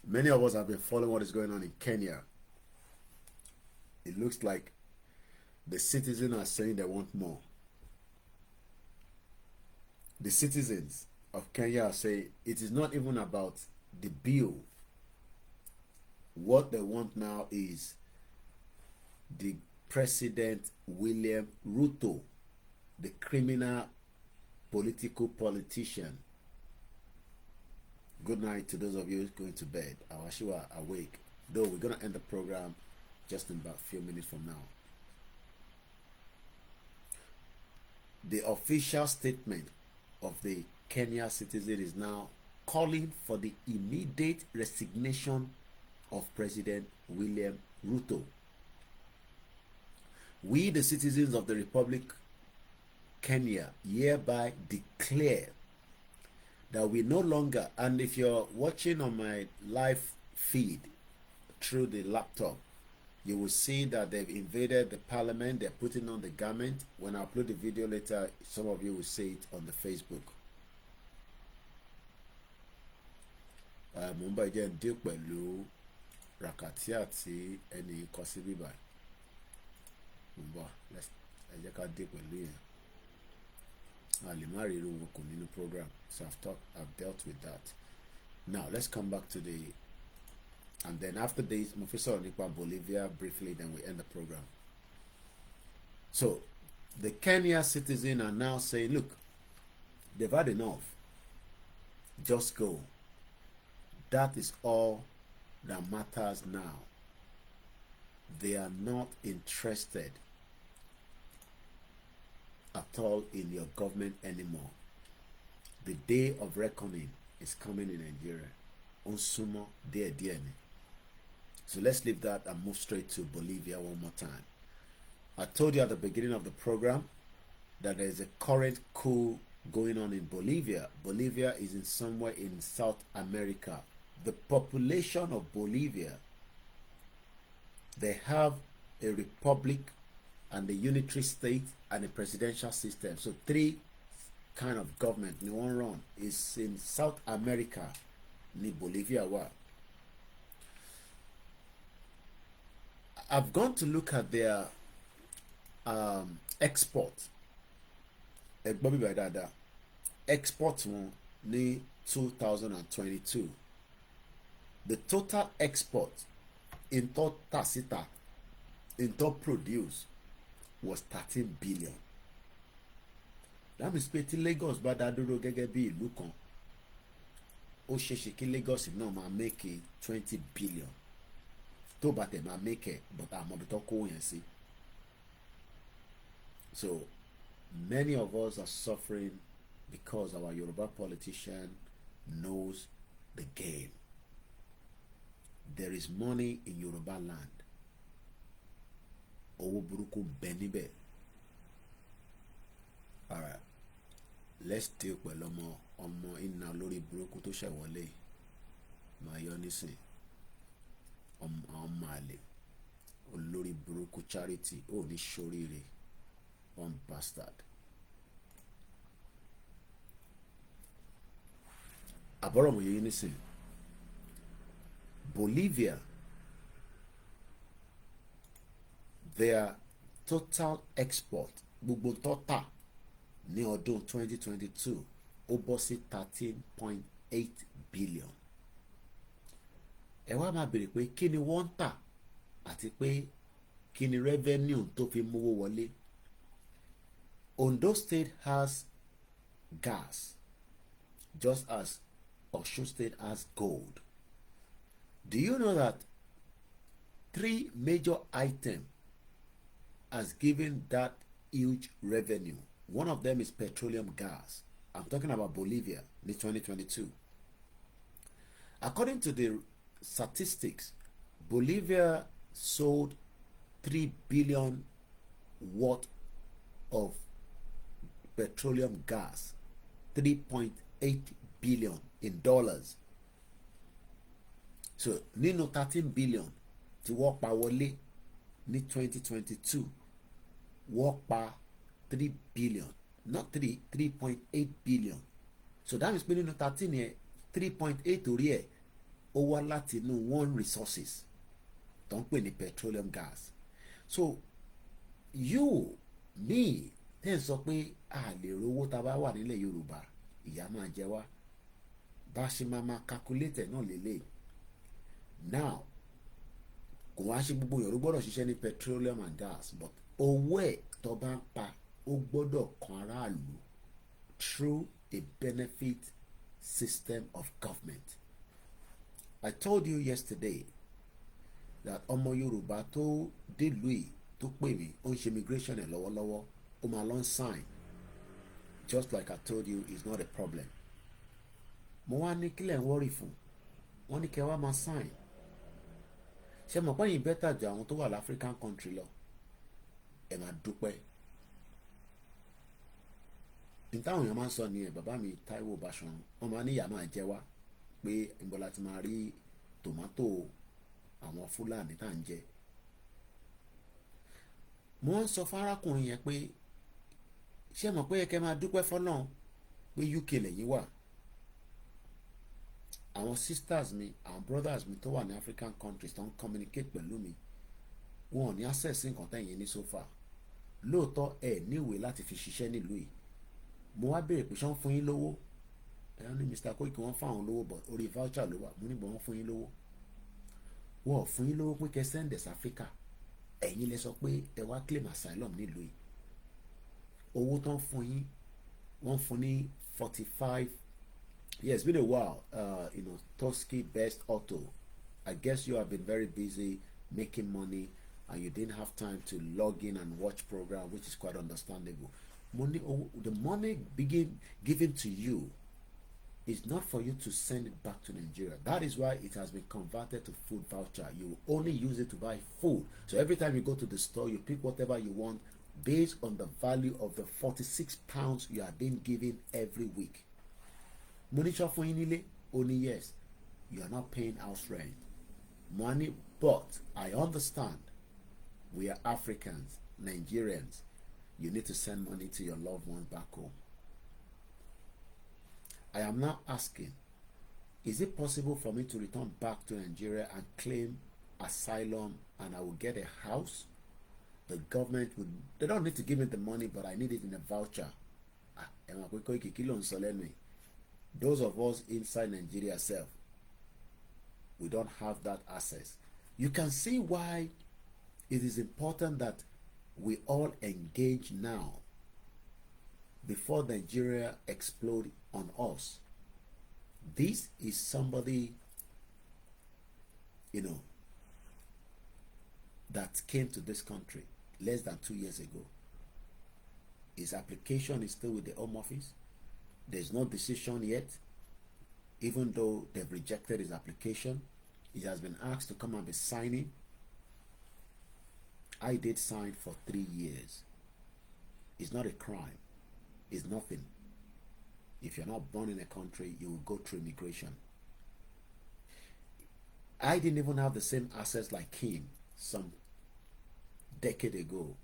Many of us have been following what is going on in Kenya. It looks like the citizens are saying they want more. The citizens of Kenya are saying it is not even about the bill. What they want now is the President William Ruto, the criminal political politician. Good night to those of you going to bed. I wish you are awake. Though we're going to end the program just in about a few minutes from now. The official statement of the Kenya citizen is now calling for the immediate resignation of President William Ruto. We, the citizens of the Republic Kenya, hereby declare that we no longer, and if you're watching on my live feed through the laptop, you will see that they've invaded the parliament. They're putting on the garment. When I upload the video later, some of you will see it on the Facebook. Mumbai jẹ́ dé pẹ̀lú rakati àti ẹni kọsí bíbá. Mumbai, ẹ jẹ́ ká dé pẹ̀lú yẹn. Alimari irú wọn kò nínú program, so I've dealt with that. Now let's come back to the, and then after this, mo fi sọ̀rọ̀ nípa Bolivia briefly, then we end the program. So the Kenya citizens are now saying, look, they've had enough. Just go. That is all that matters now. They are not interested at all in your government anymore. The day of reckoning is coming in Nigeria. Onsumo dear dear. So let's leave that and move straight to Bolivia one more time. I told you at the beginning of the program that there is a current coup going on in Bolivia. Bolivia is in somewhere in South America. The population of Bolivia, they have a republic and a unitary state and a presidential system. So three kind of government in one run is in South America. Ni Bolivia wa. I've gone to look at their export. Export one ni 2022. The total export in total produce was 13 billion. That means pé tí Lagos bá dá dúró gẹ́gẹ́ bí ìlú kan, ó ṣeéṣe kí Lagos náà máa make 20 billion tó bá tẹ̀ máa make ẹ̀ but àmọ́ bí tó kó yẹn sí. So many of us are suffering because our Yoruba politician knows the game. There is money in Yoruba land. Owó burúkú bẹ níbẹ̀. Alright, let's deal pẹ̀lú ọmọ iná lórí burúkú tó ṣẹ̀ wọlé. Máa yọ nísìn. Ọmọ àlè. Olórí burúkú Charity. Ó ní ṣoríire. One bastard. Àbọ̀rọ̀ mo yẹ nísìn. Bolivia, their total export gbogbo tọ́tà ní ọdún 2022 ó bọ́ sí 13.8 billion. Ẹ wá máa bèrè pé kí ni wọ́n ń tà àti pé kí ni revenue tó fi mówó wọlé. Ondo State has gas just as Osun State has gold. Do you know that 3 major items has given that huge revenue? One of them is petroleum gas. I'm talking about Bolivia in 2022. According to the statistics, Bolivia sold 3 billion worth of petroleum gas, 3.8 billion in dollars. So nínú 13 billion tí wọ́n pa wọlé ní 2022 wọ́n pa 3 billion, not 3.8 billion. So that means pé nínú 13 yẹn 3.8 orí ẹ̀ ó wá láti inú one resources tó ń pè ní petroleum gas. So you me tẹ́ ń sọ pé a lè rówó tá a bá wà nílẹ̀ Yorùbá ìyà máa jẹ wá bá ṣe máa calculate náà lélẹ̀. Now kò wá ṣe gbogbo èèyàn ló gbọ́dọ̀ ṣiṣẹ́ ní petroleum and gas, but owó ẹ̀ tó bá ń pa ó gbọ́dọ̀ kan aráàlú through a benefit system of government. I told you yesterday that ọmọ Yorùbá tó délùú yìí tó pè mí ó ń ṣe immigration ẹ̀ lọ́wọ́lọ́wọ́ ó máa lọ sign, just like I told you, is not a problem. Mo wá ní kílẹ̀ ń wọ́rì fún wọ́n ní kẹ́ wá máa sign. Ṣé mọ̀ pé yín bẹ́tà jù àwọn tó wà l'African country lọ? Ẹ máa dúpẹ́. Ní táwọn èèyàn máa ń sọ nìyẹn, bàbá mi Táíwò Báṣọ̀run wọ́n máa ní ìyà máa jẹ wá pé ìbọ̀lá ti máa rí tòmátò àwọn Fúlàní tá à ń jẹ. Mo ń sọ fárákùnrin yẹn pé ṣé mọ̀ pé ẹ kẹ́ máa dúpẹ́ fọ́nà pé UK lẹ́yìn wà. Àwọn sisters mi àwọn brothers mi tó wà ní African countries tó ń communicate pẹ̀lú mi wọn ò ní access nǹkan tẹ̀yìn ní so far. Lóòótọ́ ẹ níwèé láti fi ṣiṣẹ́ nílùú yìí. Mo wá béèrè pé ṣé wọ́n fún yín lówó? Ẹ̀rọ ní Mr. Koiki wọ́n fáwọn lówó bọ̀ orí voucher ló wà. Mo ní bọ̀ wọ́n fún yín lówó. Wọ́n ò fún yín lówó pé kẹ́ send us Africa. Ẹ̀yin lẹ sọ pé ẹ wá claim asylum nílùú yìí. Owó tán fún yín wọ́n fún ní 45. Yeah, it's been a while. Toski Best Auto. I guess you have been very busy making money and you didn't have time to log in and watch program, which is quite understandable. The money given to you is not for you to send it back to Nigeria. That is why it has been converted to food voucher. You only use it to buy food. So every time you go to the store, you pick whatever you want based on the value of the 46 pounds you are being given every week. Monitor for inile, only yes, you are not paying house rent. Money, but I understand we are Africans, Nigerians. You need to send money to your loved ones back home. I am now asking, is it possible for me to return back to Nigeria and claim asylum and I will get a house? The government would, they don't need to give me the money, but I need it in a voucher. Those of us inside Nigeria self, we don't have that access. You can see why it is important that we all engage now before Nigeria explode on us. This is somebody, you know, that came to this country less than 2 years ago. His application is still with the Home Office. There's no decision yet. Even though they've rejected his application, he has been asked to come and be signing. I did sign for 3 years. It's not a crime. It's nothing. If you're not born in a country, you will go through immigration. I didn't even have the same access like him some decade ago.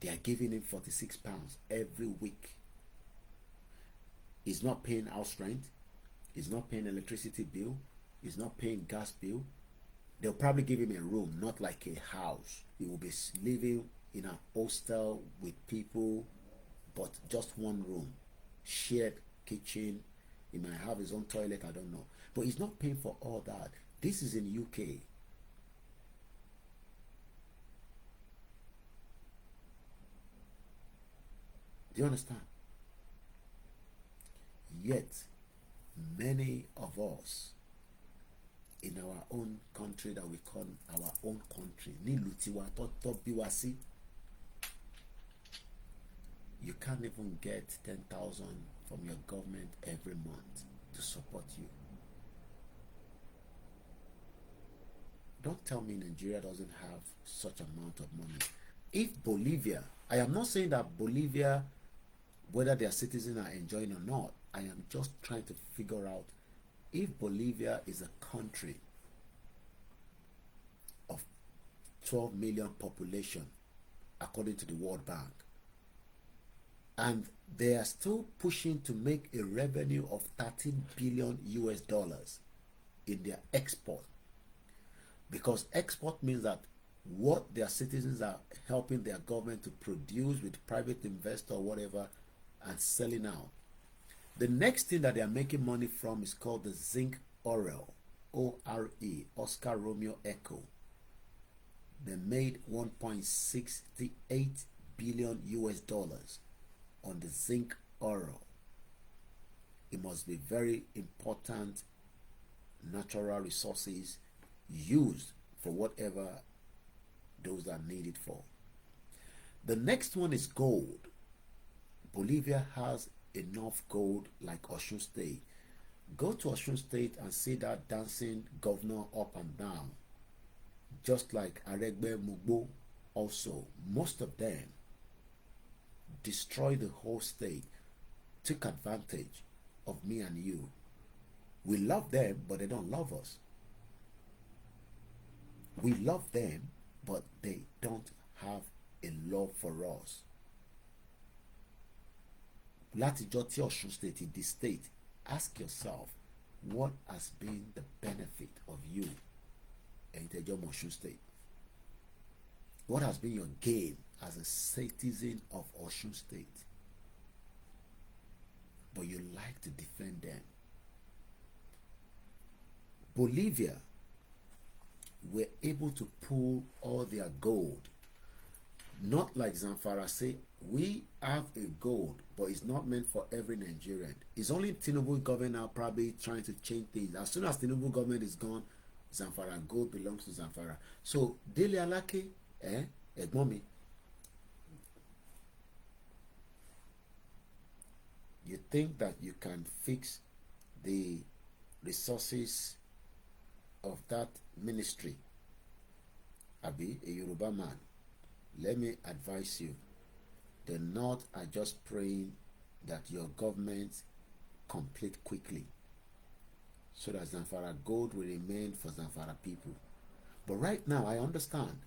They are giving him £46 every week. He's not paying house rent. He's not paying electricity bill. He's not paying gas bill. They'll probably give him a room, not like a house. He will be living in a hostel with people, but just one room, shared kitchen. He might have his own toilet, I don't know. But he's not paying for all that. This is in UK. Do you understand? Yet, many of us in our own country that we call our own country, you can't even get 10,000 from your government every month to support you. Don't tell me Nigeria doesn't have such amount of money. If Bolivia, I am not saying that Bolivia, whether their citizens are enjoying or not, I am just trying to figure out if Bolivia is a country of 12 million population, according to the World Bank, and they are still pushing to make a revenue of 13 billion US dollars in their export, because export means that what their citizens are helping their government to produce with private investor or whatever and selling out. The next thing that they are making money from is called the zinc oil, O-R-E, Oscar Romeo Echo. They made 1.68 billion US dollars on the zinc oil. It must be very important natural resources used for whatever those are needed for. The next one is gold. Bolivia has enough gold like Osun State. Go to Osun State and see that dancing governor up and down, just like Aregbe Mugbo. Also, most of them destroyed the whole state, took advantage of me and you. We love them, but they don't love us. We love them, but they don't have a love for us. Látijọ́ tí Ọ̀ṣun State, the state, ask yourself, what has been the benefit of you, ẹ̀yin Ọ̀ṣun State? What has been your gain as a citizen of Ọ̀ṣun State? But you like to defend them. Bolivia were able to pull all their gold. Not like Zamfara say, we have a gold, but it's not meant for every Nigerian. It's only Tinubu government now probably trying to change things. As soon as Tinubu government is gone, Zamfara gold belongs to Zamfara. So, Dele Alake, ẹ̀gbọ́n mi, you think that you can fix the resources of that ministry? Abi, a Yoruba man, let me advise you. The North are just praying that your government complete quickly, so that Zamfara gold will remain for Zamfara people. But right now, I understand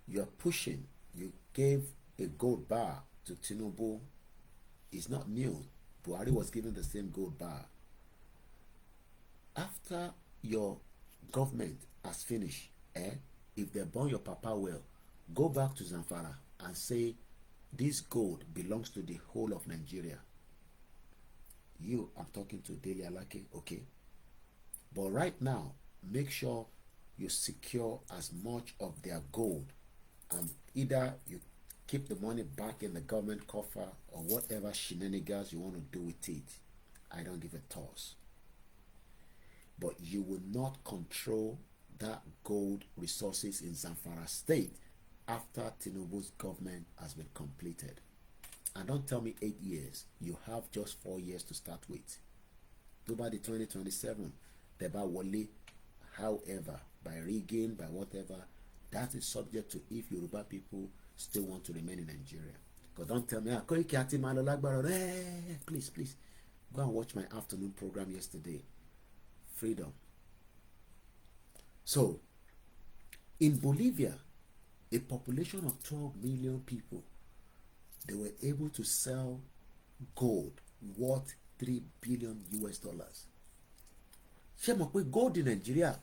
you're pushing. You gave a gold bar to Tinubu. It's not new. Buhari was given the same gold bar. After your government has finished, if they burn your papa well, go back to Zamfara and say, this gold belongs to the whole of Nigeria. You, I'm talking to Dele Alake, okay? But right now, make sure you secure as much of their gold, and either you keep the money back in the government coffer or whatever shenanigans you want to do with it. I don't give a toss. but you will not control that gold resources in Zamfara State after Tinubu's government has been completed. And don't tell me 8 years. You have just 4 years to start with. To by the 2027, Deba Wale, however, by rigging, by whatever, that is subject to if Yoruba people still want to remain in Nigeria. Because don't tell me, please, go and watch my afternoon program yesterday. Freedom. So, in Bolivia, a population of 12 million people, they were able to sell gold worth $3 billion US. Gold in Nigeria,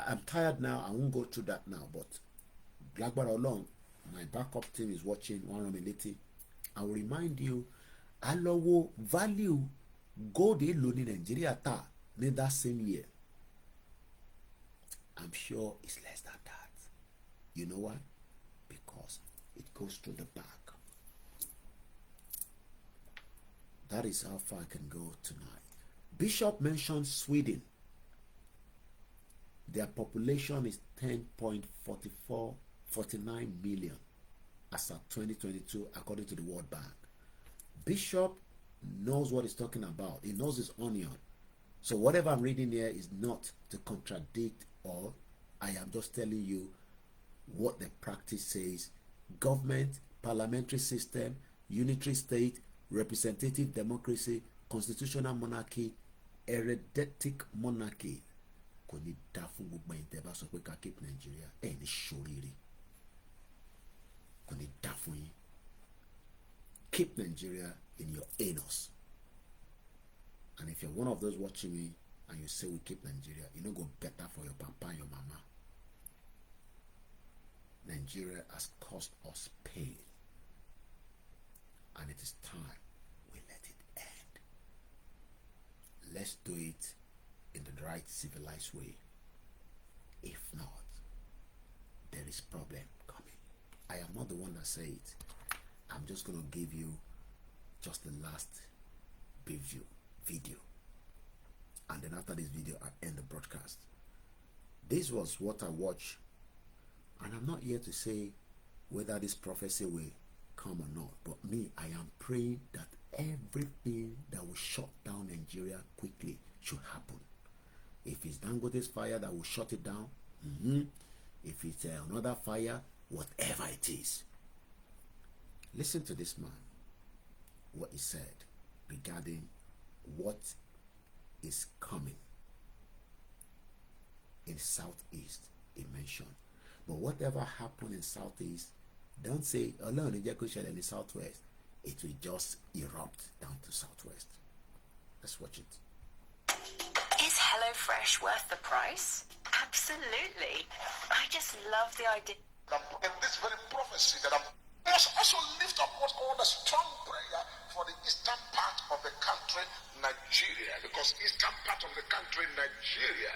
I'm tired now, I won't go through that now, but Blackbar along, my backup team is watching, I will remind you, Alowo value gold in Nigeria ta in that same year. I'm sure it's less than that. You know why? Because it goes through the back. That is how far I can go tonight. Bishop mentioned Sweden. Their population is 10.49 million as of 2022, according to the World Bank. Bishop knows what he's talking about. He knows his onion. So whatever I'm reading here is not to contradict, or I am just telling you what the practice says. Government, parliamentary system, unitary state, representative democracy, constitutional monarchy, heretic monarchy. Kò ní dá fún gbogbo ẹ̀yin tẹ́ bá sọ pé ká keep Nigeria ẹ̀ ní ṣoríire. Kò ní dá fún yín. Keep Nigeria in your anus. And if you're one of those watching me and you say we keep Nigeria, you don't go better for your papa and your mama. Nigeria has caused us pain. And it is time we let it end. Let's do it in the right civilized way. If not, there is problem coming. I am not the one that say it. I'm just going to give you just the last preview video. And then after this video, I end the broadcast. This was what I watched. And I'm not here to say whether this prophecy will come or not. But me, I am praying that everything that will shut down Nigeria quickly should happen. If it's Dangote's fire that will shut it down, if it's another fire, whatever it is. Listen to this man, what he said regarding what is coming in Southeast, he mentioned. But whatever happened in Southeast, don't say, oh no, in the Southwest. It will just erupt down to Southwest. Let's watch it. Is HelloFresh worth the price? Absolutely. I just love the idea. In this very prophecy that I must also lift up what's called a strong prayer for the eastern part of the country, Nigeria. Because eastern part of the country, Nigeria,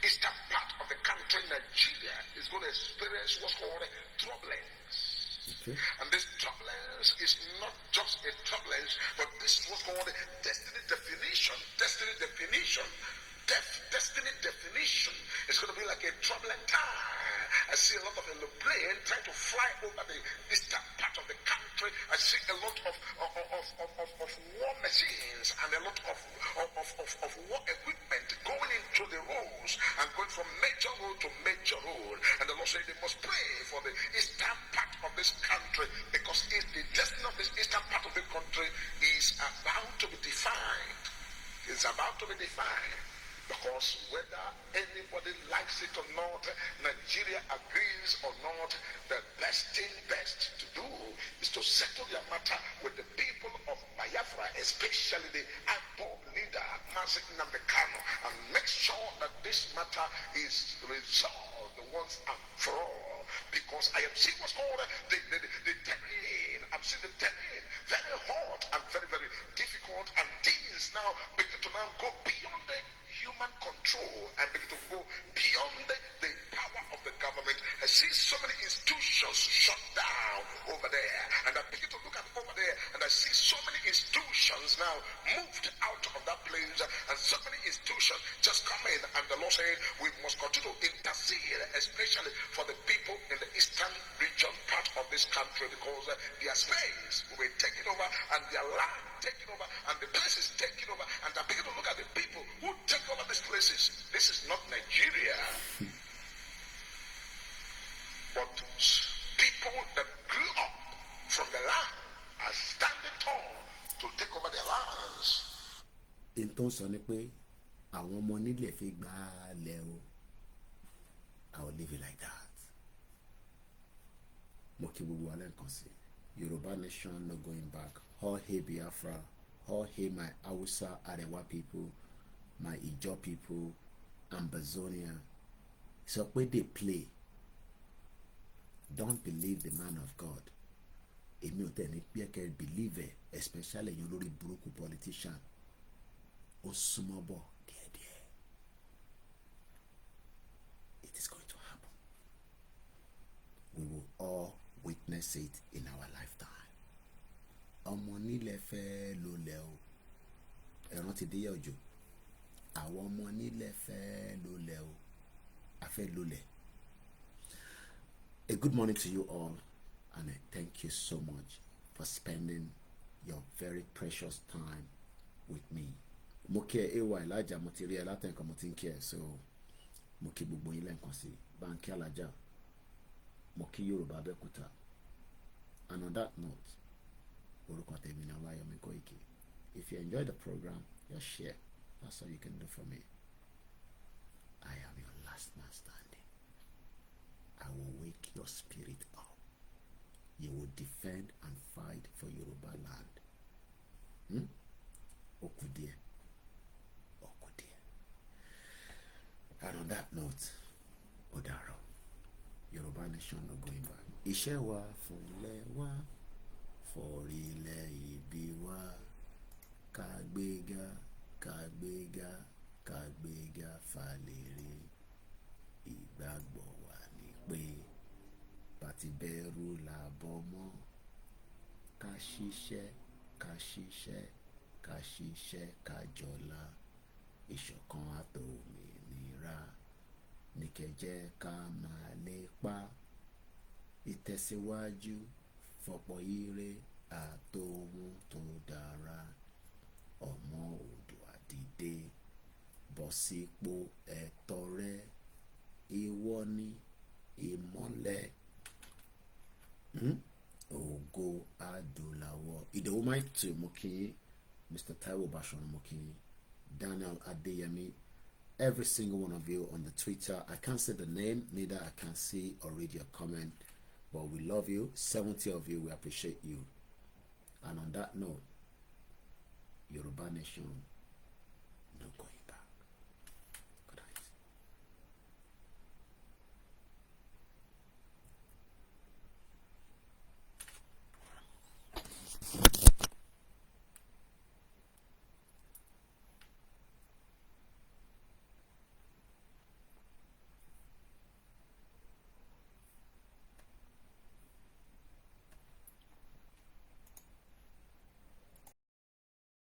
eastern part of the country, Nigeria, is going to experience what's called turbulence. Okay. And this turbulence is not just a turbulence, but this is what's called destiny definition. Destiny definition. Destiny definition is going to be like a turbulent time. I see a lot of aeroplane trying to fly over the eastern part of the country. I see a lot of war machines and a lot of war equipment going into the roads and going from major road to major road. And the Lord said they must pray for the eastern part of this country, because the destiny of this eastern part of the country is about to be defined. It's about to be defined. Because whether anybody likes it or not, Nigeria agrees or not, the best thing best to do is to settle your matter with the people of Biafra, especially the IPOB leader, Mazi Nnamdi Kanu, and make sure that this matter is resolved once and for all. Because I am seeing what's called the terrain. I'm seeing the terrain very hot and very, very difficult, and things now begin to now go beyond the human control and begin to go beyond the power of the government. I see so many institutions shut down over there, and I begin to look at over there, and I see so many institutions now moved out of that place, and so many institution just come in, and the Lord said we must continue to intercede, especially for the people in the eastern region part of this country, because their space will be taken over and their land taken over and the places taken over, and I begin to look at the people who take over these places. This is not Nigeria, but people that grew up from the land are standing tall to take over their lands. In tó ń sọ ni pé àwọn ọmọ nílẹ̀ fi gbà á lẹ̀ o. I will leave it like that. Mo kí gbogbo wa lẹ́ẹ̀kan sí. Yoruba nation no going back. All hail Biafra. All hail my Hausa Arewa people, my Ijaw people, Ambazonia. So when they play, don't believe the man of God. Èmi ò tẹ̀ ní pé kẹ́ believe it, especially your lórí burúkú politician. Ó súnmọ́ bọ̀ díẹ̀díẹ̀. It is going to happen. We will all witness it in our lifetime. Ọmọ nílẹ̀ fẹ́ lólẹ̀ o. Ẹ̀ràn ti díyẹ̀ òjò. Àwọn ọmọ nílẹ̀ fẹ́ lólẹ̀ o. A fẹ́ lólẹ̀. A good morning to you all, and I thank you so much for spending your very precious time with me. Mo kí ẹ AY Elijah, mo ti rí ẹ látẹ̀kọ́ mo ti ń kí ẹ, so mo kí gbogbo yín lẹ́ẹ̀kan sí. Báńkì Alájà, mo kí Yorùbá Abẹ́òkúta. And on that note, orúkọ tèmi ni Olayomi Koiki. If you enjoy the program, just share. That's all you can do for me. I am your last man standing. I will wake your spirit up. You will defend and fight for Yoruba land. Okudie. Okudie. And on that note, Odaro. Yoruba nation no going back. Iṣẹ́ wa fúnlẹ̀ wa, forílẹ̀ ìbí wa, kàgbéga, kàgbéga, kàgbéga falẹ̀rẹ̀. Ìgbàgbọ́ wa ni pé bàtí bẹ̀rù làbọ̀ mọ́. Ká ṣiṣẹ́, ká ṣiṣẹ́, ká ṣiṣẹ́, ká jọlá. Ìṣọ̀kan àtòmìnira ní kẹjẹ́ ká máa lépa. Ìtẹ̀síwájú fọ̀pọ̀ ire àtòhun tó dára. Ọmọ Oòduà dìde, bọ́ sípò ẹ̀tọ́ rẹ. Ìwọ ni ìmọ́lẹ̀. Ògo Adúláwọ̀. Ìdòwú Máìtì mo kí, Mr. Taiwo Bashan mo kí, Daniel Adeyemi, every single one of you on the Twitter. I can't say the name, neither I can see or read your comment, but we love you. 70 of you, we appreciate you. And on that note, Yoruba nation no going.